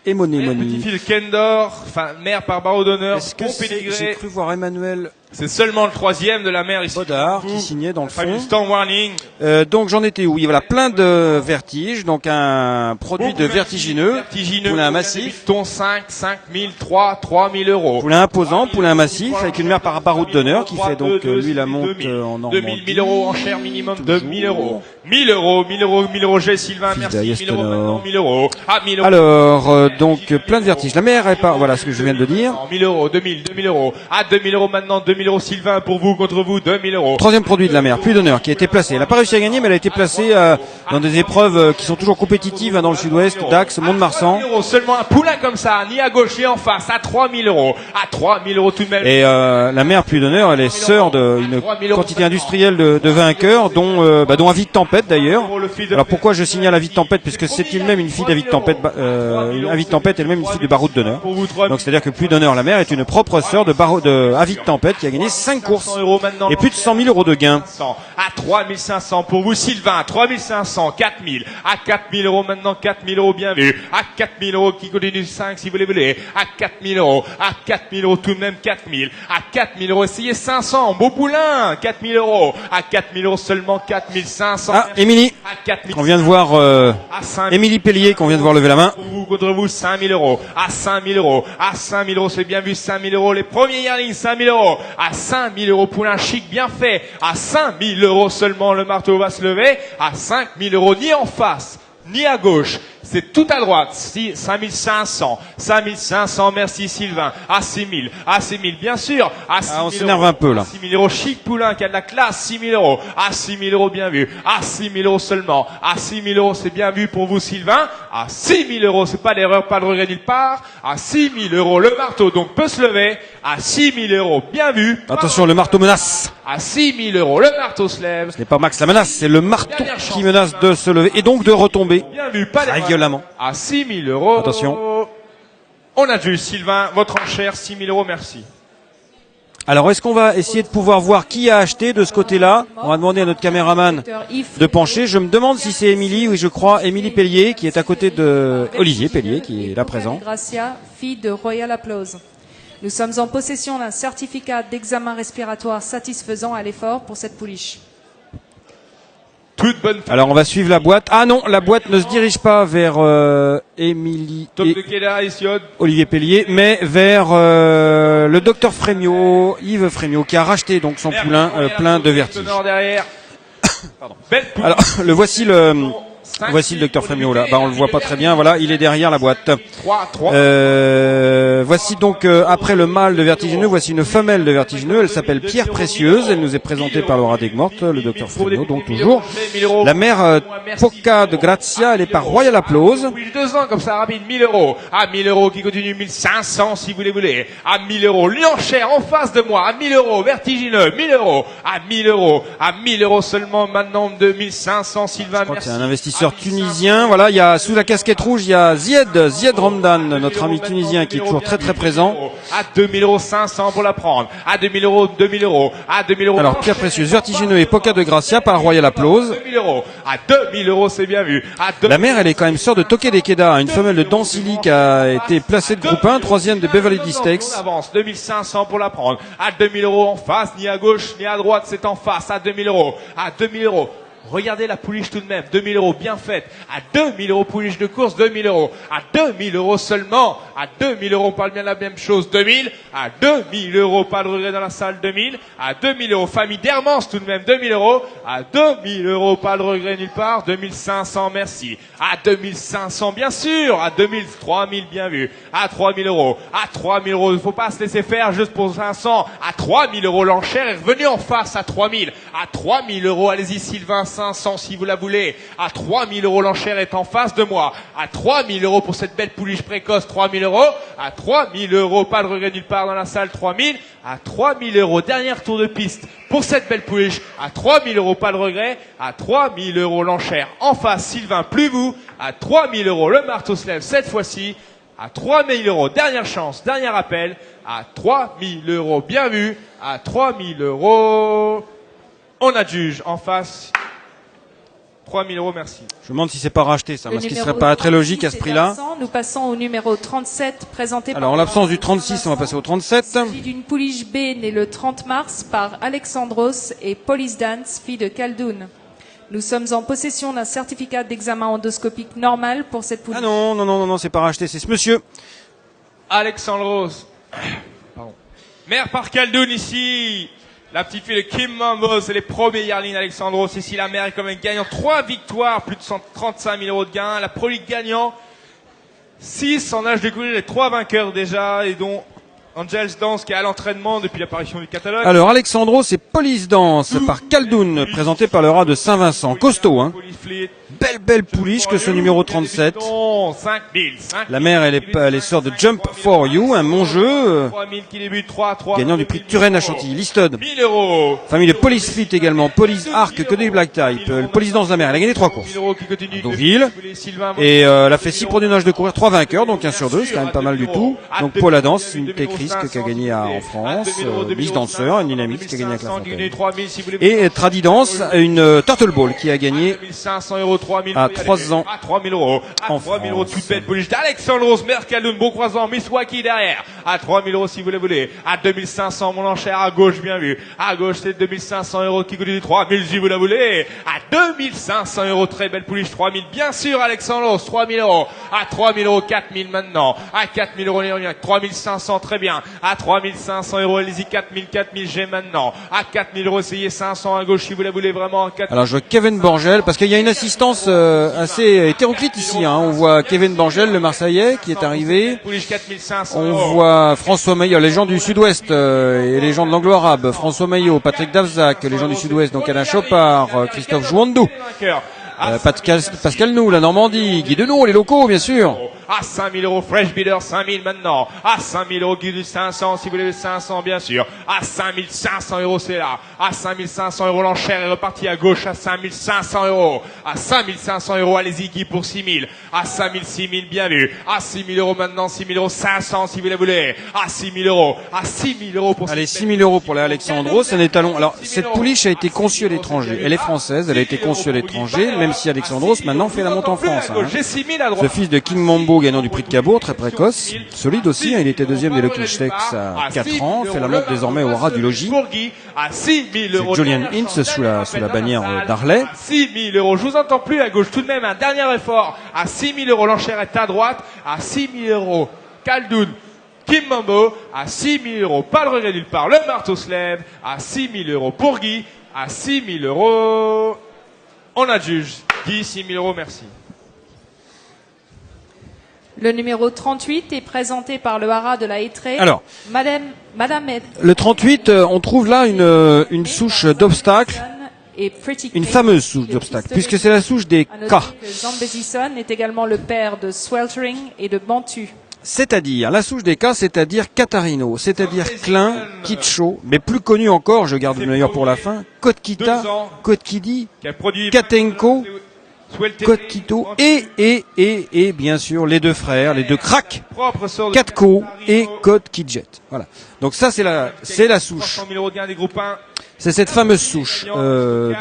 [SPEAKER 6] Petit-fils de Kendor, enfin, mère par barreau d'honneur,
[SPEAKER 2] bon pédigré. J'ai cru voir Emmanuel.
[SPEAKER 6] C'est seulement le troisième de la mère ici.
[SPEAKER 2] Bodard, qui signait dans le fond.
[SPEAKER 6] Storm Warning.
[SPEAKER 2] Donc j'en étais où? Il y a voilà, plein de vertiges, donc un produit de vertigineux. Poulain massif.
[SPEAKER 6] Ton 5, 5000, 3, 3000 euros.
[SPEAKER 2] Poulain imposant, poulain massif, avec une mère par baroud d'honneur, qui fait donc, lui, la monte en Normandie.
[SPEAKER 6] 2000 euros en chair minimum, 2000 euros. 1000 euros, 1000 euros, 1000 euros, j'ai Sylvain, merci. 1000 euros maintenant, 1000 euros. Ah, 1000 euros.
[SPEAKER 2] Alors, donc, plein de vertiges. La mère est pas, voilà ce que je viens de dire.
[SPEAKER 6] 1000 euros, 2000 euros. Ah, 2000 euros maintenant, 2000 euros Sylvain, pour vous, contre vous, 2000 euros.
[SPEAKER 2] Troisième produit de la mère, Pluie d'honneur, qui a été placé. Elle n'a pas réussi à gagner, mais elle a été placée dans des épreuves qui sont toujours compétitives dans le Sud-Ouest, Dax, Mont-de-Marsan.
[SPEAKER 6] Seulement un poulain comme ça, ni à gauche ni en face, à 3000 euros. À 3000 euros tout de même.
[SPEAKER 2] Et la mère Pluie d'honneur, elle est sœur d'une quantité industrielle de vainqueurs, dont Avis de Tempête d'ailleurs. Alors pourquoi je signale Avis de Tempête? Puisque c'est elle-même une fille d'Avis de Tempête, Avis de Tempête est elle-même une fille de baroud d'honneur. Donc c'est-à-dire que Pluie d'honneur, la mère, est une propre sœur de Avis de Tempête qui a gagné 5 courses et plus de 100 000 euros de gains.
[SPEAKER 6] À 3500 pour vous Sylvain, 3500, 4000, à 4000 euros maintenant, 4000 euros bien vu, à 4000 euros qui continue 5 si vous les voulez, à 4000 euros, à 4000 euros tout de même 4000, à 4000 euros essayez 500, beau poulain, 4000 euros, à 4000 euros seulement 4500.
[SPEAKER 2] Ah, Émilie, on vient de voir Émilie Pellier qu'on vient de voir lever la main.
[SPEAKER 6] Pour vous, contre vous 5000 euros, à 5000 euros, à 5000 euros c'est bien vu, 5000 euros les premiers yearlings, 5000 euros, à 5000 euros poulain chic bien fait, à 5000 euros seulement le marteau va se lever, à 5000 euros ni en face ni à gauche, c'est tout à droite, 5500, 5500, merci Sylvain, à 6000, bien sûr, à 6000
[SPEAKER 2] on s'énerve un peu là.
[SPEAKER 6] 6000 euros, chic poulain qui a de la classe, 6000 euros, à 6000 euros bien vu, à 6000 euros seulement, à 6000 euros c'est bien vu pour vous Sylvain, à 6000 euros, c'est pas d'erreur, pas de regret nulle part, à 6000 euros le marteau donc peut se lever, à 6000 euros bien vu.
[SPEAKER 2] Attention, le marteau menace.
[SPEAKER 6] À 6000 euros, le marteau se lève.
[SPEAKER 2] Ce n'est pas Max la menace, c'est le marteau qui menace de se lever et donc de retomber.
[SPEAKER 6] Bien vu, pas
[SPEAKER 2] très violemment.
[SPEAKER 6] À 6000 euros.
[SPEAKER 2] Attention.
[SPEAKER 6] On a juste Sylvain, votre enchère, 6000 euros, merci.
[SPEAKER 2] Alors, est-ce qu'on va essayer de pouvoir voir qui a acheté de ce côté-là? On va demander à notre caméraman de pencher. Je me demande si c'est Émilie, oui, je crois, Émilie Pellier, qui est à côté de Olivier Pellier, qui est là présent.
[SPEAKER 5] Gracia, fille de Royal Applause. Nous sommes en possession d'un certificat d'examen respiratoire satisfaisant à l'effort pour cette pouliche.
[SPEAKER 2] Alors on va suivre la boîte. Ah non, la boîte ne se dirige pas vers Émilie et Olivier Pellier, mais vers le docteur Frémiot, Yves Frémiot, qui a racheté donc son poulain plein de vertige. Alors voici le docteur Frémiot là. On le voit pas très bien. Voilà, il est derrière la boîte. Voici donc après le mâle de vertigineux, voici une femelle de vertigineux. Elle s'appelle Pierre Précieuse. Elle nous est présentée par le haras d'Aigues-Mortes, le docteur Frémiot. Donc toujours la mère Poca de Grazia. Elle est par Royal Applause.
[SPEAKER 6] Oui, 2 ans comme ça rapide. 1000 euros. À 1000 euros qui continue 1500 si vous les voulez. À 1000 euros. L'enchère en face de moi. À 1000 euros. Vertigineux. 1000 euros. À 1000 euros. À 1000 euros seulement maintenant 2500 Sylvain.
[SPEAKER 2] Je crois que c'est un investissement investisseur tunisien. Voilà, il y a sous la casquette rouge, il y a Zied Ramdan, notre ami tunisien qui est toujours très très présent.
[SPEAKER 6] À 2 500 € pour la prendre. À 2 000 €, 2 000 €. À 2 000 €.
[SPEAKER 2] Alors, Pierre Précieux, Vertigineux et Poca de Gracia par Royal Applause.
[SPEAKER 6] 2 000 €. À 2 000 €, c'est bien vu.
[SPEAKER 2] La mère, elle est quand même sœur de Toké Dekeda, une femelle de Dancily qui a été placée de groupe 1, troisième de Beverly Hills Stakes.
[SPEAKER 6] On avance, 2 500 pour la prendre. À 2 000 € en face, ni à gauche, ni à droite, c'est en face. À 2 000 €. À 2 000 €. Regardez la pouliche tout de même, 2 000 € bien faite. À 2 000 € pouliche de course, 2 000 €. À 2 000 € seulement. À 2 000 €, on parle bien de la même chose. 2 000. À 2 000 €, pas de regret dans la salle, 2 000. À 2 000 €, famille d'Hermance tout de même, 2 000 €. À 2 000 €, pas de regret nulle part. 2 500, merci. À 2 500, bien sûr. À 2 000, 3 000, bien vu. À 3 000 €. À 3 000 €, il faut pas se laisser faire juste pour 500. À 3 000 € l'enchère est revenue en face à 3 000. À 3 000 €, allez-y Sylvain, 500 si vous la voulez. À 3 000 € l'enchère est en face de moi. À 3 000 € pour cette belle pouliche précoce, 3 000 €. À 3 000 €, pas de regret nulle part dans la salle, 3 000. À 3 000 €, dernier tour de piste pour cette belle pouliche. À 3 000 €, pas de regret. À 3 000 € l'enchère en face, Sylvain, plus vous. À 3 000 € le marteau se lève cette fois-ci. À 3 000 €, dernière chance, dernier appel. À 3 000 €, bien vu. À 3 000 €, on adjuge en face. 3 000 €, merci.
[SPEAKER 2] Je me demande si c'est pas racheté ça, parce qu'il serait pas très logique à ce prix-là.
[SPEAKER 5] Nous passons au numéro 37 présenté par...
[SPEAKER 2] Alors en l'absence du 36, on va passer au 37.
[SPEAKER 5] Il s'agit d'une pouliche B née le 30 mars par Alexandros et Police Dance, fille de Khaldoun. Nous sommes en possession d'un certificat d'examen endoscopique normal pour cette pouliche.
[SPEAKER 2] Ah non, c'est pas racheté, c'est ce monsieur.
[SPEAKER 6] Alexandros. Pardon. Mère par Khaldoun ici. La petite fille de Kim Mambo, c'est les premiers Yarlin Alexandros. Ici, la mère est comme un gagnant. 3 victoires, plus de 135 000 € de gain. La Pro League gagnant. 6 en âge de courir et 3 vainqueurs déjà, et dont Angels Dance qui est à l'entraînement depuis l'apparition du catalogue.
[SPEAKER 2] Alors, Alexandros, c'est Police Dance par Khaldoun, présenté par le rat de Saint-Vincent. Costaud, hein. Belle pouliche que ce numéro 37. La mère, elle est sœur de Jump for You, un bon jeu, gagnant du prix de Turenne à Chantilly. Listed. Famille de Police Fleet également, Police Arc, que des Black Type, Police Dance de la mer. Elle a gagné 3 courses. Deauville. Et elle a fait 6 produits d'âge de courir, 3 vainqueurs, donc 1 sur 2, c'est quand même pas mal du tout. Donc Paul la Danse, une tech risque qui a gagné en France, Miss Danseur, une dynamique qui a gagné avec la Fontaine. Et Tradidance, une Turtle Ball qui a gagné à 3 ans.
[SPEAKER 6] À 3 000 €. À 3 000 €, toute belle pouliche d'Alexandros, Mercaldoun, bon croisant, Miss Wacky derrière. À 3 000 € si vous le voulez. À 2 500, mon enchère à gauche, bien vu. À gauche, c'est 2 500 € qui coûte 3 000 si vous la voulez. À 2 500 €, très belle pouliche, 3 000. Bien sûr, Alexandros, 3 000 €. À 3 000 €, 4 000 maintenant. À 4 000 €, les revient. 3 500, très bien. À 3 500 €, allez-y, 4 000, j'ai maintenant. À 4 000 €, essayez 500 à gauche si vous la voulez vraiment.
[SPEAKER 2] Alors, je vois Kevin Borgel, parce qu'il y a une assistance assez hétéroclite ici, hein. On voit Kevin Borgel, le Marseillais, qui est arrivé. On voit François Maillot, les gens du Sud-Ouest et les gens de l'Anglo-Arabe. François Maillot, Patrick Davzac, les gens du Sud-Ouest, donc Alain Chopard, Christophe Jouandou. Pascal Nou, la Normandie, Guy Denon, les locaux, bien sûr.
[SPEAKER 6] À 5 000 €, Fresh Bidder, 5 000 maintenant. À 5 000 €, Guy du 500, si vous voulez 500, bien sûr. À 5 500 €, c'est là. À 5 500 €, l'enchère est repartie à gauche à 5 500 €. À 5 500 €, allez-y, Guy, pour 6 000. À 5 000, 6 000, bien vu. À 6 000 € maintenant, 6 000 €, 500, si vous les voulez. À 6 000 €. À 6 000 € pour...
[SPEAKER 2] Allez, 6 000 € pour les Alexandros, c'est un étalon. Alors, cette pouliche a été conçue à l'étranger. Elle est française, elle a été conçue à l'étranger, même si Alexandros maintenant fait la monte en France. Hein. Ce fils de King Mambo, gagnant du prix de Cabourg, très précoce, solide aussi, hein, il était deuxième des Lucky Stakes à 4 ans, fait la monte désormais au ras du logis. C'est Julian Hintz sous la bannière d'Harley.
[SPEAKER 6] 6 000 €, je vous entends plus à gauche, tout de même un dernier effort. À 6 000 €, l'enchère est à droite. À 6 000 €, Khaldoun, Kim Mambo. À 6 000 €, pas de regret nulle part, le marteau se lève. À 6 000 € pour Guy. À 6 000 €, on adjuge. Guy, 6 000 €, merci.
[SPEAKER 5] Le numéro 38 est présenté par le haras de la Hétrée.
[SPEAKER 2] Alors,
[SPEAKER 5] Madame
[SPEAKER 2] le 38, on trouve là une souche d'obstacles, une fameuse souche d'obstacles, puisque c'est la souche des K.
[SPEAKER 5] Zambezison est également le père de Sweltering et de Bantu.
[SPEAKER 2] C'est-à-dire, la souche des K, c'est-à-dire Catarino, c'est-à-dire Klein, Kitcho, mais plus connu encore, je garde le meilleur pour la fin, Kotkita, Kotkidi, Katenko, Code Quito et bien sûr les deux frères, les deux cracks, Catco et Code Kidjet. Voilà. Donc ça c'est la souche. C'est cette fameuse souche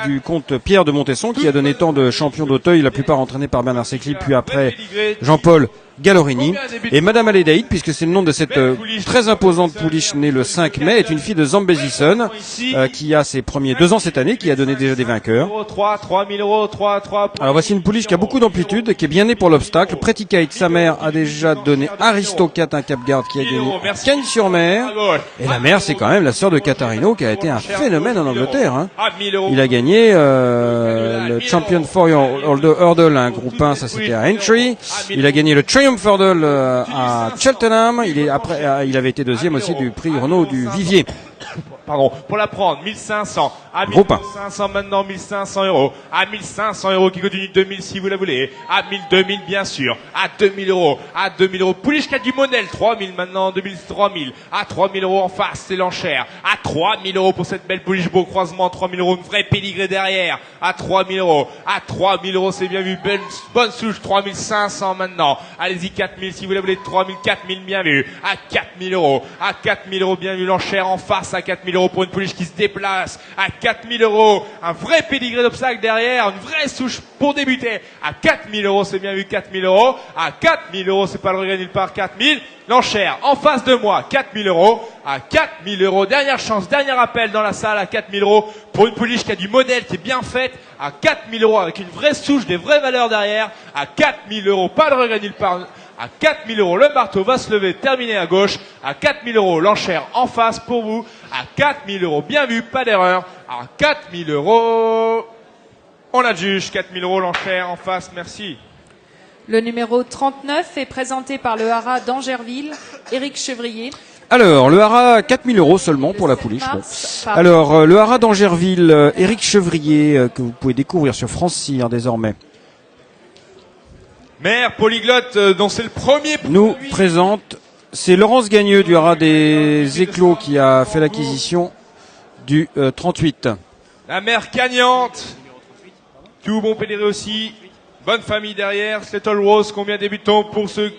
[SPEAKER 2] du comte Pierre de Montesson qui a donné tant de champions d'Auteuil, la plupart entraînés par Bernard Secli, puis après Jean-Paul Gallorini. Et Madame Alédaïde, puisque c'est le nom de cette très imposante pouliche née le 5 mai, est une fille de Zambézison qui a ses premiers 2 ans cette année, qui a donné déjà des vainqueurs. Alors voici une pouliche qui a beaucoup d'amplitude, qui est bien née pour l'obstacle. Pretty Kate, sa mère, a déjà donné Aristocat, un Cap-Garde qui a gagné Cagnes-sur-Mer. Et la mère, c'est quand même la sœur de Catarino qui a été un phénomène en Angleterre. Hein. Il a gagné le Champion for Hurdle, un groupe 1, ça c'était à Entry. Il a gagné le Triumph Hurdle à Cheltenham. Il avait été deuxième aussi du prix Renault du Vivier.
[SPEAKER 7] Pardon, pour la prendre, 1500, à 1500 maintenant, 1500 €, à 1500 € qui continue 2000 si vous la voulez, à 2000 bien sûr, à 2000 €, à 2000 €, pouliche qui a du modèle, 3000 maintenant, 2000, 3000, à 3000 € en face, c'est l'enchère, à 3000 € pour cette belle pouliche beau croisement, 3000 €, une vraie pédigrée derrière, à 3000 €, à 3000 €, c'est bien vu, bonne souche, 3500 maintenant, allez-y, 4000 si vous la voulez, 3000, 4000 bien vu, à 4000 €, à 4000 € bien vu, l'enchère en face, à 4000 € pour une pouliche qui se déplace, à 4000 €, un vrai pédigré d'obstacle derrière, une vraie souche pour débuter, à 4000 €, c'est bien vu, 4000 €, à 4000 €, c'est pas le regret nulle part, 4000, l'enchère en face de moi, 4000 €, à 4000 €, dernière chance, dernier appel dans la salle, à 4000 € pour une pouliche qui a du modèle, qui est bien faite, à 4000 € avec une vraie souche, des vraies valeurs derrière, à 4000 €, pas de regret nulle part. À 4000 €, le marteau va se lever, terminé à gauche. À 4000 €, l'enchère en face pour vous. À 4000 €, bien vu, pas d'erreur. À 4000 €, on adjuge. 4000 €, l'enchère en face, merci.
[SPEAKER 5] Le numéro 39 est présenté par le haras d'Angerville, Éric Chevrier.
[SPEAKER 2] Alors, le haras, 4000 € seulement pour la pouliche. Bon. Alors, le haras d'Angerville, Éric Chevrier, que vous pouvez découvrir sur France Cyr désormais.
[SPEAKER 7] Mère polyglotte, dont c'est le premier.
[SPEAKER 2] Nous présente, c'est Laurence Gagneux du haras des Éclos qui a fait l'acquisition du 38.
[SPEAKER 7] La mère gagnante. Tout bon pédéré aussi. Bonne famille derrière. Settle Rose, combien débutons pour ce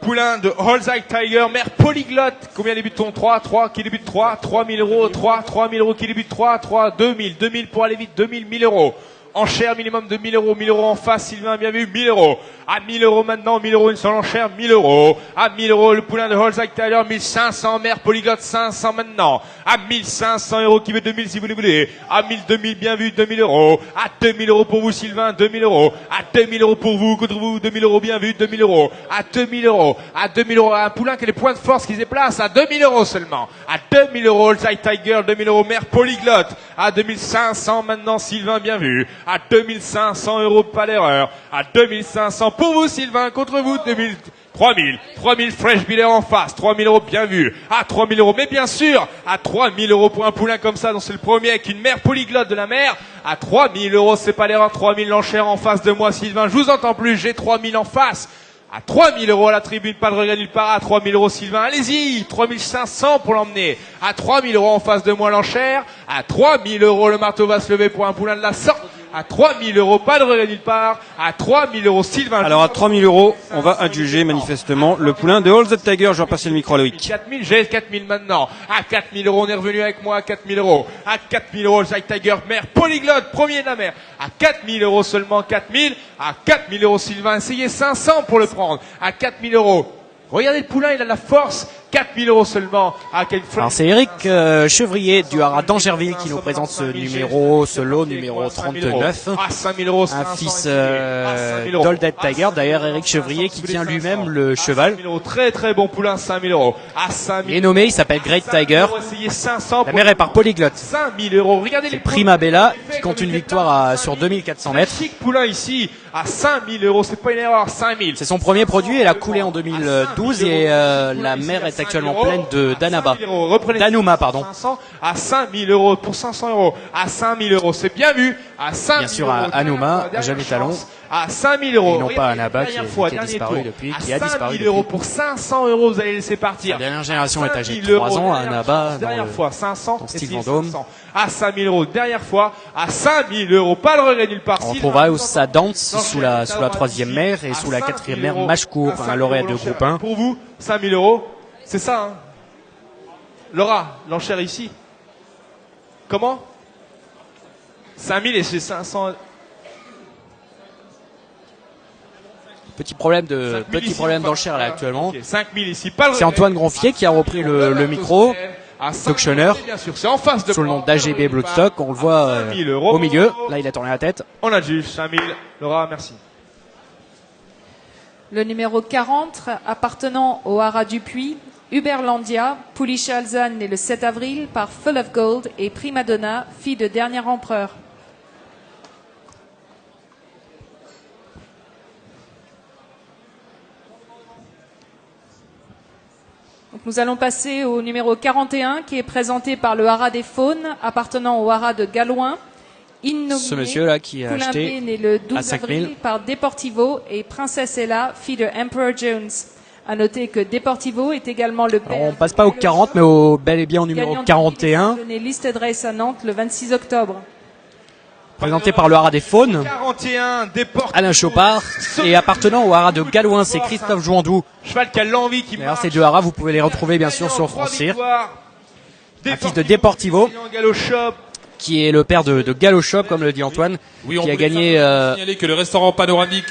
[SPEAKER 7] poulain de Holzheim Tiger. Mère polyglotte, combien débutons 3 qui débute 3000 €, 3000 € qui débute 3, 2000 pour aller vite, 2000, 1000 €. Enchère minimum de 1000 €, 1000 € en face, Sylvain, bien vu, 1000 €. À 1000 € maintenant, 1000 € une seule enchère, 1000 €. À 1000 € le poulain de Holzheim Tyler, 1500, mère polyglotte, 500 maintenant. À 1500 € qui veut 2000 si vous le voulez. À 1000, 2000, bien vu, 2000 €. À 2000 € pour vous, Sylvain, 2000 €. À 2000 € pour vous, contre vous, 2000 €, bien vu, 2000 €. À 2000 €. À 2000 €, un poulain qui a les points de force qui se déplace, à 2000 € seulement. À 2000 € Holzheim Tiger, 2000 €, mère polyglotte. À 2500 maintenant, Sylvain, bien vu. À 2500 €, pas d'erreur. À 2500 pour vous, Sylvain, contre vous, 2000, 3000 Fresh Biller en face, 3000 €, bien vu. À 3000 €, mais bien sûr, à 3000 € pour un poulain comme ça, dont c'est le premier avec une mère polyglotte de la mer. À 3000 €, c'est pas l'erreur, 3000 l'enchère en face de moi, Sylvain, je vous entends plus, j'ai 3000 en face. À 3000 € à la tribune, pas de regret nulle part. À 3000 € Sylvain, allez-y, 3500 pour l'emmener. À 3000 € en face de moi l'enchère. À 3000 € le marteau va se lever pour un poulain de la sorte. À 3000 €, pas de regret nulle part. À 3000 € Sylvain.
[SPEAKER 2] Alors à 3000 €, on va adjuger manifestement le poulain de Holzheim Tiger. Je vais repasser le micro à Loïc.
[SPEAKER 7] 4000, j'ai 4000 maintenant. À 4000 €, on est revenu avec moi à 4000 €. À 4000 € Holzheim Tiger, mère polyglotte, premier de la mer. À 4000 € seulement, 4000. À 4000 € Sylvain, essayez 500 pour le prendre. À 4000 €. Regardez le poulain, il a de la force. 4000 € seulement.
[SPEAKER 3] Alors c'est Éric Chevrier du haras d'Angerville qui nous présente ce lot numéro 39.
[SPEAKER 7] À 5000 €,
[SPEAKER 3] un fils d'Holzheim Tiger. D'ailleurs Éric Chevrier qui tient lui-même le cheval.
[SPEAKER 7] Très très bon poulain, 5000 €. À 5000 €.
[SPEAKER 3] Il est nommé, il s'appelle Great Tiger. La mère est par polyglotte.
[SPEAKER 7] 5000 €. Regardez les
[SPEAKER 3] Prima Bella qui compte une victoire sur 2400 mètres.
[SPEAKER 7] Chic poulain ici à 5000 €. C'est pas une erreur, 5000.
[SPEAKER 3] C'est son premier produit. Elle a coulé en 2012 et la mère est actuellement pleine d'Anouma, pardon.
[SPEAKER 7] À 5000 € pour 500 €. À 5000 €, c'est bien vu. À 5000 €.
[SPEAKER 3] Bien sûr, à Anouma, Jeanne Talon.
[SPEAKER 7] à 5 000 euros.
[SPEAKER 3] Et non pas Anaba qui a disparu depuis, qui a disparu depuis.
[SPEAKER 7] Pour 500 euros, vous allez laisser partir.
[SPEAKER 3] La dernière génération est âgée de 3 ans, Anaba,
[SPEAKER 7] dernière fois, 500,
[SPEAKER 3] dans Steve Vendôme.
[SPEAKER 7] À 5 000 euros, dernière fois, à 5 000 euros. Pas le regret nulle part.
[SPEAKER 3] On retrouvera où ça danse sous la troisième mer et sous la quatrième mer Mashcourt, un lauréat de groupe 1.
[SPEAKER 7] Pour vous, 5 000 euros, c'est ça, hein. Laura, l'enchère ici. Comment? 5 000 et c'est 500.
[SPEAKER 3] Petit problème d'enchère là actuellement.
[SPEAKER 7] Okay, 5 000 ici, pas le
[SPEAKER 3] c'est Antoine Gronfier qui a repris le micro. Talkshowner, sous le nom d'AGB Bloodstock, on le voit au milieu. Là, il a tourné la tête.
[SPEAKER 7] On a juste 5 000. Laura, merci.
[SPEAKER 5] Le numéro 40, appartenant au Haras du Puy, Uberlandia, pouliche alezane né le 7 avril par Full of Gold et Primadonna, fille de dernier empereur. Donc nous allons passer au numéro 41 qui est présenté par le Haras des Faunes, appartenant au Haras de Galouin.
[SPEAKER 3] Ce monsieur-là qui a acheté
[SPEAKER 5] né le 12
[SPEAKER 3] à 5 000
[SPEAKER 5] avril par Deportivo et Princesse Ella, fille de Emperor Jones. À noter que Deportivo est également le père.
[SPEAKER 3] Alors, on passe pas au 40, mais bel et bien au numéro 41.
[SPEAKER 5] Liste de race à Nantes le 26 octobre.
[SPEAKER 3] Présenté par le Haras des Faunes,
[SPEAKER 7] 41,
[SPEAKER 3] Alain Chopard, et appartenant au Haras de Galouin, c'est Christophe Jouandou.
[SPEAKER 7] Cheval qui a l'envie qui
[SPEAKER 3] marche. Ces deux haras, vous pouvez les retrouver bien sûr sur France Cyr. Un fils de Deportivo, qui est le père de Galoshop, comme le dit Antoine,
[SPEAKER 4] oui,
[SPEAKER 3] qui a gagné.
[SPEAKER 4] Signaler que le restaurant panoramique.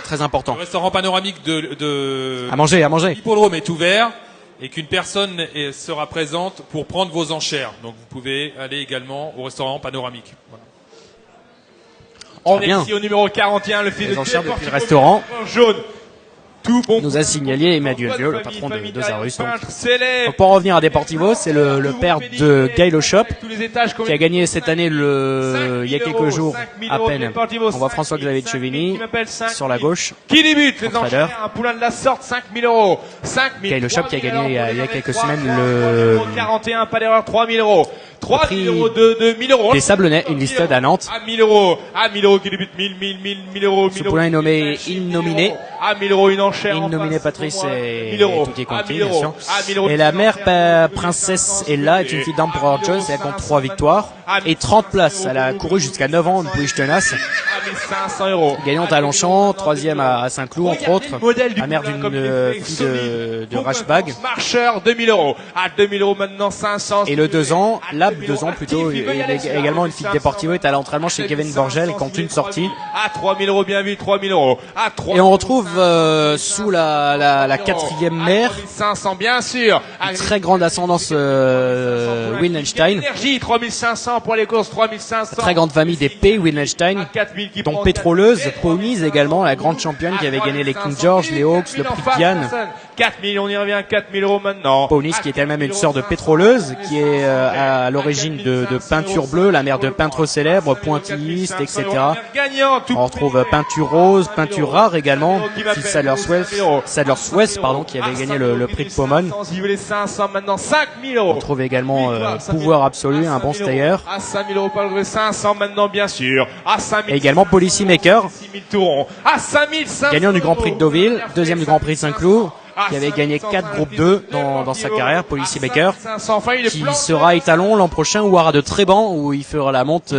[SPEAKER 3] Très important.
[SPEAKER 4] Le restaurant panoramique de
[SPEAKER 3] à manger.
[SPEAKER 4] Hippodrome est ouvert et qu'une personne sera présente pour prendre vos enchères. Donc vous pouvez aller également au restaurant panoramique. Voilà.
[SPEAKER 7] On est ici au numéro 41, le fils
[SPEAKER 3] les
[SPEAKER 7] de
[SPEAKER 3] enchères depuis le restaurant.
[SPEAKER 7] Jaune. Tout bon
[SPEAKER 3] nous a signalé Emmanuel Vieux, le patron de Zarus. Donc, pour en revenir à Deportivo, c'est le père de Gailo Shop qui a gagné cette année il y a quelques jours à peine. On voit François-Xavier de Chevigny sur la gauche.
[SPEAKER 7] Qui débute les enchères, un poulain de la sorte, 5 000 euros.
[SPEAKER 3] Gailo Shop qui a gagné il y a quelques semaines le
[SPEAKER 7] 41, pas d'erreur, 3 000 euros. 3 000 euros de 1 000 euros.
[SPEAKER 3] Des Sablonnets, une listed à Nantes.
[SPEAKER 7] À 1 000 euros. À 1 000 euros qui débute 1 000 euros.
[SPEAKER 3] Ce poulain est nommé innominé.
[SPEAKER 7] À 1 000 euros une enchère.
[SPEAKER 3] Innominé Patrice et tout est compté, bien sûr. Et la mère princesse Ella est une fille d'Emperor Jones et elle compte 3 victoires et 30 places. Elle a couru jusqu'à 9 ans, une pouliche tenace.
[SPEAKER 7] 500 euros.
[SPEAKER 3] Gagnante à Longchamp, 3e à Saint-Cloud, entre autres. La mère d'une fille de Rashbag.
[SPEAKER 7] Marcheur, 2 000 euros. À 2 000 euros maintenant, 500.
[SPEAKER 3] Et le 2 ans, Lab 2 ans plutôt, également une fille de Deportivo est à l'entraînement chez Kevin Borgel et compte une sortie.
[SPEAKER 7] À 3 000 euros, bien vu, 3 000 euros.
[SPEAKER 3] Et on retrouve sous la 4e mer,
[SPEAKER 7] 500 bien sûr.
[SPEAKER 3] Une très grande ascendance Wildenstein.
[SPEAKER 7] 3500 pour les courses, 3500.
[SPEAKER 3] Très grande famille des P Wildenstein, dont Pétroleuse, Paumise également, la grande championne qui avait gagné les King George, les Hawks, le prix de Diane.
[SPEAKER 7] 4 000, on y revient, 4 000 euros maintenant.
[SPEAKER 3] Paumise qui est elle-même une sœur de Pétroleuse, qui est à l'origine de Peinture Bleue, la mère de peintres célèbres, pointilliste, etc. On retrouve Peinture Rose, Peinture Rare également, fils Sadler Swift, qui avait gagné le prix de Pomone. On retrouve également Pouvoir Absolu, un bon stayer.
[SPEAKER 7] À 5 000 euros, pas le 500 maintenant, bien sûr. À 5 000.
[SPEAKER 3] Et également Policy Maker,
[SPEAKER 7] 6 000 tourons. À 5 500.
[SPEAKER 3] Gagnant du Grand Prix de Deauville, deuxième du Grand Prix de Saint-Cloud, qui avait gagné 4 groupes 2 dans sa carrière, Policy Maker, qui sera étalon l'an prochain ou Haras de Tréban, où il fera la monte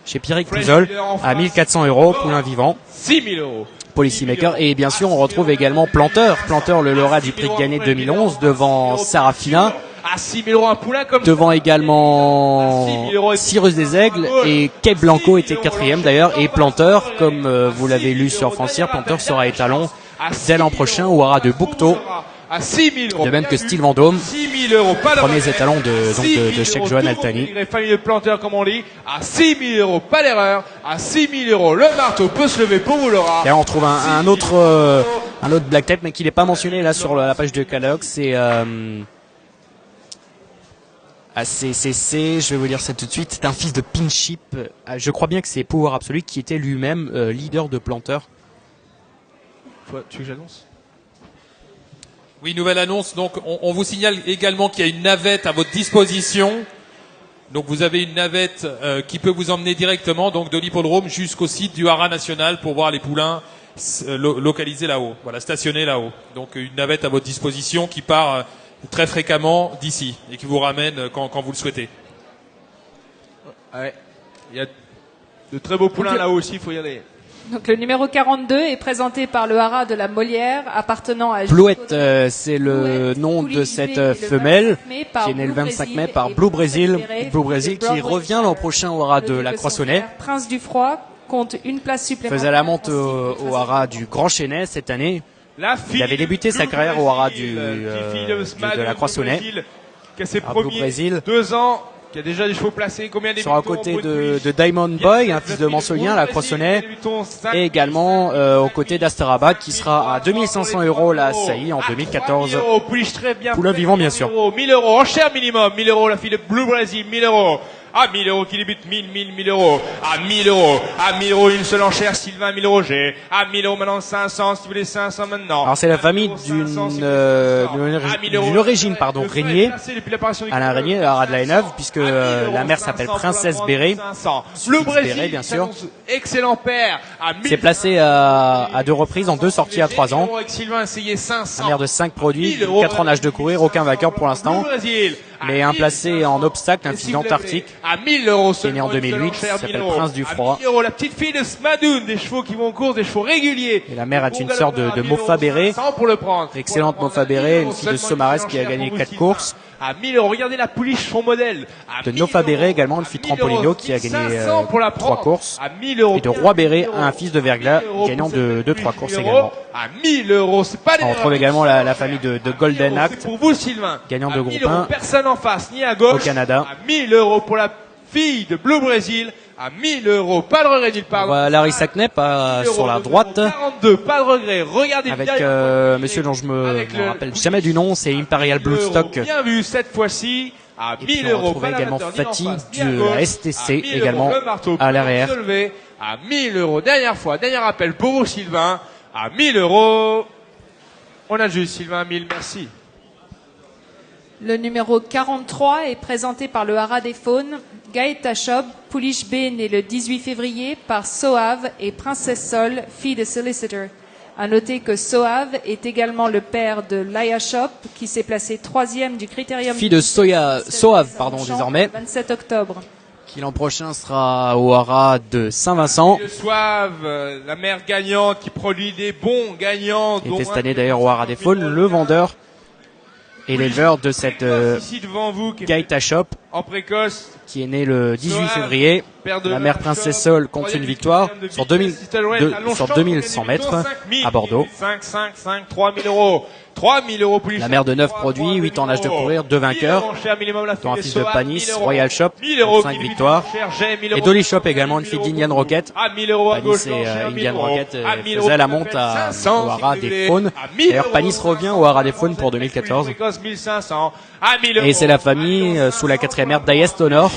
[SPEAKER 3] chez Pierrick Pouzol à 1 400 euros, poulain vivant.
[SPEAKER 7] 6 000 euros.
[SPEAKER 3] Policy Maker. Et bien sûr, on retrouve également Planteur le lauréat du prix de Gagné 2011, devant Sarafina.
[SPEAKER 7] À 6 000 euros un poulain comme
[SPEAKER 3] devant également Cyrus des Aigles, et Cape Blanco était 4e d'ailleurs, et Planteur, comme vous l'avez lu sur Francière, Planteur sera étalon dès l'an prochain au Haras de Boucteau.
[SPEAKER 7] À 6 000 euros.
[SPEAKER 3] De même que Style Vendôme.
[SPEAKER 7] 6 000 euros. Pas
[SPEAKER 3] premiers étalons de Cheikh Johan Altani.
[SPEAKER 7] Les familles de Planteurs, comme on dit. À 6 000 euros. Pas d'erreur. À 6 000 euros. Le marteau peut se lever pour vous, Laura.
[SPEAKER 3] Et on retrouve un autre Black Tape, mais qui n'est pas mentionné là sur la page de catalogue. C'est, ACCC, je vais vous lire ça tout de suite. C'est un fils de Pinship. Je crois bien que c'est Pouvoir Absolu qui était lui-même leader de Planteur.
[SPEAKER 7] Tu veux que j'annonce?
[SPEAKER 4] Oui, nouvelle annonce. Donc, on vous signale également qu'il y a une navette à votre disposition Donc vous avez une navette qui peut vous emmener directement donc de l'hippodrome jusqu'au site du Haras National pour voir les poulains localisés là-haut, voilà, stationnés là-haut. Donc une navette à votre disposition qui part très fréquemment d'ici et qui vous ramène quand vous le souhaitez.
[SPEAKER 7] Ouais. Il y a de très beaux poulains là-haut aussi, il faut y aller.
[SPEAKER 5] Donc le numéro 42 est présenté par le Haras de la Molière appartenant à
[SPEAKER 3] Blouette, c'est le nom de cette femelle qui est née le 25 mai par Blue Brésil qui revient l'an prochain au Haras de la Croissonnais.
[SPEAKER 5] Prince du Froid compte une place supplémentaire.
[SPEAKER 3] Faisait la monte au Haras du Grand Chénet cette année. Il avait débuté sa carrière au Haras de la Croissonnais. Blue Brésil.
[SPEAKER 7] 2 ans. Il y a déjà des chevaux placés. Combien des
[SPEAKER 3] sera à côté de Diamond Boy, un fils de Mansolien, la Croissonnais, et également aux côtés d'Asterabad qui sera à 2500 € la saillie en 2014. Poulain vivant bien sûr.
[SPEAKER 7] 1000 €, enchère minimum. 1000 € la fille de Blue Brésil, 1000 €. À 1000 € qui débute, 1000 €. À 1000 €. À 1000 € une seule enchère, Sylvain, 1000 € j'ai. À 1000 € maintenant 500, si vous voulez 500 maintenant.
[SPEAKER 3] Alors c'est la famille d'une origine, Régnier. Alain Régnier, la Haras de la Haie-Neuve, puisque la mère s'appelle Princesse Béré.
[SPEAKER 7] Le Brésil,
[SPEAKER 3] bien sûr.
[SPEAKER 7] Excellent père.
[SPEAKER 3] C'est placé à 2 reprises, en 2 sorties à 3 ans.
[SPEAKER 7] Sylvain essayé 500.
[SPEAKER 3] La mère de 5 produits, 4 ans d'âge de courir, aucun vainqueur pour l'instant. Mais un placé en obstacle, un fils d'Antarctique,
[SPEAKER 7] à 1000 €
[SPEAKER 3] qui est né en 2008, qui s'appelle Prince du Froid.
[SPEAKER 7] 1000 €, la petite fille de Smadoun, des chevaux qui vont en course, des chevaux réguliers.
[SPEAKER 3] Et la mère est une sœur de Mofa Béré, excellente Mofa Béré, une fille de Somares qui a gagné 4 courses.
[SPEAKER 7] À 1000 €, regardez la pouliche, son modèle.
[SPEAKER 3] De Nofa Béré également, une fille de Trampolino qui a gagné 3 courses.
[SPEAKER 7] À 1000 €.
[SPEAKER 3] Et de Roi Béré, un fils de Verglas, gagnant de 3 courses également.
[SPEAKER 7] À 1000 €, c'est pas des.
[SPEAKER 3] On retrouve également la famille de Golden Act,
[SPEAKER 7] pour vous, Sylvain.
[SPEAKER 3] gagnant de groupe 1
[SPEAKER 7] personne en face, ni à gauche.
[SPEAKER 3] au Canada.
[SPEAKER 7] À 1000 € pour la fille de Blue Brésil. À 1000 €, pas de regret, pardon.
[SPEAKER 3] Larry Sackney sur la droite.
[SPEAKER 7] 42, pas de regret. Regardez
[SPEAKER 3] avec monsieur dont je me rappelle jamais du nom, c'est Imperial Bloodstock.
[SPEAKER 7] Bien vu cette fois-ci. À 1000
[SPEAKER 3] €. On
[SPEAKER 7] €.
[SPEAKER 3] retrouve également Fatih de la STC également à l'arrière.
[SPEAKER 7] À 1000 €. Dernière fois, dernier appel pour vous, Sylvain. À 1000 €. On a juste Sylvain, 1000, merci.
[SPEAKER 5] Le numéro 43 est présenté par le Haras des Faunes, Gaëta Shop, pouliche B née le 18 février par Soave et Princesse Sol, fille de Solicitor. À noter que Soave est également le père de Laia Shop, qui s'est placé 3e du critérium.
[SPEAKER 3] Fille de Soave, désormais.
[SPEAKER 5] 27 octobre.
[SPEAKER 3] Qui l'an prochain sera au Haras de Saint-Vincent.
[SPEAKER 7] Soave, la mère gagnante qui produit des bons gagnants.
[SPEAKER 3] Et cette année d'ailleurs au Haras des Faunes, le vendeur et l'éleveur de cette Gaëta Shop,
[SPEAKER 7] en précoce,
[SPEAKER 3] qui est né le 18 février. La mère Princesse Sol compte une victoire sur 2100 mètres à Bordeaux.
[SPEAKER 7] 3000 €. 3000 € pouliche.
[SPEAKER 3] La mère de 9 produits, 8 ans d'âge de courir, 2 vainqueurs, dont un fils de Panis, Royal Shop, 5 victoires. Et Dolly Shop également, une fille d'Indian Rocket. Panis et Indian Rocket faisaient la monte au Haras des Faunes. D'ailleurs, Panis revient au Haras des Faunes pour 2014. Et c'est la famille, sous la 4e ère, d'Ayest Honor,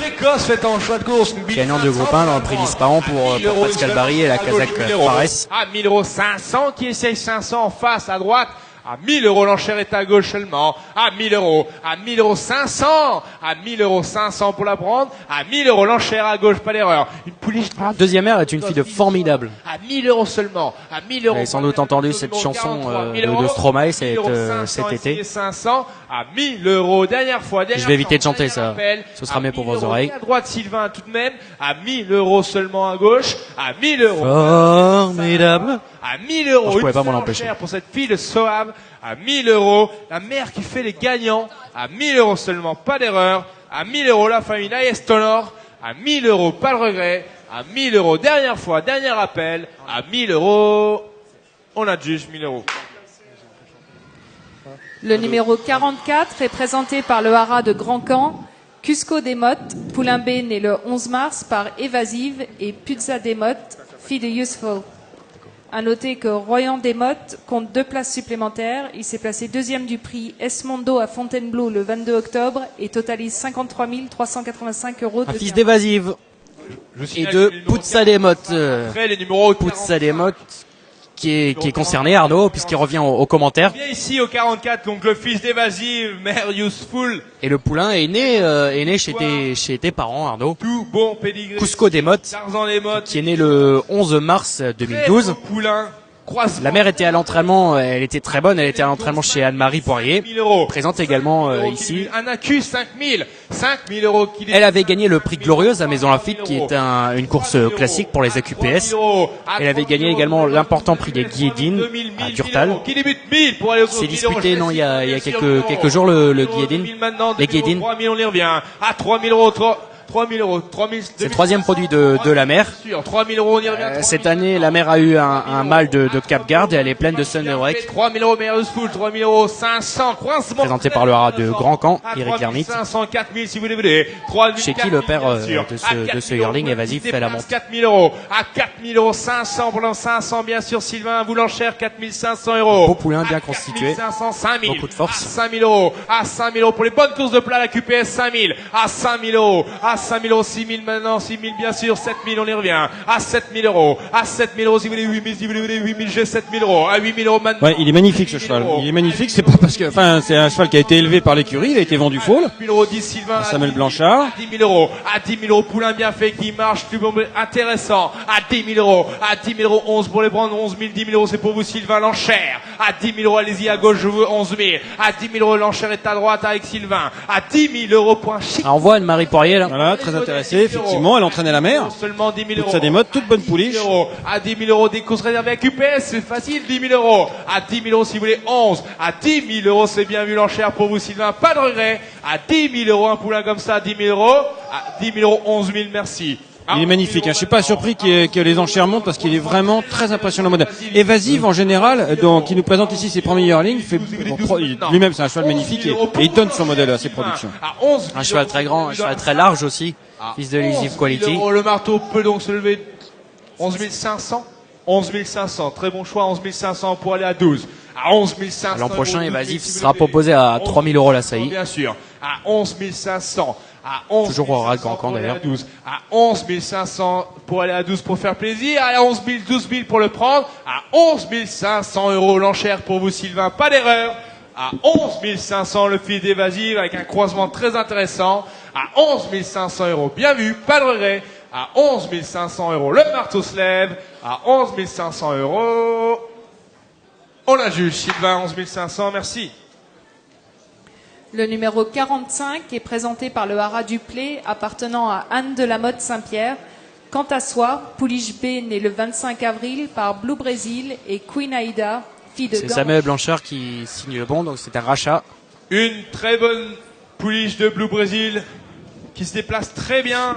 [SPEAKER 3] gagnant de groupe 1 dans le prix d'Ispahan pour Pascal Barry et la Kazakh Fares.
[SPEAKER 7] À 1000 €, 500 qui essaye 500 en face à droite. À 1000 €, l'enchère est à gauche seulement. À 1000 €, à 1000 €, 500. À 1000 € 500 pour la prendre. À 1000 € l'enchère à gauche, pas d'erreur. Une pouliche.
[SPEAKER 3] Deuxième mère est une fille de formidable.
[SPEAKER 7] À 1000 € seulement. À 1000 €.
[SPEAKER 3] Vous avez sans doute entendu cette chanson de Stromae cet été.
[SPEAKER 7] 500. À 1000 €. Dernière fois.
[SPEAKER 3] Je vais éviter de chanter ça. Ce sera mieux pour vos oreilles.
[SPEAKER 7] À droite, Sylvain, tout de même. À 1000 € seulement à gauche. À 1000 €.
[SPEAKER 3] Formidable.
[SPEAKER 7] À 1000 €.
[SPEAKER 3] Je pouvais pas m'en empêcher.
[SPEAKER 7] Pour cette fille de Soave. À 1000 €. La mère qui fait les gagnants. À 1000 € seulement. Pas d'erreur. À 1000 € la famille Ayest Honor. À 1000 €. Pas de regret. À 1000 €. Dernière fois. Dernier appel. À 1000 €. On a juste 1000 €.
[SPEAKER 5] Le numéro 44 est présenté par le Haras de Grand Camp, Cusco Desmottes, poulain B né le 11 mars par Évasive et Puzza Desmottes, fille de Useful. À noter que Royan Desmottes compte 2 places supplémentaires. Il s'est placé 2e du prix Esmondo à Fontainebleau le 22 octobre et totalise 53 385 €.
[SPEAKER 3] Un fils d'Évasive et de Puzza Desmottes. Puzza Desmottes qui est concerné, Arnaud, puisqu'il revient aux commentaires.
[SPEAKER 7] Viens ici au 44, donc le fils d'Evasive, Mère Useful.
[SPEAKER 3] Et le poulain est né chez tes parents, Arnaud.
[SPEAKER 7] Tout bon pédigré.
[SPEAKER 3] Cusco Desmottes, qui est né le 11 mars 2012.
[SPEAKER 7] Poulain.
[SPEAKER 3] La mère était à l'entraînement, elle était très bonne, elle était à l'entraînement chez Anne-Marie Poirier, présente également ici.
[SPEAKER 7] Un AQ 5 000 €.
[SPEAKER 3] Elle avait gagné le prix Glorieuse à Maison Lafitte, qui est une course classique pour les AQPS. Elle avait gagné également l'important prix des Guilledines à Durtal. C'est disputé, non, il y a quelques jours le Guilledine. Les Guilledines.
[SPEAKER 7] 3 000, on y revient. À 3 000 €. 3 000 €.
[SPEAKER 3] C'est le troisième produit de la mère.
[SPEAKER 7] 3 000 €, on y revient.
[SPEAKER 3] Cette année, la mère a eu un mâle de Cap Garde et elle est pleine de Sunderwreck.
[SPEAKER 7] 3 000 €, Mère Useful. 3 000 €, 500.
[SPEAKER 3] Présenté par le haras de Grand Camp, Eric Lermite.
[SPEAKER 7] 500, 4 000 si vous voulez. 3 000,
[SPEAKER 3] chez qui le père de ce yearling évasif fait la monte.
[SPEAKER 7] 4 000 €. À 4 000 €, 500 pour l'an 500, bien sûr, Sylvain Boulanchère, 4 500 €.
[SPEAKER 3] Beau poulain bien constitué.
[SPEAKER 7] 500, 5 000.
[SPEAKER 3] Beaucoup de force.
[SPEAKER 7] À 5 000 €. À 5 000 € pour les bonnes courses de plat, la QPS, 5 000. À 5 000 €. À 5 000 €, 6 000 maintenant, 6 000 bien sûr, 7 000, on y revient. À 7 000 €. À 7 000 € si vous voulez, 8 000, si vous voulez, 8 000, j'ai 7 000 €. À 8 000 € maintenant.
[SPEAKER 2] Ouais, il est magnifique ce cheval. Il est magnifique, c'est pas parce que, enfin, c'est un cheval qui a été élevé par l'écurie, il a été vendu foal.
[SPEAKER 7] 10 000 €, dit Sylvain.
[SPEAKER 2] Samuel Blanchard.
[SPEAKER 7] À 10 000 €. À 10 000 €, poulain bien fait qui marche, plus bon, intéressant. À 10 000 €. À 10 000 €, 11 pour les prendre, 11 000, 10 000 €, c'est pour vous Sylvain L'Enchère. À 10 000 €, allez-y à gauche, je veux 11 000. À 10 000 €, L'Enchère est à droite avec Sylvain. À 10 000 € pour un chic.
[SPEAKER 3] Alors on voit Anne-Marie Poirier là.
[SPEAKER 2] Voilà, très intéressée, effectivement, elle entraînait la mère.
[SPEAKER 7] Seulement 10 000 €.
[SPEAKER 2] Toute sa démode, toute bonne pouliche.
[SPEAKER 7] À 10 000 € des courses réservées à QPS, c'est facile, 10 000 €. À 10 000 € si vous voulez 11. À 10 000 €, c'est bien vu L'Enchère pour vous Sylvain, pas de regret. À 10 000 € un poulain comme ça, 10 000 €. À 10 000 €, 11 000, merci.
[SPEAKER 2] Il est magnifique, hein. Je suis pas surpris que les enchères montent parce qu'il est vraiment très impressionnant modèle. Évasive en général, donc qui nous présente ici ses premiers yearlings, fait lui-même c'est un cheval magnifique et il donne son modèle à ses productions.
[SPEAKER 3] Un cheval très grand, un cheval très large aussi, fils de Elusive Quality.
[SPEAKER 7] Le marteau peut donc se lever 11 500. 11 500, très bon choix, 11 500 pour aller à 12. À 11 500.
[SPEAKER 3] L'an prochain, Évasif sera proposé à 3 000 € la saillie.
[SPEAKER 7] Bien sûr. À 11 500. À 11
[SPEAKER 3] toujours au ras de Grand Camp d'ailleurs.
[SPEAKER 7] À 11 500 pour aller à 12 pour faire plaisir. À 11 000, 12 000 pour le prendre. À 11 500 € l'enchère pour vous Sylvain, pas d'erreur. À 11 500 le fils d'Évasive avec un croisement très intéressant. À 11 500 €, bien vu, pas de regret. À 11 500 €, le marteau se lève. À 11 500 €, on la juge. Sylvain, 11 500, merci.
[SPEAKER 5] Le numéro 45 est présenté par le haras du Play appartenant à Anne de la Motte Saint-Pierre. Quant à soi, pouliche B né le 25 avril par Blue Brésil et Queen Aida, fille de
[SPEAKER 3] C'est Samuel Blanchard qui signe le bon, donc c'est un rachat.
[SPEAKER 7] Une très bonne pouliche de Blue Brésil qui se déplace très bien.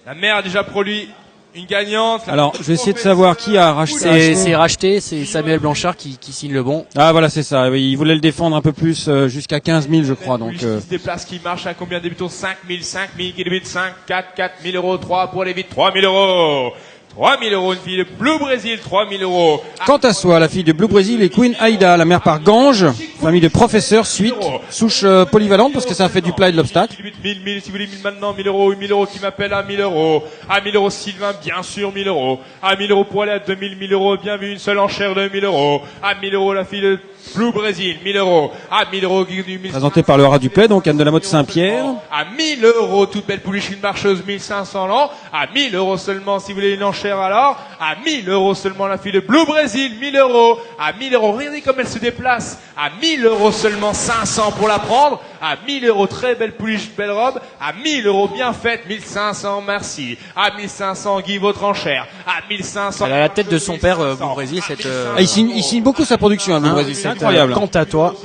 [SPEAKER 7] La mère a déjà produit une gagnante.
[SPEAKER 2] Alors, je vais essayer de savoir qui a racheté.
[SPEAKER 3] C'est racheté, c'est Samuel Blanchard qui signe le bon.
[SPEAKER 2] Ah voilà, c'est ça. Il voulait le défendre un peu plus, jusqu'à 15 000, je crois. Donc,
[SPEAKER 7] qui se déplace, qui marche à combien débutons 5 000, qui débute 5, 4, 4 000 €, 3 pour aller vite, 3 000 €. 3 000 €, une fille de Blue Brésil, 3 000 €.
[SPEAKER 2] Quant à soi, la fille de Blue Brésil est Queen Aida, la mère par Gange, famille de professeurs, suite, souche polyvalente parce que ça a fait du plat et de l'obstacle.
[SPEAKER 7] 1000, si vous voulez, 1000 maintenant, 1000 €, 8 000 € qui m'appelle à 1000 €. À 1000 € Sylvain, bien sûr, 1000 €. À 1000 € pour aller à 2000, 1000 €, bien vu, une seule enchère de 1000 €. À 1000 € la fille de Blue Brésil, 1000 €. À 1000 € du
[SPEAKER 2] présenté par le haras du Play, donc Anne de la Motte Saint-Pierre.
[SPEAKER 7] À 1000 €, toute belle pouliche, une marcheuse, 1500 l'an. À 1000 € seulement, si vous voulez une enchère alors. À 1000 € seulement, la fille de Blue Brésil, 1000 €. À 1000 €, regardez comme elle se déplace. À 1000 € seulement, 500 pour la prendre. À 1000 €, très belle pouliche, belle robe. À 1000 € bien faite, 1500, merci. À 1500, Guy, votre enchère. À 1500.
[SPEAKER 3] Elle a la tête de son père, Blue Brésil, cette,
[SPEAKER 2] il signe beaucoup sa production, Blue Brésil, c'est incroyable.
[SPEAKER 3] Quant à toi.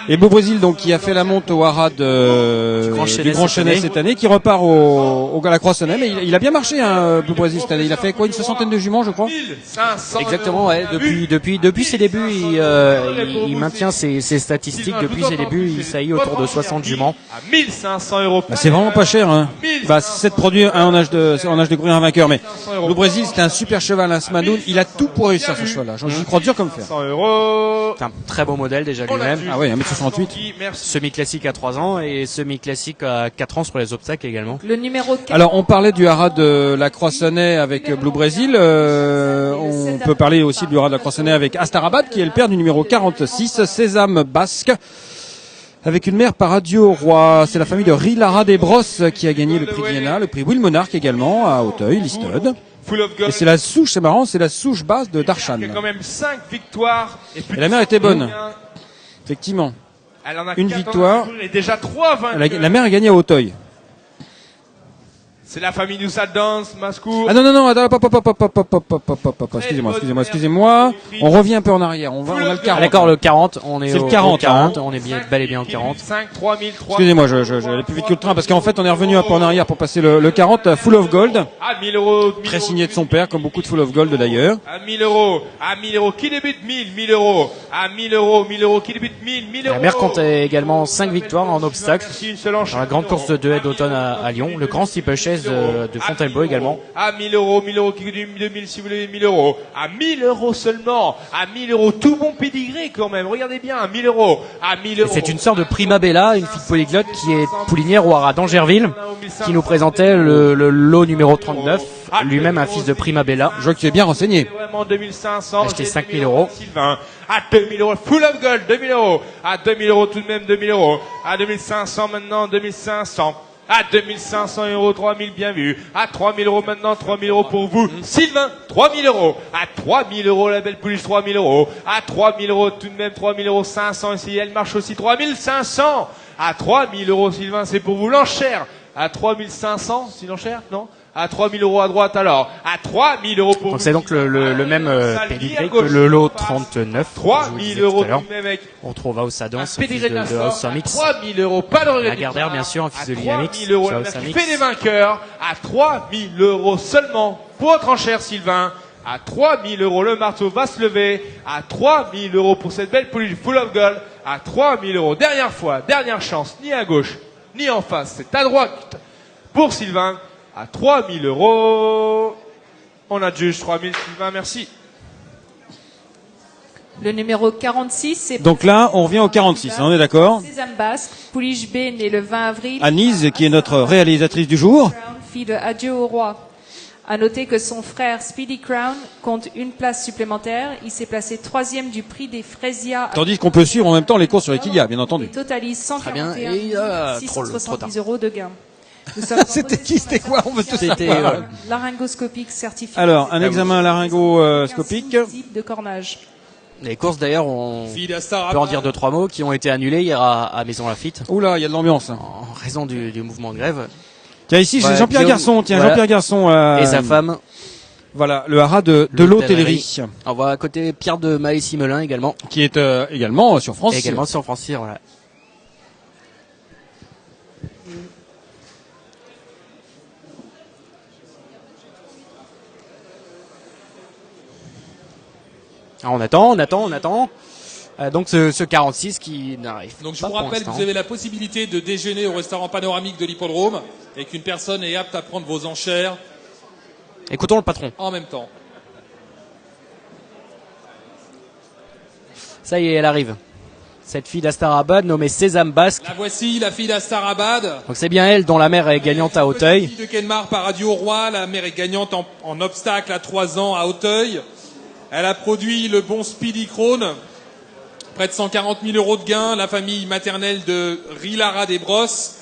[SPEAKER 2] Et Blue Brésil, donc, qui a fait la monte au haras du Grand Chenet cette année, qui repart à la Croix-Sonnet, mais il a bien marché, hein, Blue Brésil cette année. Il a fait quoi, une 60aine de juments, je crois?
[SPEAKER 7] 1500.
[SPEAKER 3] Exactement, ouais. Depuis ses débuts, il maintient ses statistiques. Depuis ses débuts, il saillit autour de 60 juments.
[SPEAKER 7] À 1500 €.
[SPEAKER 2] Bah, c'est vraiment pas cher, hein. Bah, c'est de produire en âge de courir un vainqueur, mais Blue Brésil, c'était un super cheval, un Smadoun. Il a tout pour réussir, ce cheval-là. J'y crois dur comme fer.
[SPEAKER 7] 100 €.
[SPEAKER 3] C'est un très beau modèle, déjà lui-même.
[SPEAKER 2] Ah ouais, 1m68.
[SPEAKER 3] Semi-classique à 3 ans et semi-classique à 4 ans sur les obstacles également.
[SPEAKER 5] Le numéro 4.
[SPEAKER 2] Alors, on parlait du haras de la Croix-Sonnet avec Blue Brésil. on peut parler aussi du rat de la Croissonnée avec Astarabad, qui est le père du numéro 46, Sésame Basque. Avec une mère par adieu au roi. C'est la famille de Rilara des Brosses qui a gagné le prix Diana, le prix Will Monarch également à Auteuil, Listed. Et c'est la souche, c'est marrant, c'est la souche basse de Darshan.
[SPEAKER 7] Il y a quand même 5 victoires.
[SPEAKER 2] Et la mère était bonne. Effectivement.
[SPEAKER 7] Elle en a
[SPEAKER 2] une victoire.
[SPEAKER 7] Et déjà 3 vainqueurs.
[SPEAKER 2] La mère a gagné à Auteuil.
[SPEAKER 7] C'est la famille Noussa Dance, Mascour.
[SPEAKER 2] Ah non, excusez-moi. On revient un peu en arrière. On a le 40.
[SPEAKER 3] D'accord, le 40. On est
[SPEAKER 2] c'est le 40.
[SPEAKER 3] 40. On est bien, bel et bien au 40.
[SPEAKER 7] 5, 3000, 3.
[SPEAKER 2] Excusez-moi, je allais plus vite que le train parce qu'en fait, on est revenu un peu en arrière pour passer le 40. Full of Gold.
[SPEAKER 7] À 1000 euros.
[SPEAKER 2] Très signé de son père, comme beaucoup de Full of Gold d'ailleurs.
[SPEAKER 7] À 1000 euros. À 1000 euros. Qui débute 1000 euros. À 1000 euros. 1000 euros. Qui débute 1000 euros.
[SPEAKER 3] La mère compte également 5 victoires en obstacle. Dans la grande course de haie d'automne à Lyon. Le grand steeplechase de Fontainebleau également.
[SPEAKER 7] À 1000 euros qui coûte 2000 si vous voulez 1000 euros. À 1000 euros seulement. À 1000 euros, tout bon pédigré quand même. Regardez bien, à 1000 euros. À 1000 euros.
[SPEAKER 3] C'est une sorte de Prima Bella, une fille polyglotte qui est poulinière au haras d'Angerville, qui nous présentait le lot numéro 39. Lui-même un fils de Prima Bella.
[SPEAKER 2] Je vois que tu es bien renseigné.
[SPEAKER 7] Vraiment 2500.
[SPEAKER 3] Acheté 5000 euros.
[SPEAKER 7] Sylvain. À 2000 euros. Full of Gold, 2000 euros. À 2000 euros tout de même, 2000 euros. À 2500 maintenant, 2500. À 2500 euros, 3000 bien vu. À 3000 euros maintenant, 3000 euros pour vous. Sylvain, 3000 euros. À 3000 euros, la belle pouliche, 3000 euros. À 3000 euros tout de même, 3000 euros 500 ici. Elle marche aussi 3500. À 3000 euros, Sylvain, c'est pour vous. L'enchère. À 3500, si l'enchère, non? À 3000 euros à droite alors. À 3000 euros pour
[SPEAKER 3] donc c'est donc le même pédigré que le lot 39.
[SPEAKER 7] 3000 euros tout de même avec.
[SPEAKER 3] On retrouve House Adams, fils de House Mix.
[SPEAKER 7] 3000 euros, pas de regret.
[SPEAKER 3] Lagardère, bien sûr, un fils de Dynamix.
[SPEAKER 7] 3000 euros, qui fait des vainqueurs. À 3000 euros seulement pour votre enchère, Sylvain. À 3000 euros, le marteau va se lever. À 3000 euros pour cette belle pouliche Full of Gold. À 3000 euros. Dernière fois, dernière chance, ni à gauche, ni en face. C'est à droite pour Sylvain. À 3000 euros. On adjuge 3000, Sylvain, merci.
[SPEAKER 5] Le numéro 46, c'est...
[SPEAKER 2] Donc là, on revient au 46, on est d'accord.
[SPEAKER 5] Sésame Basque, pouliche B, née le 20 avril.
[SPEAKER 2] Anise, qui est notre réalisatrice du jour.
[SPEAKER 5] Fille de Adieu au roi. À noter que son frère Speedy Crown compte une place supplémentaire. Il s'est placé 3e du prix des Fraisias.
[SPEAKER 2] Tandis qu'on peut suivre en même temps les courses sur Equidia, bien entendu.
[SPEAKER 5] Il totalise 141 670 euros de gains.
[SPEAKER 2] C'était qui, c'était quoi? On veut tout savoir.
[SPEAKER 5] Laryngoscopique certifié.
[SPEAKER 2] Alors, un examen laryngoscopique.
[SPEAKER 5] De cornage.
[SPEAKER 3] Les courses d'ailleurs, on peut en dire 2-3 mots, qui ont été annulées hier à Maison Lafitte.
[SPEAKER 2] Oula, il y a de l'ambiance.
[SPEAKER 3] En raison du mouvement de grève.
[SPEAKER 2] Tiens, ici, j'ai Jean-Pierre Garçon. Tiens, voilà. Jean-Pierre Garçon.
[SPEAKER 3] Et sa femme.
[SPEAKER 2] Voilà, le haras de l'hôtellerie.
[SPEAKER 3] On voit à côté Pierre de Maëlys-Melun également.
[SPEAKER 2] Qui est également sur France.
[SPEAKER 3] Également sur France Cyr, voilà. Alors on attend. Donc ce 46 qui n'arrive pas.
[SPEAKER 4] Donc je vous rappelle que vous avez la possibilité de déjeuner au restaurant panoramique de l'hippodrome et qu'une personne est apte à prendre vos enchères.
[SPEAKER 3] Écoutons le patron.
[SPEAKER 4] En même temps.
[SPEAKER 3] Ça y est, elle arrive. Cette fille d'Astarabad nommée Sésame Basque.
[SPEAKER 4] La voici, la fille d'Astarabad.
[SPEAKER 3] Donc c'est bien elle dont la mère est gagnante à Auteuil.
[SPEAKER 4] La fille de Kenmar par Radio Roi, la mère est gagnante en obstacle à 3 ans à Auteuil. Elle a produit le bon Speedy Crown, près de 140 000 euros de gains, la famille maternelle de Rilara des Brosses.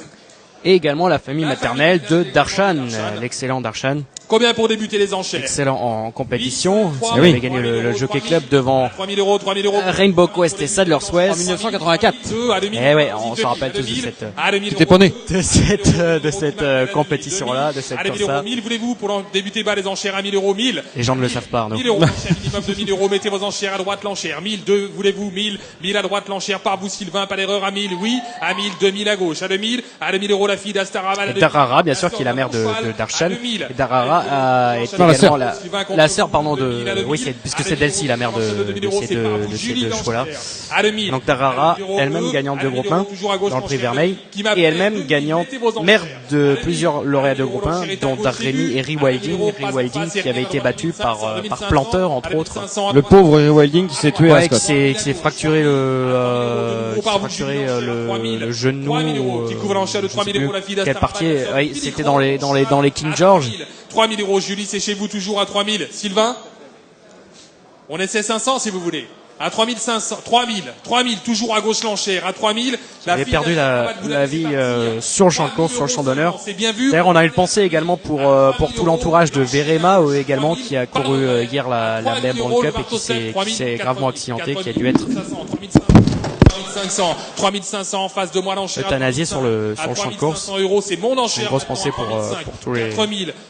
[SPEAKER 3] Et également la famille maternelle de Darshan, l'excellent Darshan.
[SPEAKER 4] Combien pour débuter les enchères?
[SPEAKER 3] Excellent en compétition. Il avait gagné le Jockey Club devant
[SPEAKER 4] 3000 euros.
[SPEAKER 3] Rainbow Quest et Sadler's West.
[SPEAKER 2] En 1984.
[SPEAKER 3] Eh ouais, on se rappelle tous de cette compétition-là, de cette course là.
[SPEAKER 4] 1000 voulez-vous pour débuter bas les enchères à 1000 euros 1000.
[SPEAKER 3] Les gens ne le savent pas, Arnaud.
[SPEAKER 4] 1000 euros, minimum de 1000 euros. Mettez vos enchères à droite, l'enchère. 1000, 2, voulez-vous 1000 à droite, l'enchère par vous, Sylvain, pas d'erreur à 1000, oui. À 1000, 2000 à gauche. À 2000 euros, la fille d'Astarabad.
[SPEAKER 3] Et Darara, bien sûr, qui est la mère de Darshan. Et Darara est également la sœur, pardon, puisque c'est Delcy, la mère de ces deux chevaux-là. Donc Darara, elle-même gagnante de groupe 1 dans le prix Vermeil, et elle-même gagnante, mère de plusieurs lauréats de groupe 1, dont Darremy et Rewilding qui avait été battu par Planteur, entre autres.
[SPEAKER 2] Le pauvre Rewilding qui s'est tué à Scott.
[SPEAKER 3] Qui s'est fracturé le genou, quelle partie, c'était dans les King George.
[SPEAKER 4] 3000 euros, Julie, c'est chez vous toujours à 3000. Sylvain? On essaie 500 si vous voulez. À 3500, 3000, toujours à gauche l'enchère, à 3000.
[SPEAKER 3] J'avais perdu la vie sur le champ de course, sur le champ d'honneur. D'ailleurs, on a eu le pensée également pour tout l'entourage de Verema également, qui a couru hier la Melbourne Cup et qui s'est gravement accidenté, qui a dû être
[SPEAKER 4] 3500 en face de moi l'enchère.
[SPEAKER 3] Euthanasié sur le champ de course.
[SPEAKER 4] €, c'est mon enchère.
[SPEAKER 3] Une grosse pensée pour tous les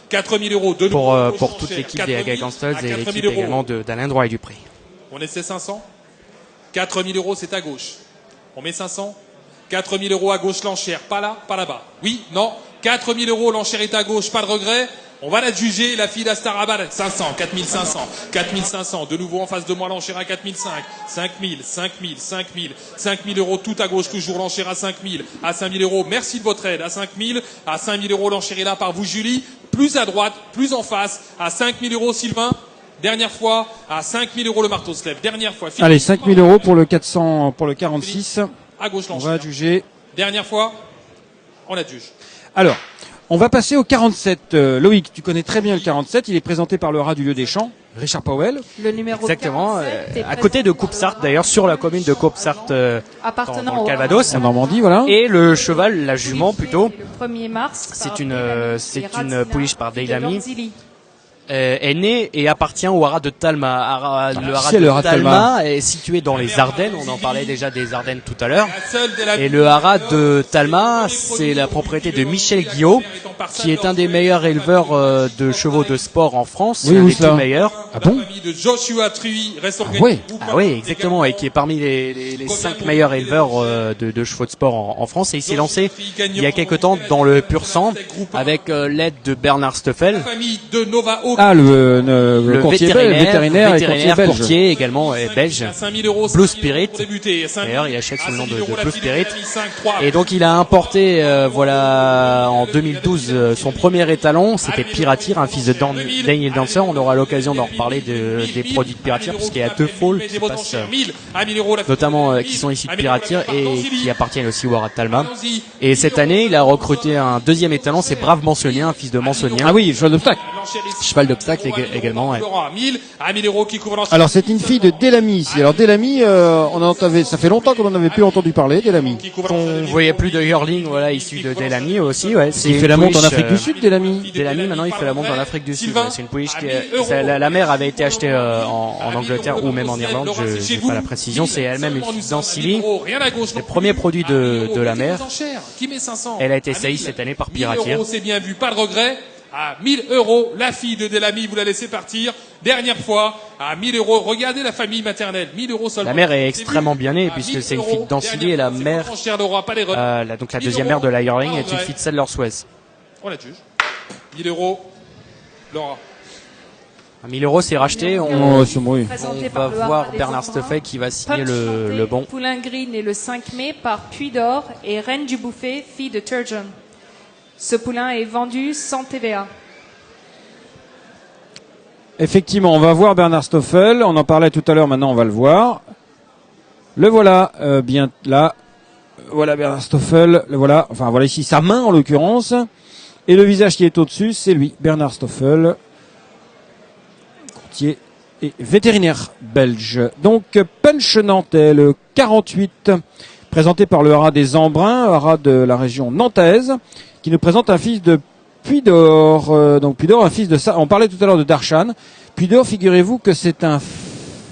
[SPEAKER 4] 4000 euros de
[SPEAKER 3] pour toute l'équipe des Agagan Stalls et l'équipe également d'Alain Droit et Dupré.
[SPEAKER 4] On essaie 500. 4000 euros, c'est à gauche. On met 500. 4000 euros à gauche l'enchère, pas là, pas là-bas. Oui, non. 4000 euros, l'enchère est à gauche, pas de regret. On va la juger, la fille d'Astarabad. 500, 4500, 4500. De nouveau en face de moi, l'enchère à 4005. 5000, 5000, 5000. 5000 euros, tout à gauche, toujours l'enchère à 5000. À 5000 euros, merci de votre aide. À 5000, à 5000 euros, l'enchère est là par vous, Julie. Plus à droite, plus en face. À 5000 euros, Sylvain. Dernière fois, à 5000 euros le marteau se lève. Dernière fois.
[SPEAKER 2] Allez, 5000 euros pour le 400, pour le 46.
[SPEAKER 4] À gauche,
[SPEAKER 2] on va juger.
[SPEAKER 4] Dernière fois, on la juge.
[SPEAKER 2] Alors, on va passer au 47. Loïc, tu connais très bien le 47. Il est présenté par le rat du lieu des champs, Richard Powell.
[SPEAKER 5] Le numéro
[SPEAKER 3] exactement.
[SPEAKER 5] 47
[SPEAKER 3] à côté de Coupsart, d'ailleurs, sur la commune de Coupsart,
[SPEAKER 5] appartenant
[SPEAKER 3] dans le Calvados,
[SPEAKER 2] en Normandie, voilà.
[SPEAKER 3] Et le cheval, la jument plutôt.
[SPEAKER 5] Le 1er mars.
[SPEAKER 3] C'est une pouliche par Deilami. Est né et appartient au haras de Talma. Le haras de Talma est situé dans les Ardennes. On en parlait déjà des Ardennes tout à l'heure. Et le haras de Talma, c'est la propriété de Michel Guillot, qui est un des meilleurs éleveurs de chevaux de sport en France.
[SPEAKER 2] Oui,
[SPEAKER 3] un des tout meilleurs.
[SPEAKER 2] Ah bon?
[SPEAKER 3] Oui, exactement. Et qui est parmi les 5 meilleurs éleveurs de chevaux de sport en France. Et il s'est lancé il y a quelque temps dans le pur sang avec l'aide de Bernard Stoffel.
[SPEAKER 2] Ah, le courtier vétérinaire et
[SPEAKER 3] courtier également belge. Blue Spirit. D'ailleurs, il achète sous le nom de Blue Spirit. Et donc, il a importé, en 2012, son premier étalon. C'était Piratir, un fils de Daniel Dancer. On aura l'occasion d'en reparler des produits de Piratir, parce qu'il y a 2 foals qui passent, notamment qui sont issus de Piratir et qui appartiennent aussi au haras de Talma. Et cette année, il a recruté un deuxième étalon, c'est Brave Mansonien, un fils de Mansonien.
[SPEAKER 2] Ah oui, cheval d'obstacle.
[SPEAKER 3] Cheval d'obstacle également. Ouais.
[SPEAKER 2] Alors c'est une fille de Delamy ici. Alors Delamy, ça fait longtemps qu'on en avait plus entendu parler, Delamy.
[SPEAKER 3] On voyait plus de yearling, issu de Delamy aussi. Ouais.
[SPEAKER 2] Il fait la monte en Afrique du Sud, Delamy.
[SPEAKER 3] Delamy maintenant il fait la monte en Afrique du Sud. Ouais. C'est une pouliche la mère avait été achetée en Angleterre ou même en Irlande. Je n'ai pas la précision. C'est elle-même une fille d'Ancilly. Le premier produit de la mère. Elle a été saillie cette année par Piratir.
[SPEAKER 4] C'est bien vu, pas de regret. À 1000 euros, la fille de Delamy, vous la laissez partir. Dernière fois, à 1000 euros. Regardez la famille maternelle, 1000 euros seulement.
[SPEAKER 3] La mère est extrêmement bien née, puisque c'est une fille d'Ancilly et la mère, donc la deuxième mère de la yearling est une fille de Sadler-Suez.
[SPEAKER 4] On la juge. 1000 euros, Laura.
[SPEAKER 3] À 1000 euros, c'est racheté. On va voir Bernard Stoffel qui va signer le bon.
[SPEAKER 5] Poulain Green est le 5 mai par Puy d'Or et Reine du Bouffet, fille de Turgeon. Ce poulain est vendu sans TVA.
[SPEAKER 2] Effectivement, on va voir Bernard Stoffel. On en parlait tout à l'heure, maintenant on va le voir. Le voilà, bien là. Voilà Bernard Stoffel. Le voilà. Enfin voilà ici sa main en l'occurrence. Et le visage qui est au-dessus, c'est lui, Bernard Stoffel. Courtier et vétérinaire belge. Donc Punch Nantais, le 48, présenté par le haras des Embruns, haras de la région nantaise, qui nous présente un fils de Puy d'Or. Donc Puy d'Or, un fils de ça. On parlait tout à l'heure de Darshan. Puy d'Or, figurez-vous que c'est un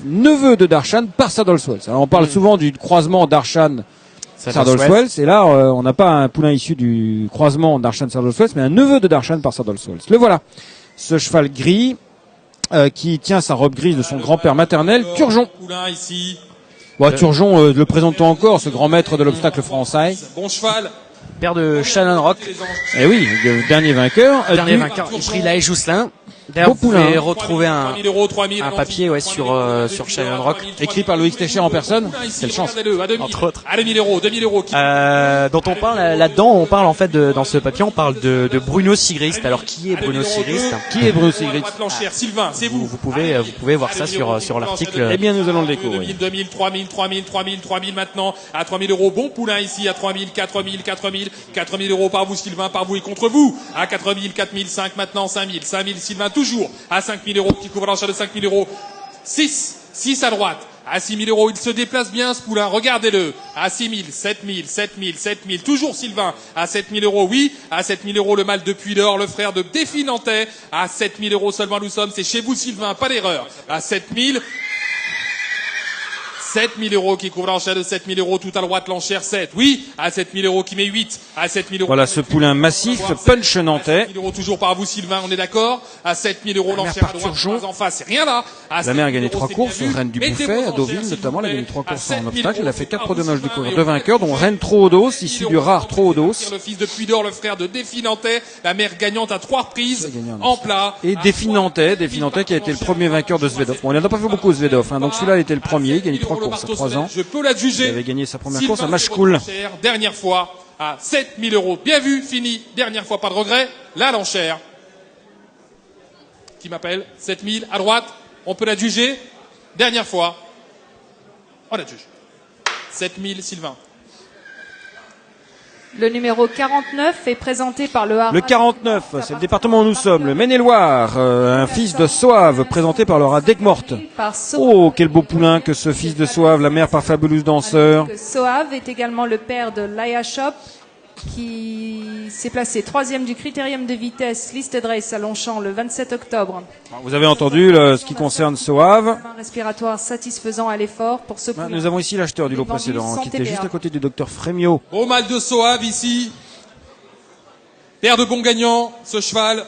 [SPEAKER 2] neveu de Darshan par Saddle-Swells. Alors on parle souvent du croisement Darshan Saddle-Swells, et là on n'a pas un poulain issu du croisement Darshan Saddle-Swells, mais un neveu de Darshan par Saddle-Swells. Le voilà, ce cheval gris qui tient sa robe grise de son grand-père maternel, Turgeon. Turgeon, le présentons encore, ce grand maître de l'obstacle français.
[SPEAKER 4] Bon cheval.
[SPEAKER 3] Père de Shannon Rock.
[SPEAKER 2] Eh oui, le dernier vainqueur.
[SPEAKER 3] Il prit la Jousselin. D'ailleurs, vous pouvez retrouver un papier sur Shannon Rock.
[SPEAKER 2] Écrit par Loïc Técher en personne. Quelle chance.
[SPEAKER 3] Entre autres.
[SPEAKER 4] À 2000 euros.
[SPEAKER 3] Dont on parle là-dedans, on parle en fait dans ce papier, on parle de Bruno Sigrist. Alors qui est Bruno Sigrist?
[SPEAKER 2] Qui est Bruno Sigrist?
[SPEAKER 4] Sylvain, c'est vous.
[SPEAKER 3] Vous pouvez voir ça sur l'article.
[SPEAKER 2] Eh bien, nous allons le découvrir.
[SPEAKER 4] 2000, 3000 maintenant. À 3000 euros. Bon poulain ici à 3000, 4000 euros par vous Sylvain, par vous et contre vous. À 4000, 4005 maintenant, 5000, Sylvain toujours à 5000 euros, qui couvre l'enchère de 5000 euros. 6 à droite. À 6 000 euros, il se déplace bien ce poulain, regardez-le. À 6 000, 7 000, 7 000, 7 000, toujours Sylvain. À 7 000 euros, oui. À 7 000 euros, le mâle de Puy-d'Or, le frère de Défi Nantais. À 7 000 euros seulement nous sommes, c'est chez vous Sylvain, pas d'erreur. À 7 000... 7 000 euros qui couvre l'enchère de 7 000 euros, tout à droite l'enchère 7. Oui, à 7 000 euros qui met 8. À 7 000 euros.
[SPEAKER 2] Voilà ce poulain massif, punch nantais.
[SPEAKER 4] 7 000 euros toujours par vous Sylvain, on est d'accord. À 7 000 euros l'enchère à droite, en face, c'est rien là.
[SPEAKER 2] La mère a gagné 3 courses, Reine du Bouffet, à Deauville notamment, elle a gagné 3 courses en obstacle. Elle a fait 4 dommages de courir, 2 vainqueurs, dont Reine Troodos, issu du rare Troodos.
[SPEAKER 4] Le fils de Puy-d'Or, le frère de Défi Nantais, la mère gagnante à 3 reprises en plat.
[SPEAKER 2] Et Défi Nantais qui a été le premier vainqueur de Zvedov. Bon, il n'en a pas fait beaucoup Zvedov, hein, donc celui-là il était le premier, il a gagné 3 courses à 3 ans.
[SPEAKER 4] Je peux l'adjuger.
[SPEAKER 2] Il avait gagné sa première course à Machecoul.
[SPEAKER 4] Dernière fois à 7 000 euros. Bien vu, fini. Dernière fois, pas de regret. Là, l'enchère. Qui m'appelle 7 000 à droite. On peut l'adjuger. Dernière fois. On l'adjuge. 7 000, Sylvain.
[SPEAKER 5] Le numéro 49 est présenté par le Haras.
[SPEAKER 2] Le 49, c'est le département où nous sommes, le Maine-et-Loire, un fils de Soave, présenté par le Haras d'Aigues-Mortes. Oh, quel beau poulain que ce fils de Soave, la mère par Fabulous Danseur.
[SPEAKER 5] Soave est également le père de Laia Shop, qui s'est placé 3e du critérium de vitesse Listed Race à Longchamp le 27 octobre.
[SPEAKER 2] Vous avez entendu ce qui concerne Soave.
[SPEAKER 5] Un respiratoire satisfaisant à l'effort pour ce poulain.
[SPEAKER 2] Nous avons ici l'acheteur du lot précédent, qui était juste à côté du docteur Frémiot.
[SPEAKER 4] Beau mâle de Soave ici. Père de bon gagnant, ce cheval.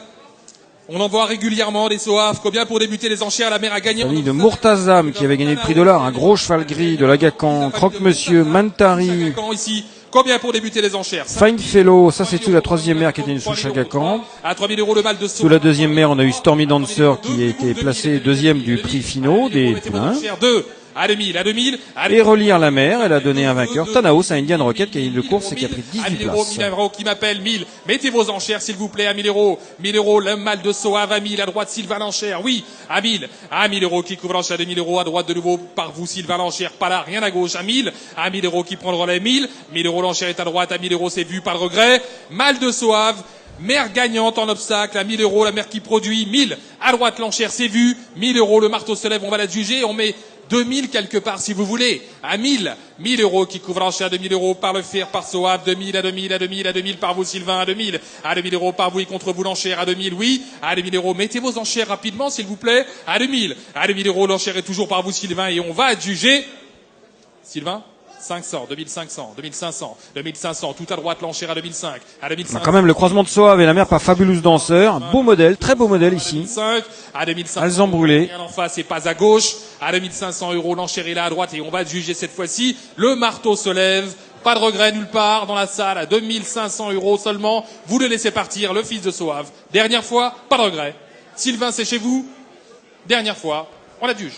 [SPEAKER 4] On en voit régulièrement des Soaves. Combien pour débuter les enchères, la mère a gagné.
[SPEAKER 2] Famille de Mourtazam, qui avait gagné le prix de l'or, un gros cheval gris de l'Agacan, Croque-Monsieur, Mantari.
[SPEAKER 4] Combien pour débuter les enchères?
[SPEAKER 2] Fine Fellow, ça c'est sous la 3e mère qui était une souche Agacan.
[SPEAKER 4] À 3 000 euros le mâle de
[SPEAKER 2] Sous la 2e mère, on a eu Stormy Dancer qui a été placé 2e du prix finaux des poulains.
[SPEAKER 4] À 2000, à 2000.
[SPEAKER 2] Et relire la mer, elle a donné un vainqueur. Tanaos à Indian Rocket qui a gagné de course et qui a pris 18 places.
[SPEAKER 4] 1000 euros qui m'appelle 1000. Mettez vos enchères s'il vous plaît à 1000 euros. 1000 euros, le mâle de Soave à 1000. À droite, Sylvain Lanchère. Oui, à 1000. À 1000 euros qui couvre l'enchère de 1000 euros. À droite de nouveau par vous, Sylvain Lanchère. Pas là, rien à gauche. À 1000. À 1000 euros qui prend le relais. 1000. 1000 euros l'enchère est à droite. À 1000 euros c'est vu, pas de regret. Mâle de Soave. Mère gagnante en obstacle à 1000 euros. La mère qui produit 1000. À droite, l'enchère c'est vu. 1000 euros, le marteau se lève. On va la juger. On met 2000 quelque part si vous voulez, à 1000 euros qui couvre l'enchère de 1000 euros par le fer, par Soave, 2000 à 2000, à 2000, à 2000 par vous Sylvain, à 2000 euros par vous et contre vous l'enchère, à 2000, oui, à 2000 euros, mettez vos enchères rapidement s'il vous plaît, à 2000 euros l'enchère est toujours par vous Sylvain et on va adjuger, Sylvain 500, 2500, 2500, 2500, tout à droite l'enchère à 2005, à 2005.
[SPEAKER 2] Quand même le croisement de Soave et la mère par Fabulous Danseur, beau modèle, très beau modèle ici.
[SPEAKER 4] 2005, à 2500.
[SPEAKER 2] Elles ont brûlé.
[SPEAKER 4] En face et pas à gauche, à 2500 euros l'enchère est là à droite et on va juger cette fois-ci. Le marteau se lève. Pas de regret nulle part dans la salle, à 2500 euros seulement. Vous le laissez partir, le fils de Soave. Dernière fois, pas de regret. Sylvain, c'est chez vous. Dernière fois, on la juge.